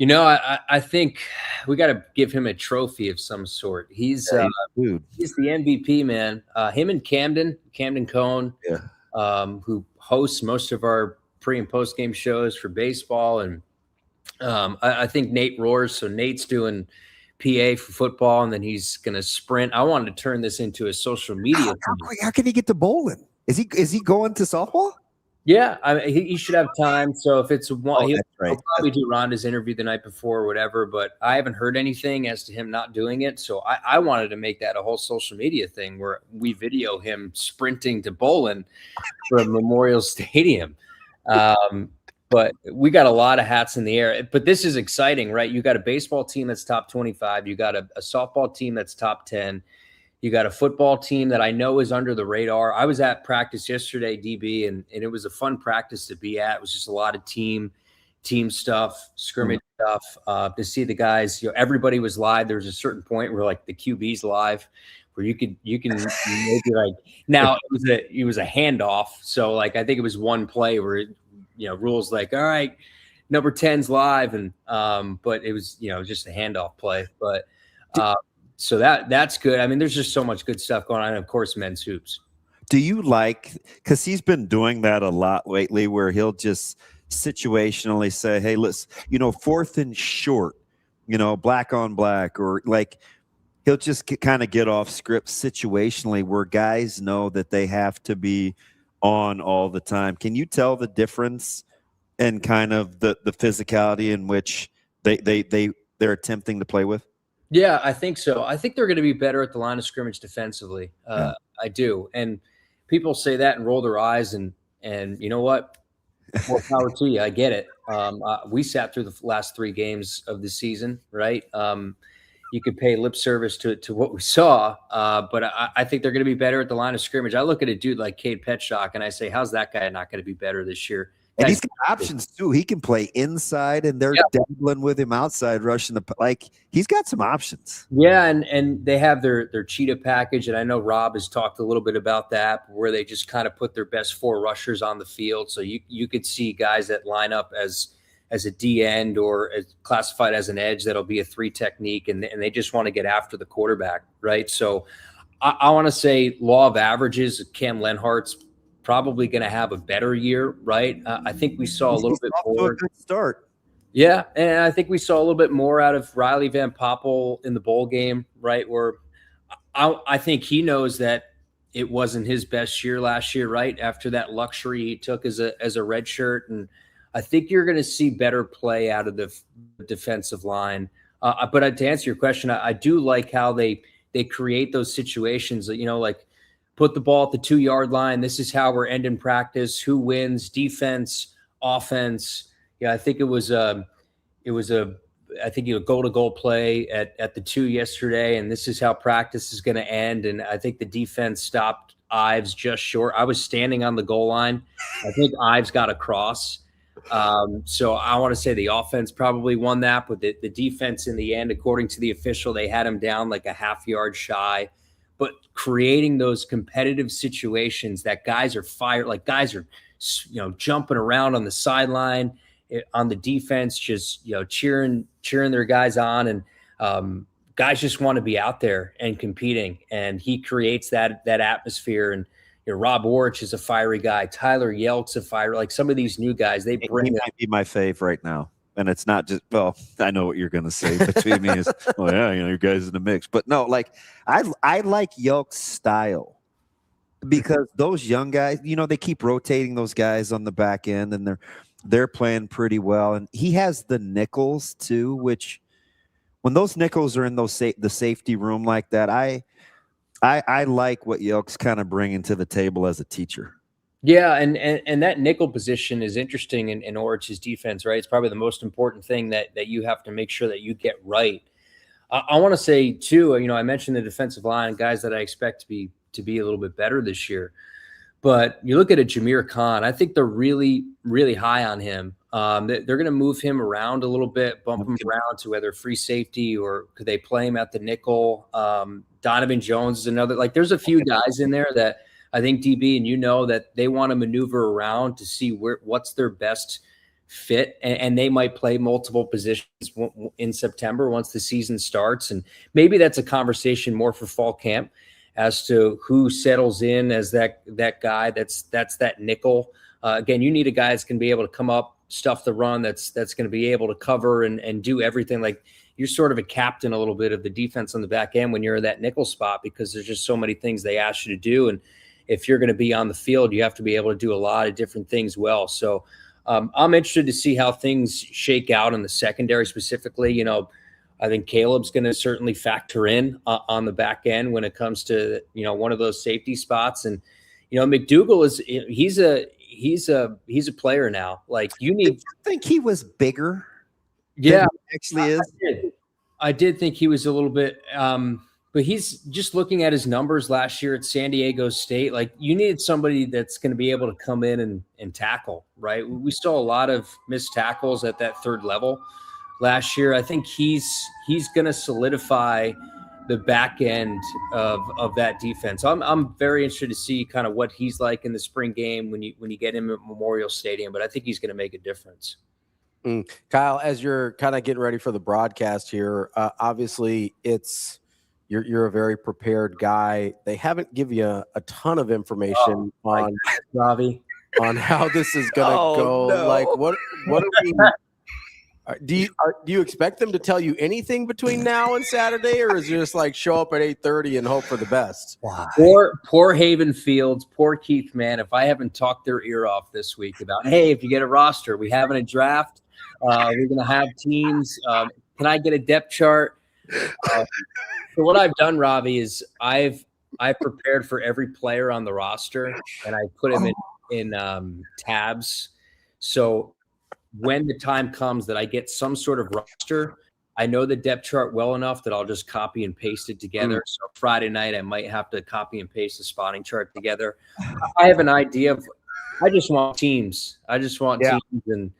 You know, I think we got to give him a trophy of some sort. He's the MVP, man. Him and Camden Cohn, who hosts most of our pre and post game shows for baseball, and I think Nate roars. So Nate's doing PA for football, and then he's going to sprint. I wanted to turn this into a social media. How can he get to bowling? Is he going to softball? Yeah, I mean, he should have time. So if it's one, he'll right. probably do Rhonda's interview the night before or whatever. But I haven't heard anything as to him not doing it. So I wanted to make that a whole social media thing where we video him sprinting to bowling for Memorial Stadium. But we got a lot of hats in the air. But this is exciting, right? You got a baseball team that's top 25. You got a softball team that's top 10. You got a football team that I know is under the radar. I was at practice yesterday, DB, and it was a fun practice to be at. It was just a lot of team stuff, scrimmage stuff, to see the guys. You know, everybody was live. There was a certain point where like the QB's live, where you can maybe like now it was a handoff. So like I think it was one play where rules like, all right, number 10's live, and but it was just a handoff play, but. So that's good. I mean, there's just so much good stuff going on. And of course, men's hoops. Do you like, because he's been doing that a lot lately, where he'll just situationally say, hey, let's, 4th and short, black on black, or like he'll just kind of get off script situationally where guys know that they have to be on all the time. Can you tell the difference in kind of the physicality in which they're attempting to play with? Yeah, I think so. I think they're going to be better at the line of scrimmage defensively. I do. And people say that and roll their eyes, and you know what? More power to you. I get it. We sat through the last 3 games of the season, right? You could pay lip service to what we saw, but I think they're going to be better at the line of scrimmage. I look at a dude like Cade Petchock, and I say, how's that guy not going to be better this year? And he's got options too. He can play inside, and they're dabbling with him outside, rushing he's got some options. Yeah, and they have their cheetah package, and I know Rob has talked a little bit about that, where they just kind of put their best 4 rushers on the field. So you could see guys that line up as a D end or as classified as an edge that'll be a 3 technique, and they just want to get after the quarterback, right? So I want to say law of averages, Cam Lenhart's probably going to have a better year, right? I think we saw a little bit more. Good start. Yeah, and I think we saw a little bit more out of Riley Van Poppel in the bowl game, right? Where I think he knows that it wasn't his best year last year, right? After that luxury he took as a red shirt, and I think you're going to see better play out of the defensive line. But to answer your question, I do like how they create those situations that, like, put the ball at the 2-yard line. This is how we're ending practice. Who wins? Defense, offense. Yeah, I think it was a goal-to-goal play at the 2 yesterday, and this is how practice is going to end. And I think the defense stopped Ives just short. I was standing on the goal line. I think Ives got across. So I want to say the offense probably won that, but the defense in the end, according to the official, they had him down like a half-yard shy. But creating those competitive situations that guys are fired, like guys are, jumping around on the sideline, on the defense, just, cheering their guys on, and guys just want to be out there and competing. And he creates that atmosphere. And Rob Orich is a fiery guy. Tyler Yelk's a fiery. Like some of these new guys, they bring. He might be my fave right now. And it's not just, well, I know what you're going to say between me is, oh yeah, you guys in the mix. But no, like I like Yelk's style, because those young guys, they keep rotating those guys on the back end, and they're playing pretty well. And he has the nickels too, which when those nickels are in the safety room like that, I like what Yelk's kind of bringing to the table as a teacher. Yeah, and that nickel position is interesting in Orich's defense, right? It's probably the most important thing that you have to make sure that you get right. I want to say too, I mentioned the defensive line, guys that I expect to be a little bit better this year. But you look at a Jameer Khan, I think they're really, really high on him. They're going to move him around a little bit, bump him around to whether free safety or could they play him at the nickel. Donovan Jones is another. Like, there's a few guys in there that I think, DB, and that they want to maneuver around to see what's their best fit, and they might play multiple positions in September once the season starts. And maybe that's a conversation more for fall camp as to who settles in as that guy that's that nickel. Again, you need a guy that's going to be able to come up, stuff the run, that's going to be able to cover and do everything. Like, you're sort of a captain a little bit of the defense on the back end when you're in that nickel spot, because there's just so many things they ask you to do. And if you're going to be on the field, you have to be able to do a lot of different things well. So I'm interested to see how things shake out in the secondary specifically. You know, I think Caleb's going to certainly factor in on the back end when it comes to, you know, one of those safety spots. And, you know, McDougal he's a player now. Like, you need. I think he was bigger. Yeah, actually is. I did think he was a little bit, but he's just looking at his numbers last year at San Diego State. Like, you needed somebody that's going to be able to come in and tackle, right? We saw a lot of missed tackles at that third level last year. I think he's going to solidify the back end of that defense. I'm very interested to see kind of what he's like in the spring game when you get him at Memorial Stadium, but I think he's going to make a difference. Kyle, as you're kind of getting ready for the broadcast here, obviously you're a very prepared guy. They haven't given you a ton of information on Ravi on how this is gonna go. No. Like, what are we? Do you expect them to tell you anything between now and Saturday, or is it just like show up at 8:30 and hope for the best? Poor Haven Fields, poor Keith, man. If I haven't talked their ear off this week about, hey, if you get a roster, we having a draft. We're going to have teams. Can I get a depth chart? So what I've done, Ravi, is I've prepared for every player on the roster, and I put them in tabs. So when the time comes that I get some sort of roster, I know the depth chart well enough that I'll just copy and paste it together. So Friday night, I might have to copy and paste the spotting chart together. I have an idea of, I just want teams. Teams. And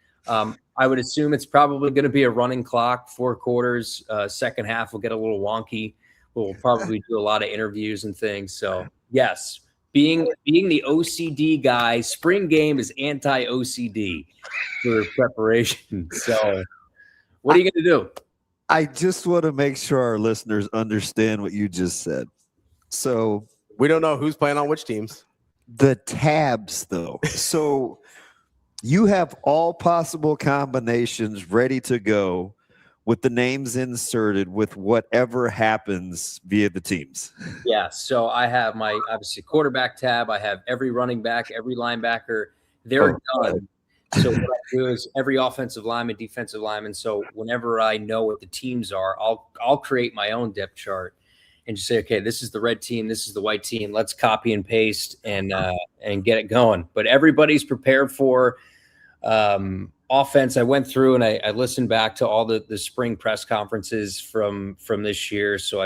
I would assume it's probably going to be a running clock, 4 quarters. Second half will get a little wonky. We'll probably do a lot of interviews and things. So yes, being the OCD guy, spring game is anti-OCD for preparation. So what are you going to do? I just want to make sure our listeners understand what you just said. So we don't know who's playing on which teams. The tabs, though. So you have all possible combinations ready to go with the names inserted with whatever happens via the teams. Yeah, so I have my, obviously, quarterback tab. I have every running back, every linebacker. They're done. So what I do is every offensive lineman, defensive lineman. So whenever I know what the teams are, I'll create my own depth chart and just say, okay, this is the red team, this is the white team. Let's copy and paste and get it going. But everybody's prepared for offense. I went through and I listened back to all the spring press conferences from this year. So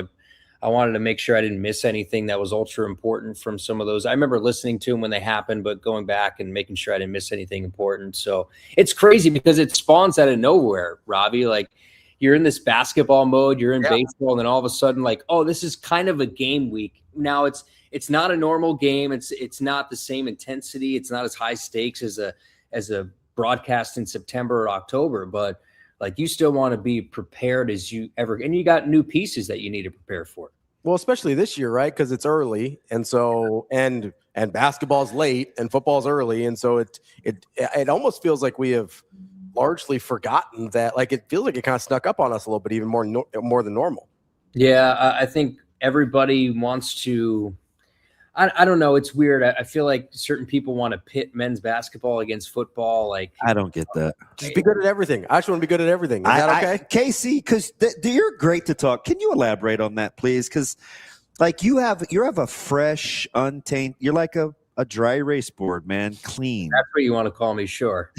I wanted to make sure I didn't miss anything that was ultra important from some of those. I remember listening to them when they happened, but going back and making sure I didn't miss anything important. So it's crazy because it spawns out of nowhere, Ravi. Like, you're in this basketball mode, you're in baseball, and then all of a sudden, like, oh, this is kind of a game week. Now it's not a normal game. It's not the same intensity. It's not as high stakes as a broadcast in September or October, but like, you still want to be prepared as you ever, and you got new pieces that you need to prepare for. Well, especially this year, right? Because it's early, and so and basketball's late, and football's early, and so it almost feels like we have largely forgotten that. Like, it feels like it kind of snuck up on us a little bit, even more than normal. Yeah, I think everybody wants to. I don't know. It's weird. I feel like certain people want to pit men's basketball against football. Like, I don't get that. Just be good at everything. I just want to be good at everything. Is that okay? Casey, because you're great to talk. Can you elaborate on that, please? Because, like, you have a fresh, untainted. You're like a dry erase board, man. Clean. That's what you want to call me, sure.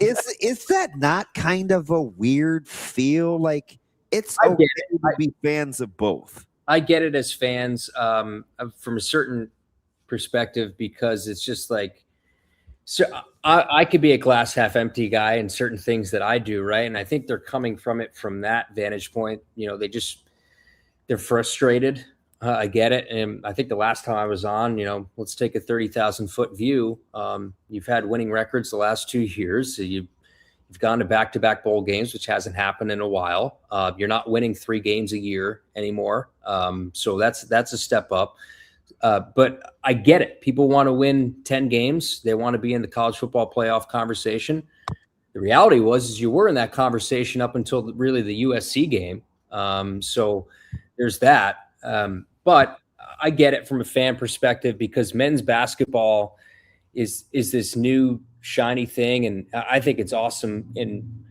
Is that not kind of a weird feel? Like, it's okay to be fans of both. I get it as fans from a certain perspective, because it's just like, so I could be a glass half empty guy in certain things that I do, right? And I think they're coming from it from that vantage point. You know, they're frustrated. I get it. And I think the last time I was on, let's take a 30,000 foot view. You've had winning records the last 2 years. So you've gone to back-to-back bowl games, which hasn't happened in a while. You're not winning 3 games a year anymore. So that's a step up. But I get it. People want to win 10 games. They want to be in the college football playoff conversation. The reality is you were in that conversation up until really the USC game. So there's that. But I get it from a fan perspective because men's basketball is this new shiny thing. And I think it's awesome. And,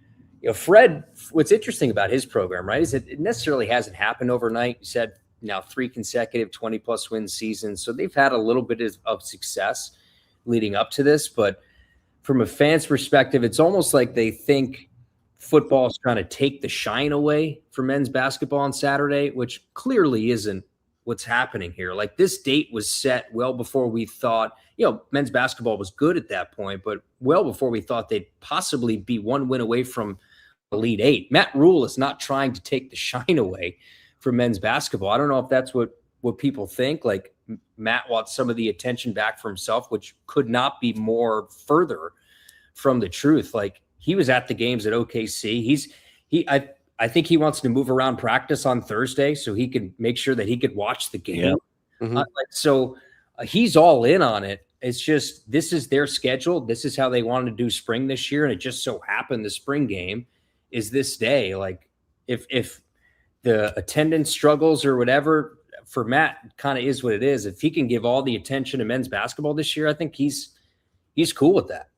Fred, what's interesting about his program, right, is it necessarily hasn't happened overnight. You said now 3 consecutive 20-plus win seasons. So they've had a little bit of success leading up to this. But from a fan's perspective, it's almost like they think football is trying to take the shine away from men's basketball on Saturday, which clearly isn't what's happening here. Like, this date was set well before we thought, men's basketball was good at that point, but well before we thought they'd possibly be 1 win away from Elite 8. Matt Rule is not trying to take the shine away from men's basketball. I don't know if that's what people think. Like, Matt wants some of the attention back for himself, which could not be more further from the truth. Like, he was at the games at OKC. I think he wants to move around practice on Thursday so he could make sure that he could watch the game. Yeah. Mm-hmm. He's all in on it. It's just, this is their schedule. This is how they wanted to do spring this year. And it just so happened the spring game is this day. Like, if the attendance struggles or whatever, for Matt, kind of is what it is. If he can give all the attention to men's basketball this year, I think he's cool with that.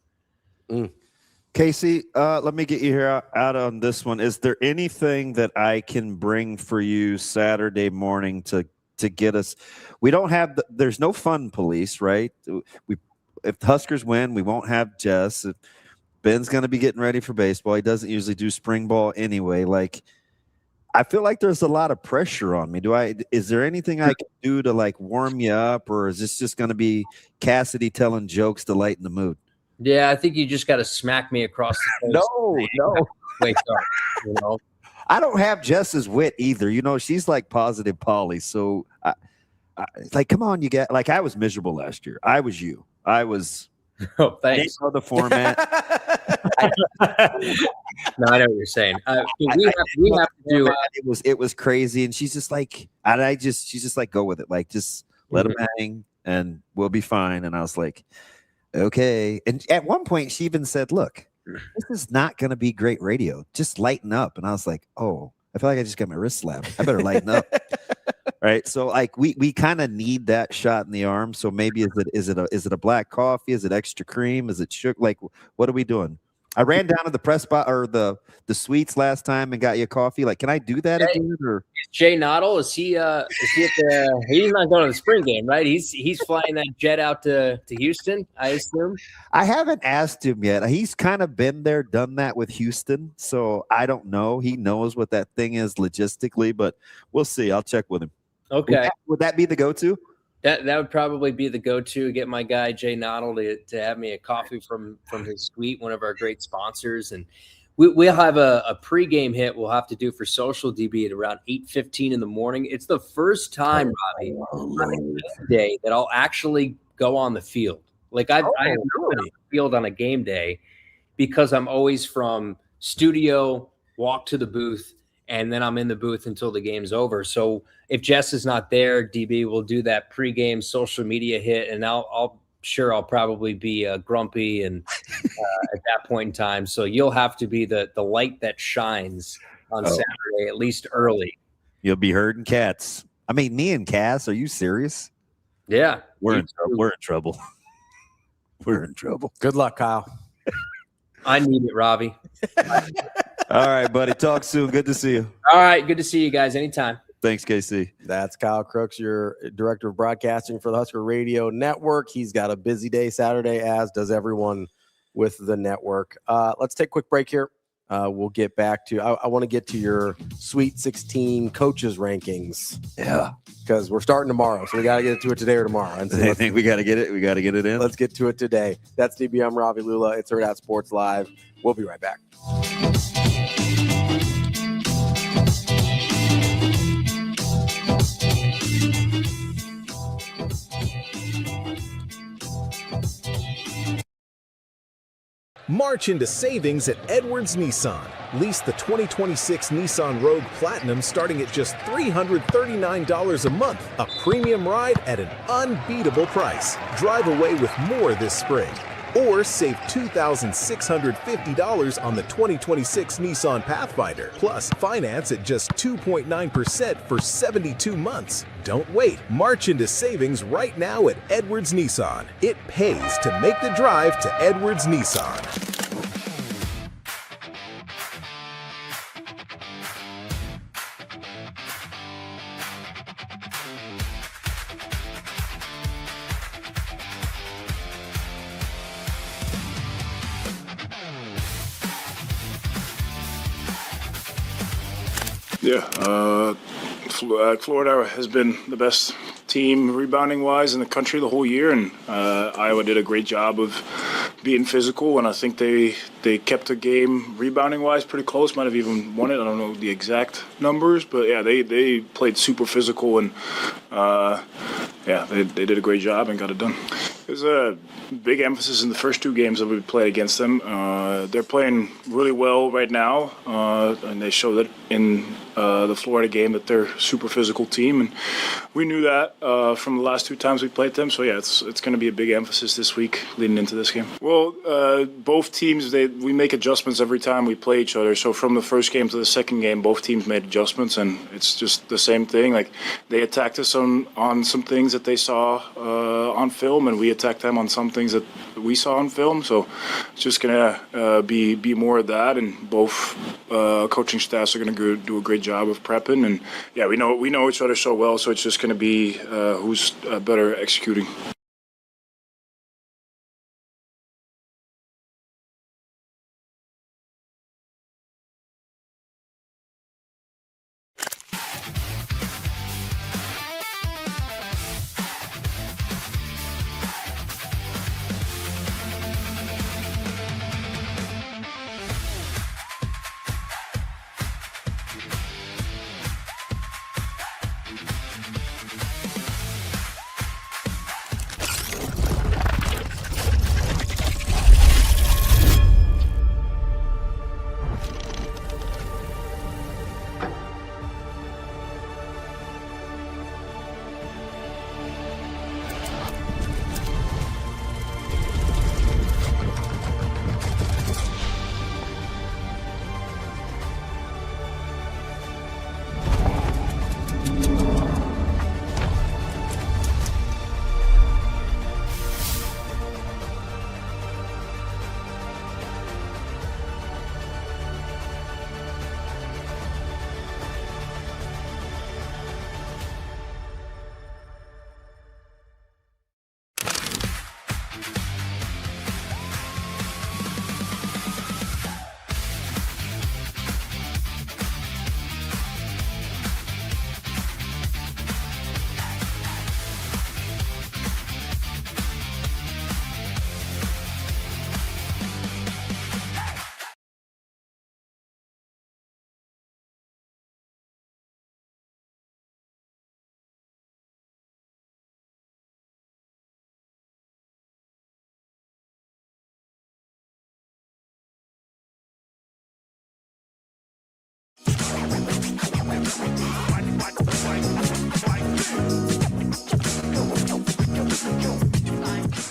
Casey, let me get you here out on this one. Is there anything that I can bring for you Saturday morning to get us? We don't have there's no fun police, right? If the Huskers win, we won't have Jess. Ben's going to be getting ready for baseball. He doesn't usually do spring ball anyway. Like, I feel like there's a lot of pressure on me. Is there anything I can do to warm you up, or is this just going to be Cassidy telling jokes to lighten the mood? Yeah, I think you just got to smack me across the face. No. Wake up, I don't have Jess's wit either. She's like positive Polly. So, come on, you get I was miserable last year. I was you. I was. Oh, thanks. The format. No, I know what you're saying. We have to do. It was crazy, and she's just like, she's just like, go with it. Like, just let him hang, and we'll be fine. And I was like, okay. And at one point, she even said, look, this is not going to be great radio. Just lighten up. And I was like, oh, I feel like I just got my wrist slapped. I better lighten up. Right. So we kind of need that shot in the arm. So maybe is it a black coffee? Is it extra cream? Is it sugar? Like, what are we doing? I ran down to the press spot or the suites last time and got you a coffee. Like, can I do that again? Or Jay Noddle, is he at the? He's not going to the spring game, right? He's flying that jet out to Houston, I assume. I haven't asked him yet. He's kind of been there, done that with Houston, so I don't know. He knows what that thing is logistically, but we'll see. I'll check with him. Okay. Would that be the go-to? That would probably be the go-to. Get my guy Jay Noddle to have me a coffee from his suite, one of our great sponsors, and we'll have a pregame hit we'll have to do for Social DB at around 8:15 in the morning. It's the first time, Robbie, on a game day that I'll actually go on the field. Like I have never been on the field on a game day because I'm always from studio, walk to the booth, and then I'm in the booth until the game's over. So if Jess is not there, DB will do that pregame social media hit, and I'll probably be grumpy and at that point in time. So you'll have to be the light that shines on Saturday, at least early. You'll be herding cats. I mean, me and Cass, are you serious? Yeah. We're in trouble. We're in trouble. Good luck, Kyle. I need it, Ravi. All right, buddy. Talk soon. Good to see you. All right. Good to see you guys anytime. Thanks, KC. That's Kyle Crooks, your director of broadcasting for the Husker Radio Network. He's got a busy day Saturday, as does everyone with the network. Let's take a quick break here. We'll get back to I want to get to your Sweet 16 coaches rankings. Yeah. Because we're starting tomorrow, so we got to get to it today or tomorrow. And so I think we got to get it. We got to get it in. Let's get to it today. That's DB. I'm Ravi Lulla. It's Hurrdat Sports Live. We'll be right back. March into savings at Edwards Nissan. Lease the 2026 Nissan Rogue Platinum starting at just $339 a month. A premium ride at an unbeatable price. Drive away with more this spring. Or save $2,650 on the 2026 Nissan Pathfinder. Plus, finance at just 2.9% for 72 months. Don't wait. March into savings right now at Edwards Nissan. It pays to make the drive to Edwards Nissan. Yeah, Florida has been the best team rebounding-wise in the country the whole year, and Iowa did a great job of being physical, and I think they kept the game rebounding-wise pretty close, might have even won it. I don't know the exact numbers, but yeah, they played super physical, and they did a great job and got it done. There's a big emphasis in the first two games that we played against them. They're playing really well right now, and they showed that in the Florida game that they're a super physical team, and we knew that from the last two times we played them. So yeah, it's going to be a big emphasis this week leading into this game. Well, both teams, we make adjustments every time we play each other. So from the first game to the second game, both teams made adjustments, and it's just the same thing. Like, they attacked us on some things that they saw on film, and we attacked them on some things that we saw on film. So it's just going to be more of that, and both coaching staffs are going to do a great job of prepping. And yeah, we know each other so well, so it's just going to be who's better executing.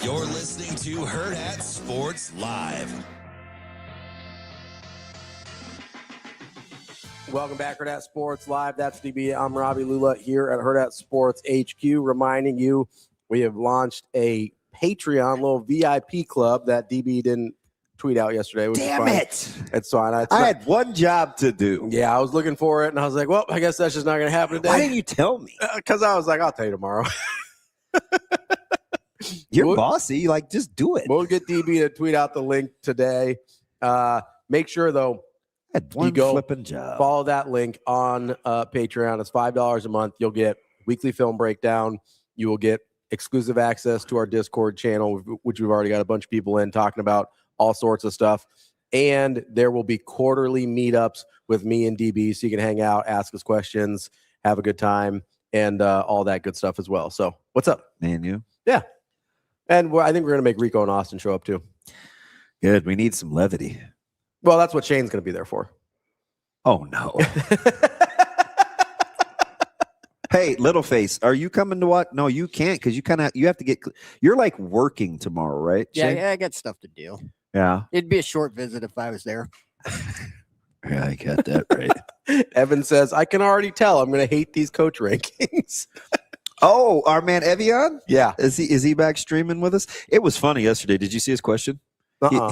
You're listening to Hurrdat Sports Live. Welcome back, Hurrdat Sports Live. That's DB. I'm Ravi Lulla here at Hurrdat Sports HQ, reminding you we have launched a Patreon little VIP club that DB didn't tweet out yesterday. Damn it. It's fine. I had one job to do. Yeah, I was looking for it, and I was like, well, I guess that's just not going to happen today. Why didn't you tell me? Because I was like, I'll tell you tomorrow. You're bossy. Like, just do it. We'll get DB to tweet out the link today. Make sure, though, one you go flipping job. Follow that link on Patreon. It's $5 a month. You'll get weekly film breakdown. You will get exclusive access to our Discord channel, which we've already got a bunch of people in talking about all sorts of stuff. And there will be quarterly meetups with me and DB, so you can hang out, ask us questions, have a good time, and all that good stuff as well. So what's up? Man, you? Yeah. And I think we're going to make Rico and Austin show up too. Good. We need some levity. Well, that's what Shane's going to be there for. Oh, no. Hey, Littleface, are you coming to what? No, you can't because you have to get. You're like working tomorrow, right? Yeah, Shane? yeah, I got stuff to do. Yeah. It'd be a short visit if I was there. Yeah, I got that right. Evan says, I can already tell I'm going to hate these coach rankings. Oh, our man Evian? Yeah. Is he back streaming with us? It was funny yesterday. Did you see his question?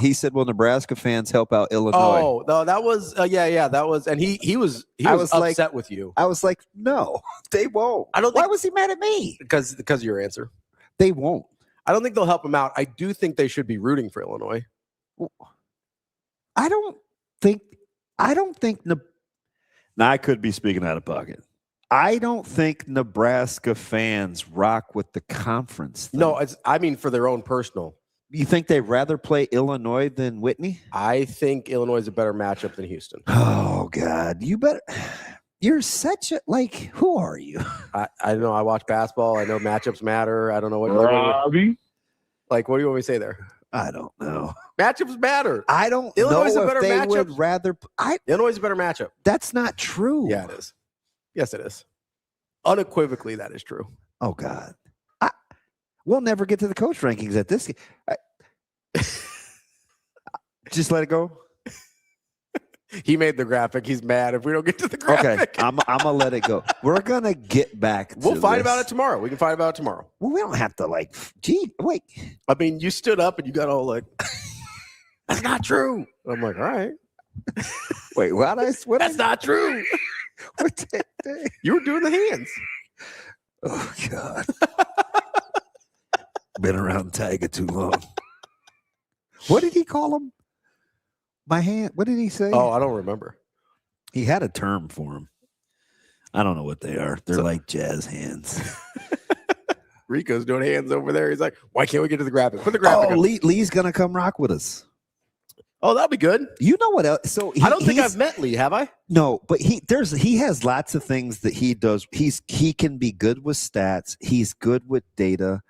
He said, "Will Nebraska fans help out Illinois?" Oh, no, that was yeah, that was, and he was upset with you. I was like, "No, they won't." I don't think, why was he mad at me? Because of your answer. They won't. I don't think they'll help him out. I do think they should be rooting for Illinois. I don't think. Now I could be speaking out of pocket. I don't think Nebraska fans rock with the conference thing. No, I mean for their own personal. You think they'd rather play Illinois than Whitney? I think Illinois is a better matchup than Houston. Oh, God. You better. You're such a, who are you? I don't know. I watch basketball. I know matchups matter. I don't know what. Ravi? What do you want me to say there? I don't know. Matchups matter. I don't Illinois know a better if they matchup. would rather. Illinois is a better matchup. That's not true. Yeah, it is. Yes, it is. Unequivocally, that is true. Oh, God. We'll never get to the coach rankings at this. Just let it go. He made the graphic. He's mad if we don't get to the graphic. Okay, I'm gonna let it go. We're gonna get back. We'll fight about it tomorrow. We can fight about it tomorrow. Well, we don't have to wait. I mean, you stood up and you got all like, "That's not true." I'm like, all right. Wait, That's not true. You were doing the hands. Oh God. Been around Tiger too long. What did he call him? My hand. What did he say? Oh, I don't remember. He had a term for him. I don't know what they are. They're like jazz hands. Rico's doing hands over there. He's like, why can't we get to the graphic? Put the graphic Oh, up. Lee's gonna come rock with us. Oh, that'll be good. You know what else? So I don't think I've met Lee, have I? No, but he has lots of things that he does. He can be good with stats. He's good with data.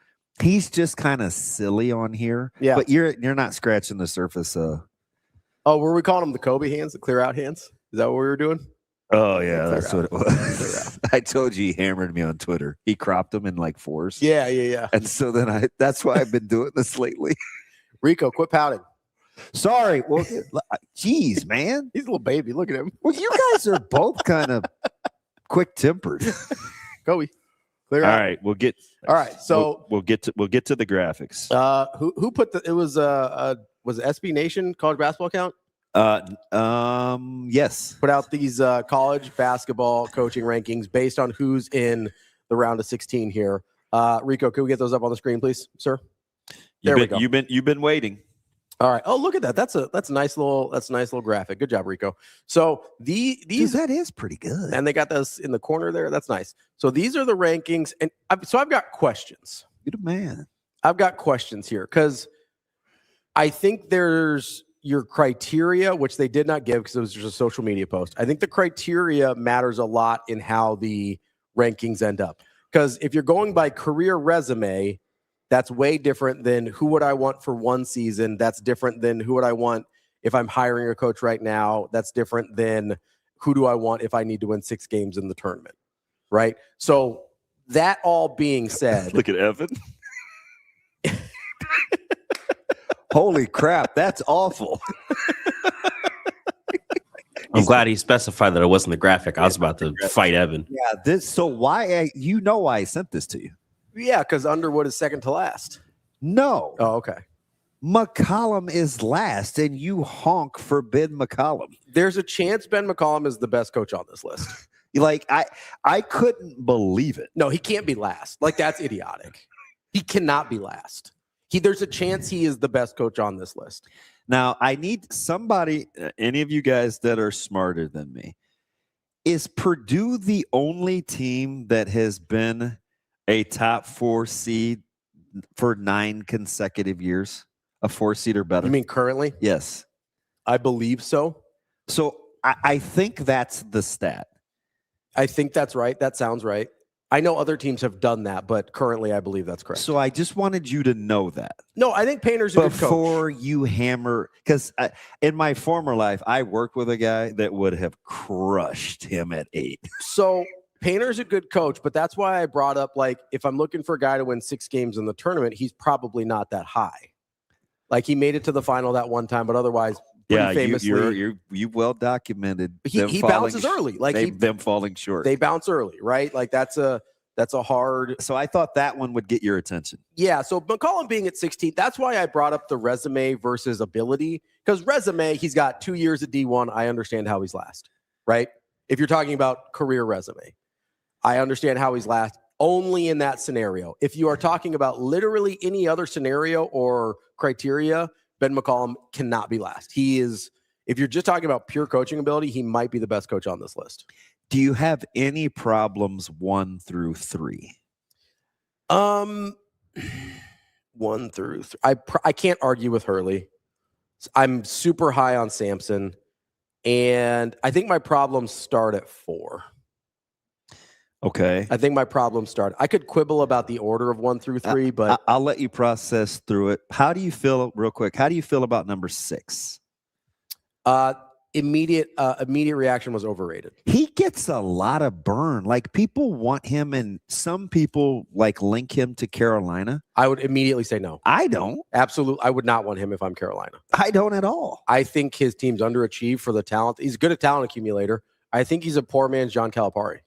He's just kind of silly on here. Yeah. But you're not scratching the surface. Oh, were we calling them the Kobe hands, the clear out hands? Is that what we were doing? Oh yeah, that's what it was. I told you he hammered me on Twitter. He cropped them in like fours. Yeah. And so then that's why I've been doing this lately. Rico, quit pouting. Sorry. Well, geez, man. He's a little baby. Look at him. Well, you guys are both kind of quick tempered. Kobe. All right, we'll get. All right, so we'll get to the graphics. Who put the? It was was it SB Nation college basketball account? Yes. Put out these college basketball coaching rankings based on who's in the round of 16 here. Rico, can we get those up on the screen, please, sir? There we go. You've been waiting. All right. Oh, look at that. That's a nice little graphic. Good job, Rico. So these that is pretty good. And they got this in the corner there. That's nice. So these are the rankings, and I've got questions. You're the man. I've got questions here because I think there's your criteria, which they did not give because it was just a social media post. I think the criteria matters a lot in how the rankings end up. Because if you're going by career resume, that's way different than who would I want for one season. That's different than who would I want if I'm hiring a coach right now. That's different than who do I want if I need to win 6 games in the tournament, right? So that all being said. Look at Evan. Holy crap, that's awful. I'm glad he specified that it wasn't the graphic. I was about to fight Evan. Yeah, so why I sent this to you? Yeah, because Underwood is second to last. No. Oh, okay. McCollum is last, and you honk for Ben McCollum. There's a chance Ben McCollum is the best coach on this list. Like, I couldn't believe it. No, he can't be last. Like, that's idiotic. He cannot be last. There's a chance he is the best coach on this list. Now, I need somebody, any of you guys that are smarter than me. Is Purdue the only team that has been a top 4 seed for 9 consecutive years? A 4 seed or better? You mean currently? Yes. I believe so. So I think that's the stat. I think that's right. That sounds right. I know other teams have done that, but currently I believe that's correct. So I just wanted you to know that. No, I think Painter's a good coach. Before you hammer, because in my former life, I worked with a guy that would have crushed him at 8. So Painter's a good coach, but that's why I brought up, like, if I'm looking for a guy to win 6 games in the tournament, he's probably not that high. Like, he made it to the final that one time, but otherwise, famously, you've well documented. He bounces early, like them falling short. They bounce early, right? Like that's a hard. So I thought that one would get your attention. Yeah. So McCollum being at 16, that's why I brought up the resume versus ability. Because resume, he's got 2 years at D1. I understand how he's last, right? If you're talking about career resume, I understand how he's last only in that scenario. If you are talking about literally any other scenario or criteria, Ben McCollum cannot be last. He is, if you're just talking about pure coaching ability, he might be the best coach on this list. Do you have any problems 1 through 3? 1 through 3. I can't argue with Hurley. I'm super high on Sampson, and I think my problems start at 4. Okay. I think my problems start. I could quibble about the order of 1 through 3, but I'll let you process through it. How do you feel, real quick? How do you feel about number 6? Immediate reaction was overrated. He gets a lot of burn. Like, people want him, and some people like link him to Carolina. I would immediately say no. I don't. Absolutely. I would not want him if I'm Carolina. I don't at all. I think his team's underachieved for the talent. He's good at talent accumulator. I think he's a poor man's John Calipari.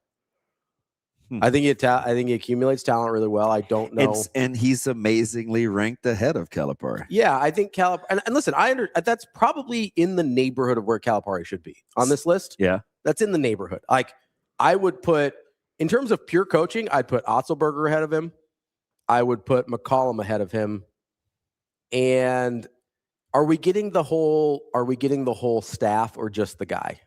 I think he accumulates talent really well. I don't know. And he's amazingly ranked ahead of Calipari. Yeah, I think Calipari. And listen, that's probably in the neighborhood of where Calipari should be on this list. Yeah. That's in the neighborhood. Like, I would put, in terms of pure coaching, I'd put Otzelberger ahead of him. I would put McCollum ahead of him. And are we getting the whole staff or just the guy?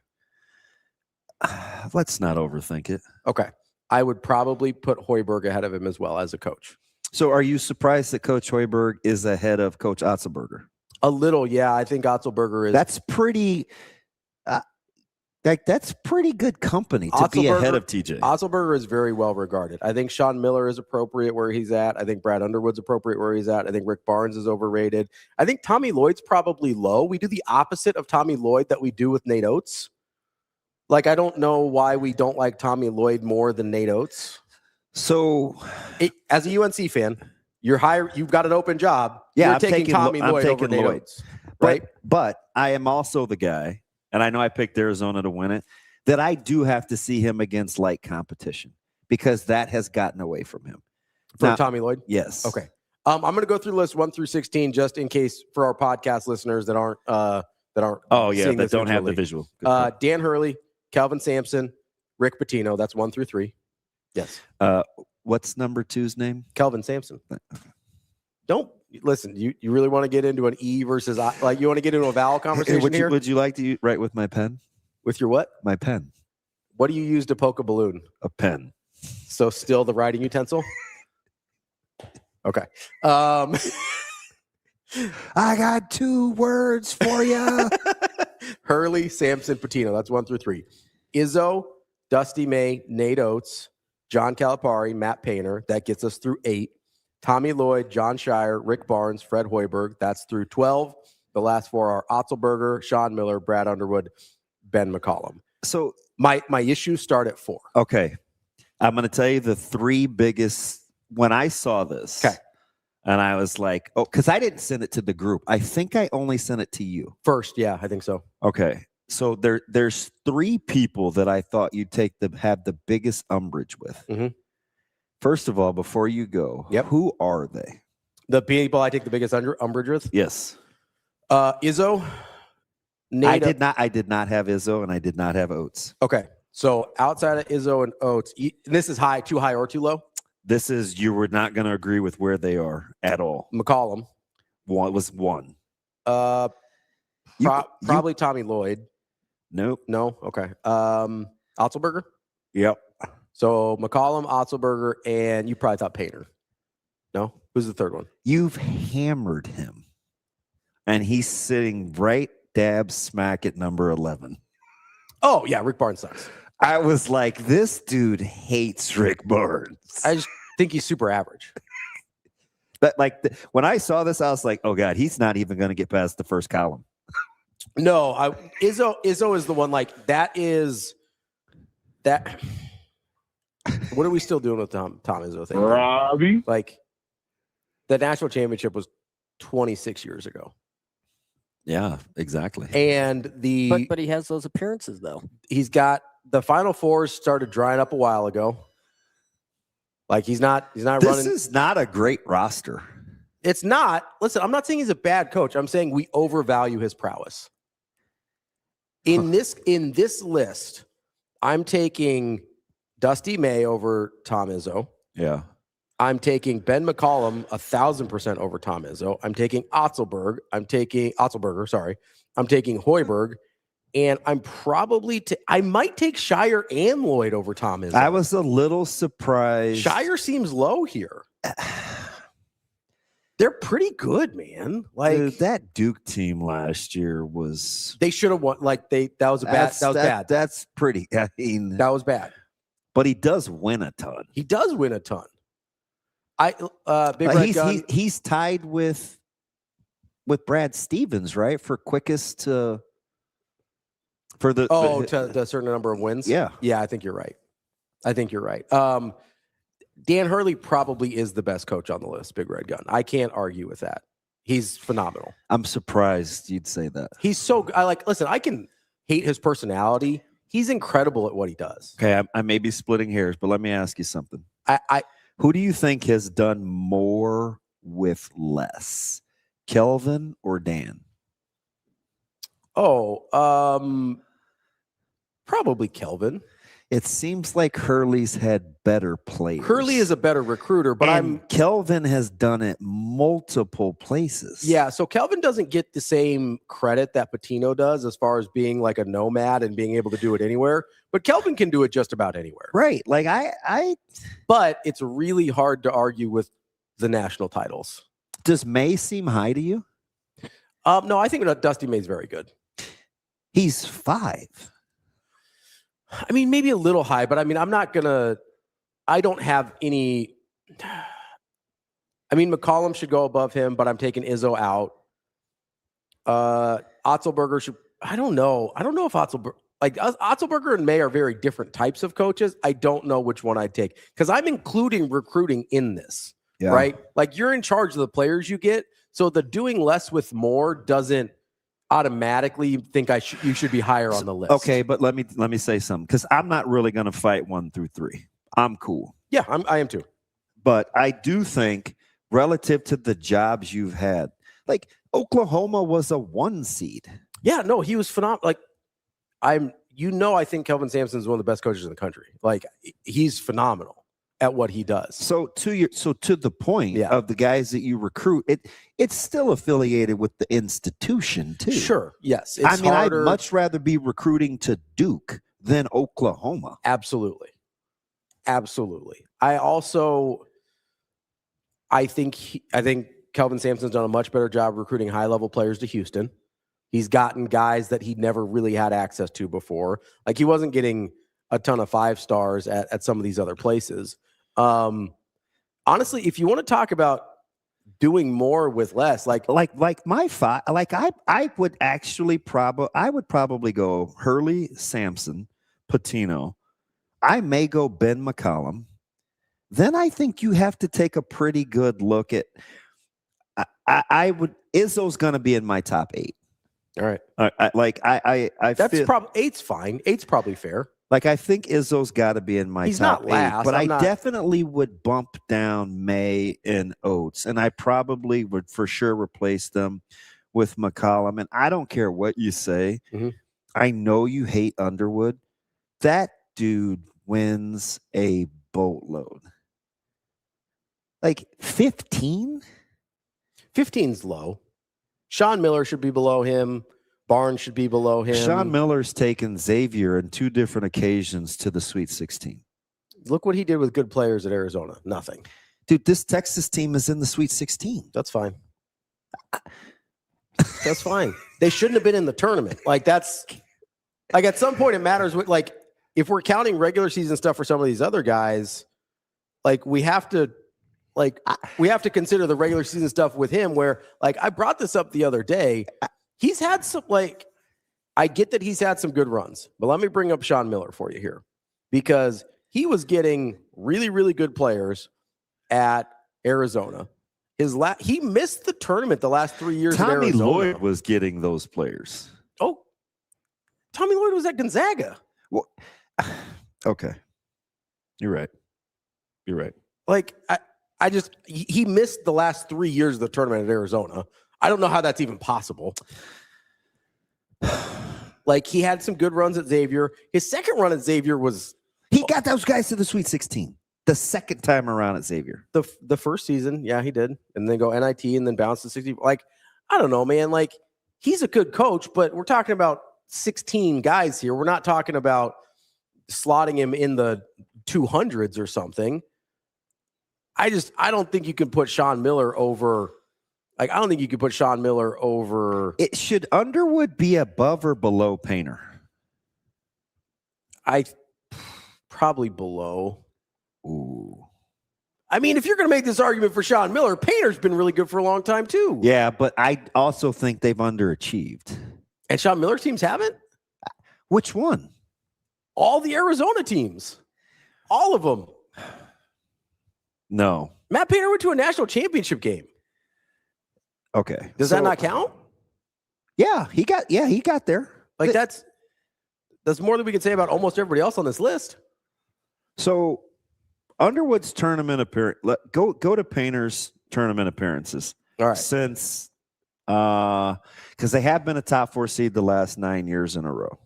Let's not overthink it. Okay. I would probably put Hoiberg ahead of him as well as a coach. So are you surprised that Coach Hoiberg is ahead of Coach Otzelberger? A little, yeah. I think Otzelberger is. That's pretty that's pretty good company to be ahead of TJ. Otzelberger is very well regarded. I think Sean Miller is appropriate where he's at. I think Brad Underwood's appropriate where he's at. I think Rick Barnes is overrated. I think Tommy Lloyd's probably low. We do the opposite of Tommy Lloyd that we do with Nate Oates. Like, I don't know why we don't like Tommy Lloyd more than Nate Oates. So, as a UNC fan, you've got an open job. Yeah, you're taking Tommy Lloyd over Nate Oates, right? But I am also the guy, and I know I picked Arizona to win it, that I do have to see him against light competition because that has gotten away from him. From Tommy Lloyd? Yes. Okay. I'm going to go through the list 1 through 16 just in case for our podcast listeners that aren't. That don't have the visual. Dan Hurley, Calvin Sampson, Rick Pitino. That's 1 through 3. Yes. What's number 2's name? Kelvin Sampson. Don't listen. You really want to get into an E versus I? Like, you want to get into a vowel conversation here? Would you like to write with my pen? With your what? My pen. What do you use to poke a balloon? A pen. So still the writing utensil. Okay. I got 2 words for you. Hurley, Sampson, Pitino. That's 1 through 3. Izzo, Dusty May, Nate Oates, John Calipari, Matt Painter. That gets us through 8. Tommy Lloyd, John Shire, Rick Barnes, Fred Hoiberg. That's through 12. The last 4 are Otzelberger, Sean Miller, Brad Underwood, Ben McCollum. So my issues start at 4. Okay. I'm going to tell you the 3 biggest. When I saw this, okay, and I was like, oh, because I didn't send it to the group. I think I only sent it to you. First, yeah, I think so. Okay. So there's 3 people that I thought you'd have the biggest umbrage with. Mm-hmm. First of all, before you go, who are they? The people I take the biggest umbrage with? Yes. Izzo. I did not have Izzo, and I did not have Oates. Okay. So outside of Izzo and Oates, this is high, too high or too low? This is, you were not going to agree with where they are at all. McCollum. Was 1. Probably Tommy Lloyd. Nope. No? Okay. Otzelberger? Yep. So McCollum, Otzelberger, and you probably thought Painter. No? Who's the third one? You've hammered him. And he's sitting right dab smack at number 11. Oh, yeah. Rick Barnes sucks. I was like, this dude hates Rick Barnes. I just think he's super average. But when I saw this, I was like, oh God, he's not even going to get past the first column. No, Izzo is the one like that is that. What are we still doing with Tom Izzo thing? Ravi? Like the national championship was 26 years ago. Yeah, exactly. And but he has those appearances though. He's got the Final Fours started drying up a while ago. Like he's not running. This is not a great roster. It's not. Listen, I'm not saying he's a bad coach. I'm saying we overvalue his prowess. In this list, I'm taking Dusty May over Tom Izzo. Yeah. I'm taking Ben McCollum 1,000% over Tom Izzo. I'm taking Otzelberger. I'm taking Hoiberg. And I'm probably I might take Shire and Lloyd over Tom Izzo. I was a little surprised. Shire seems low here. They're pretty good, man. Like dude, that Duke team last year was. They should have won. Like that was bad. That's pretty. I mean, that was bad. But he does win a ton. He does win a ton. Big Red Gun. He's tied with Brad Stevens, right, for quickest to. For the to a certain number of wins. Yeah. I think you're right. Dan Hurley probably is the best coach on the list. Big Red Gun. I can't argue with that. He's phenomenal. I'm surprised you'd say that. He's so. Listen. I can hate his personality. He's incredible at what he does. Okay, I may be splitting hairs, but let me ask you something. Who do you think has done more with less, Kelvin or Dan? Probably Kelvin. It seems like Hurley's had better players. Hurley is a better recruiter, but Kelvin has done it multiple places. Yeah, so Kelvin doesn't get the same credit that Pitino does as far as being like a nomad and being able to do it anywhere. But Kelvin can do it just about anywhere. Right. Like But it's really hard to argue with the national titles. Does May seem high to you? No, I think Dusty May's very good. He's 5. I mean, maybe a little high, but I mean, I don't have any. I mean, McCollum should go above him, but I'm taking Izzo out. Otzelberger should. I don't know if Otzelberger and May are very different types of coaches. I don't know which one I'd take because I'm including recruiting in this, right? Like you're in charge of the players you get. So the doing less with more doesn't automatically think you should be higher on the list. Okay, but let me say something because I'm not really going to fight 1 through 3. I'm cool. Yeah, I am too. But I do think relative to the jobs you've had, like Oklahoma was a 1 seed. Yeah, no, he was phenomenal. Like I think Kelvin Sampson is one of the best coaches in the country. Like he's phenomenal at what he does. So to the point of the guys that you recruit, it's still affiliated with the institution too. Sure. Yes. I'd much rather be recruiting to Duke than Oklahoma. Absolutely. I think Kelvin Sampson's done a much better job recruiting high-level players to Houston. He's gotten guys that he never really had access to before. Like he wasn't getting a ton of 5 stars at some of these other places. Honestly, if you want to talk about doing more with less, like my 5, I would probably go Hurley, Sampson, Pitino. I may go Ben McCollum. Then I think you have to take a pretty good look at. Izzo's going to be in my top 8. All right. That's probably 8's fine. 8's probably fair. Like I think Izzo's got to be in my top 8, but I definitely would bump down May and Oates, and I probably would for sure replace them with McCollum. And I don't care what you say. Mm-hmm. I know you hate Underwood. That dude wins a boatload. Like 15? 15's low. Sean Miller should be below him. Barnes should be below him. Sean Miller's taken Xavier on 2 different occasions to the Sweet 16. Look what he did with good players at Arizona. Nothing. Dude, this Texas team is in the Sweet 16. That's fine. That's fine. They shouldn't have been in the tournament. Like at some point it matters. if we're counting regular season stuff for some of these other guys, like we have to consider the regular season stuff with him where like I brought this up the other day. He's had some I get that he's had some good runs, but let me bring up Sean Miller for you here because he was getting really, really good players at Arizona. He missed the tournament the last 3 years. Tommy at Arizona. Lloyd was getting those players. Oh, Tommy Lloyd was at Gonzaga. Well, okay. You're right. Like he missed the last 3 years of the tournament at Arizona. I don't know how that's even possible. Like he had some good runs at Xavier. His second run at Xavier was he got those guys to the Sweet 16 the second time around at Xavier. The first season, yeah, he did, and then go NIT and then bounce to 60. Like I don't know, man. Like he's a good coach, but we're talking about 16 guys here. We're not talking about slotting him in the 200s or something. I don't think you can put Sean Miller over. Like, I don't think you could put Sean Miller over. It should Underwood be above or below Painter? Probably below. Ooh. I mean, if you're going to make this argument for Sean Miller, Painter's been really good for a long time too. Yeah, but I also think they've underachieved. And Sean Miller's teams haven't? Which one? All the Arizona teams. All of them. No. Matt Painter went to a national championship game. Okay. Does that not count? Yeah, he got there. Like that's more than we can say about almost everybody else on this list. So Underwood's tournament appearance. Go to Painter's tournament appearances. All right. Since because they have been a top 4 seed the last 9 years in a row.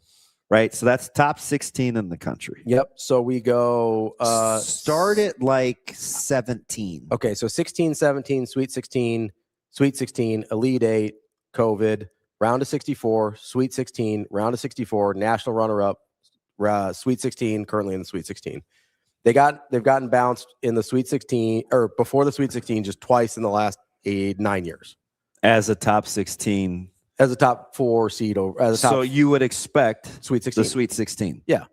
Right. So that's top 16 in the country. Yep. So we go start at like 17. Okay, so 16, 17, Sweet 16, Sweet 16, Elite 8, COVID, round of 64, Sweet 16, round of 64, national runner-up, Sweet 16, currently in the Sweet 16. They've gotten bounced in the Sweet 16 or before the Sweet 16 just twice in the last 9 years. As a top 16. As a top 4 seed over. As a top so you would expect Sweet 16. The Sweet 16. Yeah.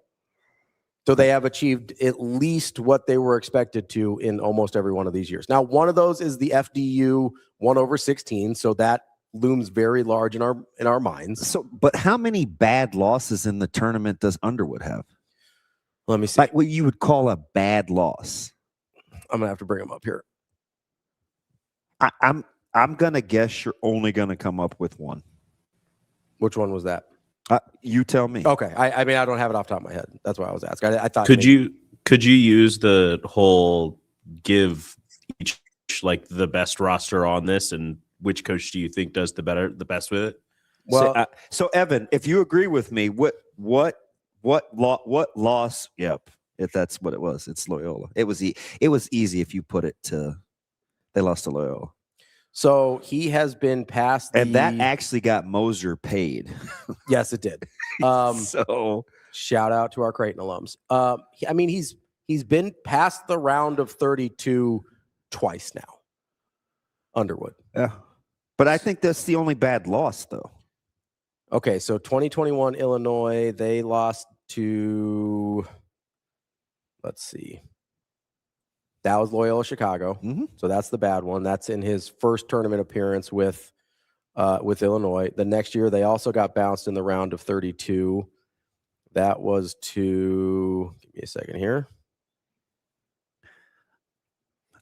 So they have achieved at least what they were expected to in almost every one of these years. Now, one of those is the FDU 1/16, so that looms very large in our minds. So, but how many bad losses in the tournament does Underwood have? Let me see. Like what you would call a bad loss. I'm gonna have to bring them up here. I'm gonna guess you're only gonna come up with one. Which one was that? You tell me. Okay. I mean, I don't have it off the top of my head. That's why I was asking. I thought. Could you use the whole give each like the best roster on this, and which coach do you think does the best with it? Well, so Evan, if you agree with me, what loss? Yep, if that's what it was, it's Loyola. It was easy if you put it to. They lost to Loyola. So he has been past, and that actually got Moser paid. Yes, it did. So shout out to our Creighton alums. I mean, he's been past the round of 32 twice now. Underwood. Yeah, but I think that's the only bad loss, though. Okay, so 2021 Illinois, they lost to. Let's see. That was Loyola Chicago. Mm-hmm. So that's the bad one. That's in his first tournament appearance with Illinois. The next year, they also got bounced in the round of 32. That was to, give me a second here.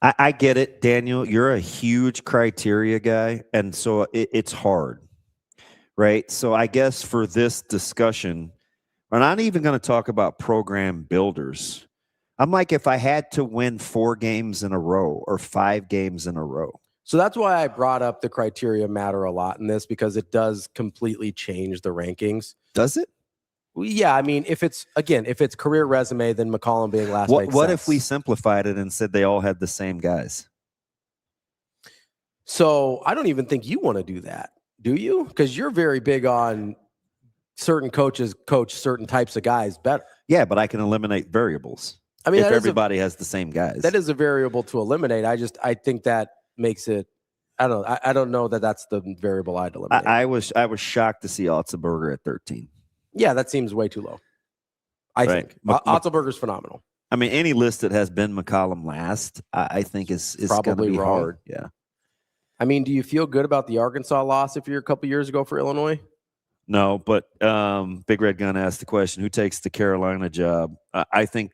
I get it, Daniel. You're a huge criteria guy, and so it's hard, right? So I guess for this discussion, we're not even going to talk about program builders. I'm like, if I had to win 4 games in a row or 5 games in a row. So that's why I brought up the criteria matter a lot in this, because it does completely change the rankings. Does it? Well, yeah. I mean, if it's career resume, then McCollum being last. What if we simplified it and said they all had the same guys? So I don't even think you want to do that, do you? Because you're very big on certain coaches coach certain types of guys better. Yeah, but I can eliminate variables. I mean, if everybody has the same guys, that is a variable to eliminate. I think that makes it. I don't know that that's the variable I'd eliminate. I was shocked to see Otzelberger at 13. Yeah, that seems way too low. I Right. think Otzelberger's phenomenal. I mean, any list that has Ben McCollum last, I think is Probably going to be wrong. hard. Yeah. I mean, do you feel good about the Arkansas loss if you're a couple years ago for Illinois? No, but Big Red Gun asked the question: who takes the Carolina job? I think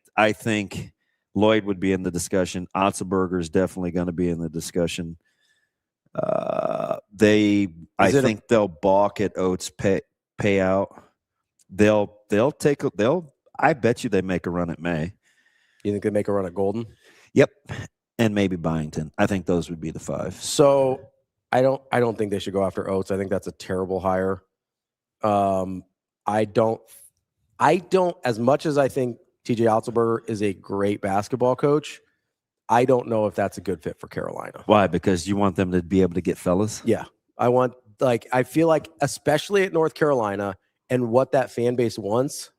Lloyd would be in the discussion. Otzelberger is definitely going to be in the discussion. I think they'll balk at Oates' payout. I bet you they make a run at May. You think they make a run at Golden? Yep, and maybe Byington. I think those would be the 5. So I don't think they should go after Oates. I think that's a terrible hire. I don't, as much as I think TJ Otzelberger is a great basketball coach, I don't know if that's a good fit for Carolina. Why? Because you want them to be able to get fellas? Yeah. I feel like, especially at North Carolina and what that fan base wants.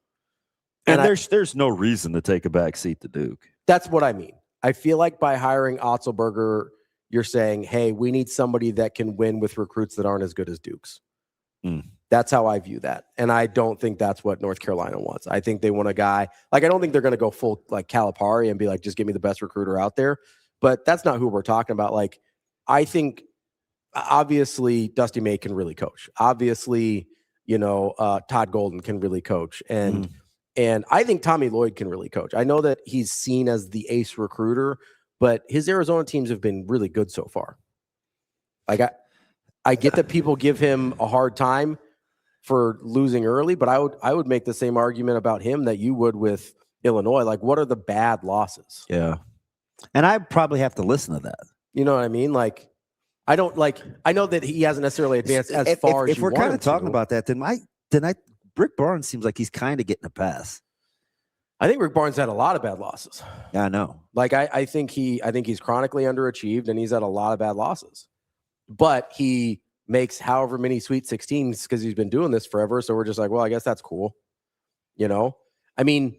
And there's no reason to take a back seat to Duke. That's what I mean. I feel like by hiring Otzelberger, you're saying, hey, we need somebody that can win with recruits that aren't as good as Duke's. That's how I view that. And I don't think that's what North Carolina wants. I think they want a guy, I don't think they're going to go full like Calipari and be like, just give me the best recruiter out there. But that's not who we're talking about. I think obviously Dusty May can really coach. Obviously, Todd Golden can really coach. And I think Tommy Lloyd can really coach. I know that he's seen as the ace recruiter, but his Arizona teams have been really good so far. I get that people give him a hard time for losing early, but I would make the same argument about him that you would with Illinois. What are the bad losses? Yeah. And I probably have to listen to that. You know what I mean? I know that he hasn't necessarily advanced as far as if we're kind of talking about that, then Rick Barnes seems like he's kind of getting a pass. I think Rick Barnes had a lot of bad losses. Yeah, I know. I think he's chronically underachieved and he's had a lot of bad losses. But he makes however many Sweet 16s because he's been doing this forever. So we're just like, well, I guess that's cool. I mean,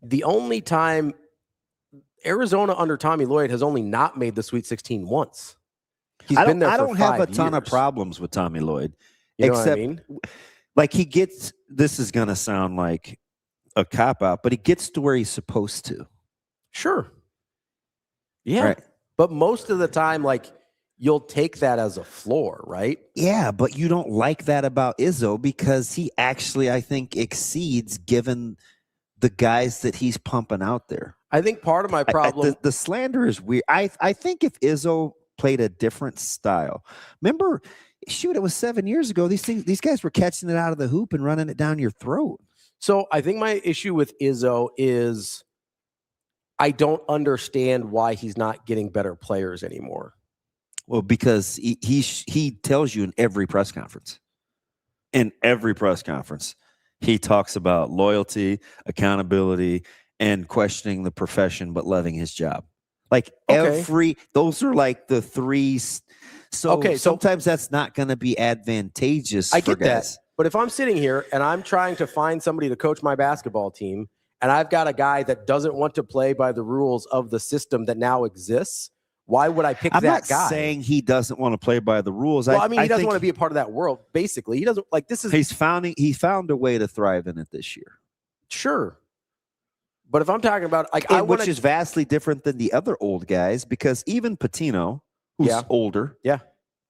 the only time Arizona under Tommy Lloyd has only not made the Sweet 16 once. He's been there for 5 years. I don't have a ton of problems with Tommy Lloyd. You know what I mean? He gets, this is going to sound like a cop-out, but he gets to where he's supposed to. Sure. Yeah. Right. But most of the time, you'll take that as a floor, right? Yeah, but you don't like that about Izzo because he actually, I think, exceeds given the guys that he's pumping out there. I think part of my problem... the slander is weird. I think if Izzo played a different style... Remember, it was 7 years ago. These guys were catching it out of the hoop and running it down your throat. So I think my issue with Izzo is I don't understand why he's not getting better players anymore. Well, because he tells you in every press conference. In every press conference, he talks about loyalty, accountability, and questioning the profession, but loving his job. Those are the 3. So sometimes that's not going to be advantageous. I get guys. that. But if I'm sitting here and I'm trying to find somebody to coach my basketball team, and I've got a guy that doesn't want to play by the rules of the system that now exists, why would I pick that guy? I'm not saying he doesn't want to play by the rules. Well, he doesn't want to be a part of that world. Basically, he doesn't this is. He found a way to thrive in it this year. Sure, but if I'm talking about which is vastly different than the other old guys, because even Patino, who's older,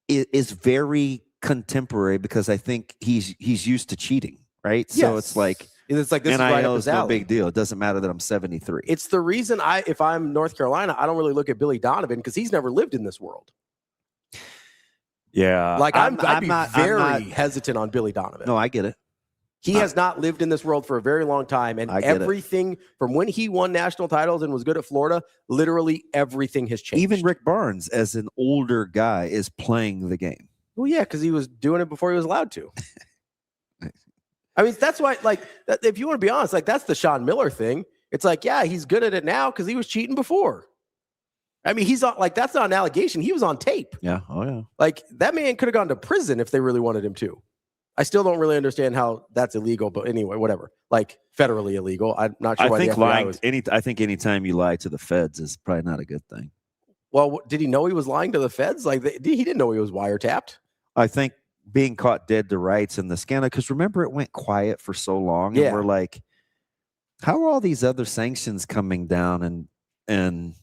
is very contemporary because I think he's used to cheating, right? Yes. So it's like this is right up his alley. No big deal. It doesn't matter that I'm 73. It's the reason if I'm North Carolina, I don't really look at Billy Donovan because he's never lived in this world. Yeah. I'd be very hesitant on Billy Donovan. No, I get it. He has not lived in this world for a very long time. And everything from when he won national titles and was good at Florida, literally everything has changed. Even Rick Barnes, as an older guy, is playing the game. Well, yeah, because he was doing it before he was allowed to. I mean, that's why, if you want to be honest, that's the Sean Miller thing. It's he's good at it now because he was cheating before. I mean, he's on, that's not an allegation. He was on tape. Yeah. Oh, yeah. That man could have gone to prison if they really wanted him to. I still don't really understand how that's illegal, but anyway, whatever. Federally illegal. I'm not sure why the FBI was. I think anytime you lie to the feds is probably not a good thing. Well, did he know he was lying to the feds? He didn't know he was wiretapped. I think being caught dead to rights in the scandal, because remember it went quiet for so long, and we're How are all these other sanctions coming down and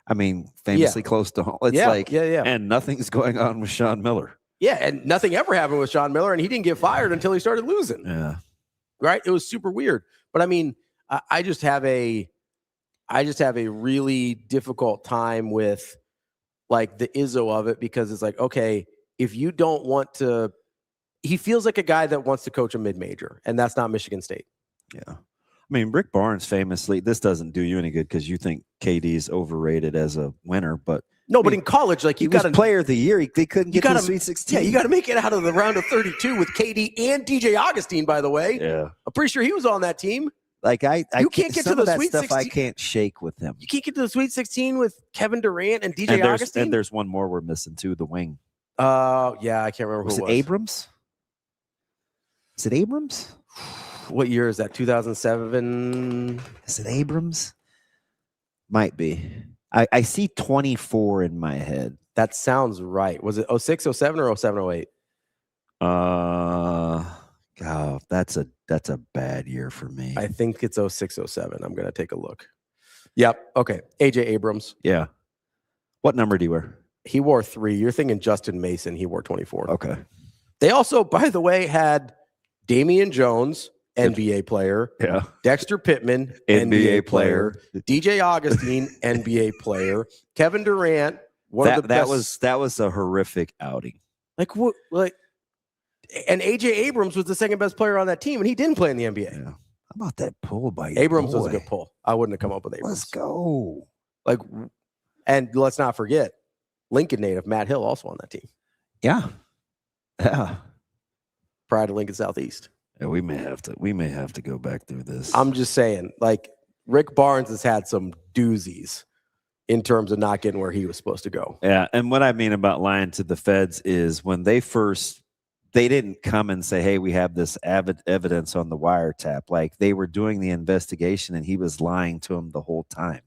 I mean, famously close to home? It's and nothing's going on with Sean Miller. Yeah, and nothing ever happened with Sean Miller, and he didn't get fired until he started losing. Yeah. Right? It was super weird. But I mean, I just have a really difficult time with like the Izzo of it, because it's like, okay, if you don't want to, he feels like a guy that wants to coach a mid-major, and that's not Michigan State. Yeah. I mean, Rick Barnes famously, this doesn't do you any good because you think KD is overrated as a winner, but no, but in college, like you got player of the year. They couldn't get to the Sweet 16. Yeah, you got to make it out of the round of 32 with KD and DJ Augustine, by the way. Yeah. I'm pretty sure he was on that team. Like you can't get to the Sweet 16. I can't shake with him. You can't get to the Sweet 16 with Kevin Durant and DJ Augustine. And there's one more we're missing too, the wing. Yeah, I can't remember who it was. Abrams? Is it Abrams? What year is that? 2007? Is it Abrams? Might be. I see 24 in my head. That sounds right. Was it 06, 07, or 07, 08? God, that's a bad year for me. I think it's 06, 07. I'm going to take a look. Yep. Okay. AJ Abrams. Yeah. What number do you wear? He wore 3. You're thinking Justin Mason. He wore 24. Okay. They also, by the way, had Damian Jones, NBA player. Yeah. Dexter Pittman, NBA player. DJ Augustine, NBA player. Kevin Durant, of the best. That was a horrific outing. Like what? Like, and AJ Abrams was the second best player on that team, and he didn't play in the NBA. Yeah. How about that pull by Abrams was a good pull. I wouldn't have come up with Abrams. Let's go. Like, and let's not forget, Lincoln native Matt Hill also on that team. Yeah. Yeah. Prior to Lincoln Southeast. Yeah, we may have to go back through this. I'm just saying, like, Rick Barnes has had some doozies in terms of not getting where he was supposed to go. Yeah, and what I mean about lying to the feds is when they didn't come and say, hey, we have this evidence on the wiretap. Like, they were doing the investigation and he was lying to them the whole time.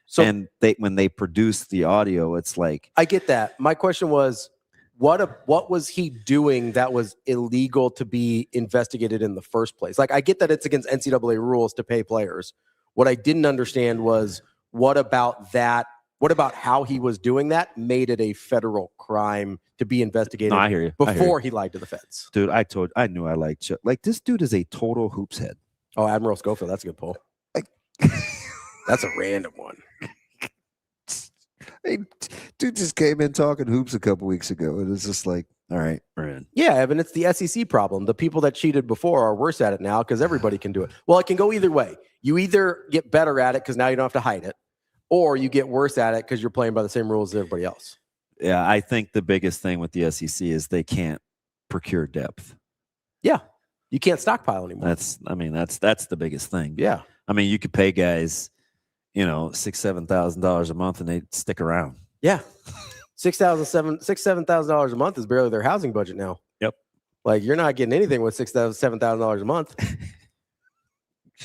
So, and when they produced the audio, it's like, I get that. My question was, what was he doing that was illegal to be investigated in the first place? Like, I get that it's against NCAA rules to pay players. What I didn't understand was what about how he was doing that made it a federal crime to be investigated. No, I hear you. Before he lied to the feds. Dude, I knew I liked Chuck. Like, this dude is a total hoops head. Oh, Admiral Schofield, that's a good pull. That's a random one. Hey, dude just came in talking hoops a couple weeks ago, and it's just like, all right, we're in. Yeah, Evan, it's the SEC problem. The people that cheated before are worse at it now because everybody can do it. Well, it can go either way. You either get better at it because now you don't have to hide it, or you get worse at it because you're playing by the same rules as everybody else. Yeah, I think the biggest thing with the SEC is they can't procure depth. Yeah, you can't stockpile anymore. That's the biggest thing. Yeah, I mean, you could pay guys, $6,000-$7,000 a month, and they stick around. Yeah, $7,000 a month is barely their housing budget now. Yep. Like, you're not getting anything with $7,000 a month.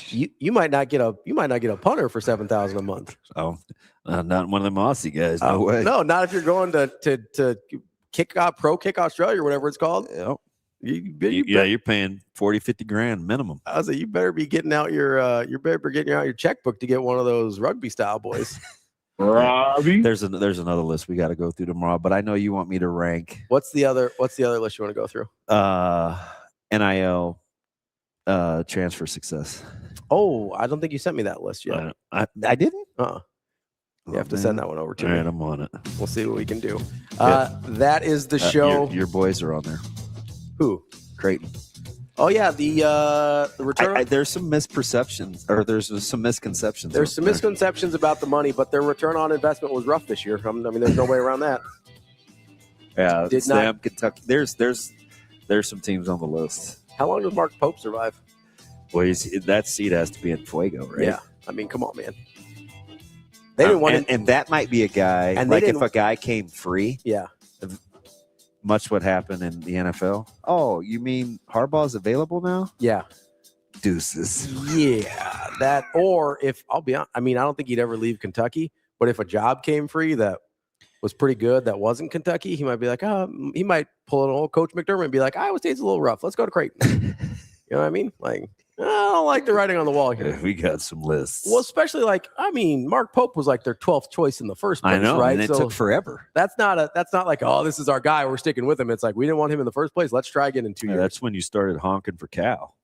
You might not get a punter for $7,000 a month. Oh, not one of them Aussie guys. No way. No, not if you're going to kick Australia or whatever it's called. Yep. You're paying $40,000-$50,000 minimum. I was like, you better be getting out your checkbook to get one of those rugby style boys. Ravi. There's another list we got to go through tomorrow, but I know you want me to rank. What's the other list you want to go through? NIL transfer success. Oh, I don't think you sent me that list yet. I didn't? You have to send that one over to me. All right, I'm on it. We'll see what we can do. That is the show. Your boys are on there. Who? Creighton. Oh yeah, the return. There's some misperceptions, or there's some misconceptions. There's some misconceptions about the money, but their return on investment was rough this year. I mean, there's no way around that. Yeah, Did not Kentucky. There's some teams on the list. How long does Mark Pope survive? Well, that seat has to be in Fuego, right? Yeah, I mean, come on, man. They didn't want and that might be a guy. And like if a guy came free. Yeah. Much what happened in the NFL. Oh, you mean Harbaugh's available now? Yeah. Deuces. Yeah, that. Or if I'll be honest, I mean, I don't think he'd ever leave Kentucky. But if a job came free that was pretty good, that wasn't Kentucky, he might be like, he might pull an old Coach McDermott and be like, Iowa State's a little rough. Let's go to Creighton. You know what I mean? Like, I don't like the writing on the wall here. We got some lists. Well, especially Mark Pope was like their 12th choice in the first place, I know, right? and it took forever. That's not like, oh, this is our guy, we're sticking with him. It's like, we didn't want him in the first place. Let's try again in 2 years. That's when you started honking for Cal.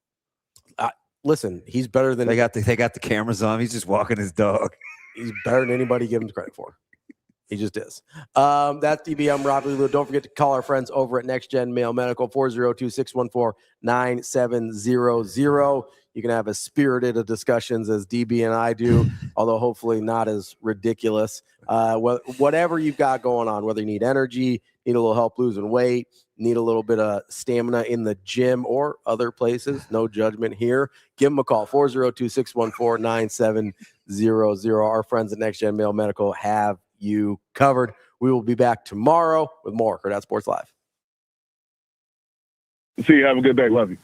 Listen, he's better than they got the cameras on. He's just walking his dog. He's better than anybody give him credit for. He just is. That's DB. I'm Ravi. Don't forget to call our friends over at Next Gen Male Medical, 402-614-9700. You can have as spirited of discussions as DB and I do, although hopefully not as ridiculous. Whatever you've got going on, whether you need energy, need a little help losing weight, need a little bit of stamina in the gym or other places, no judgment here. Give them a call, 402-614-9700. Our friends at Next Gen Male Medical have you covered. We will be back tomorrow with more Hurrdat Sports Live. See you. Have a good day. Love you.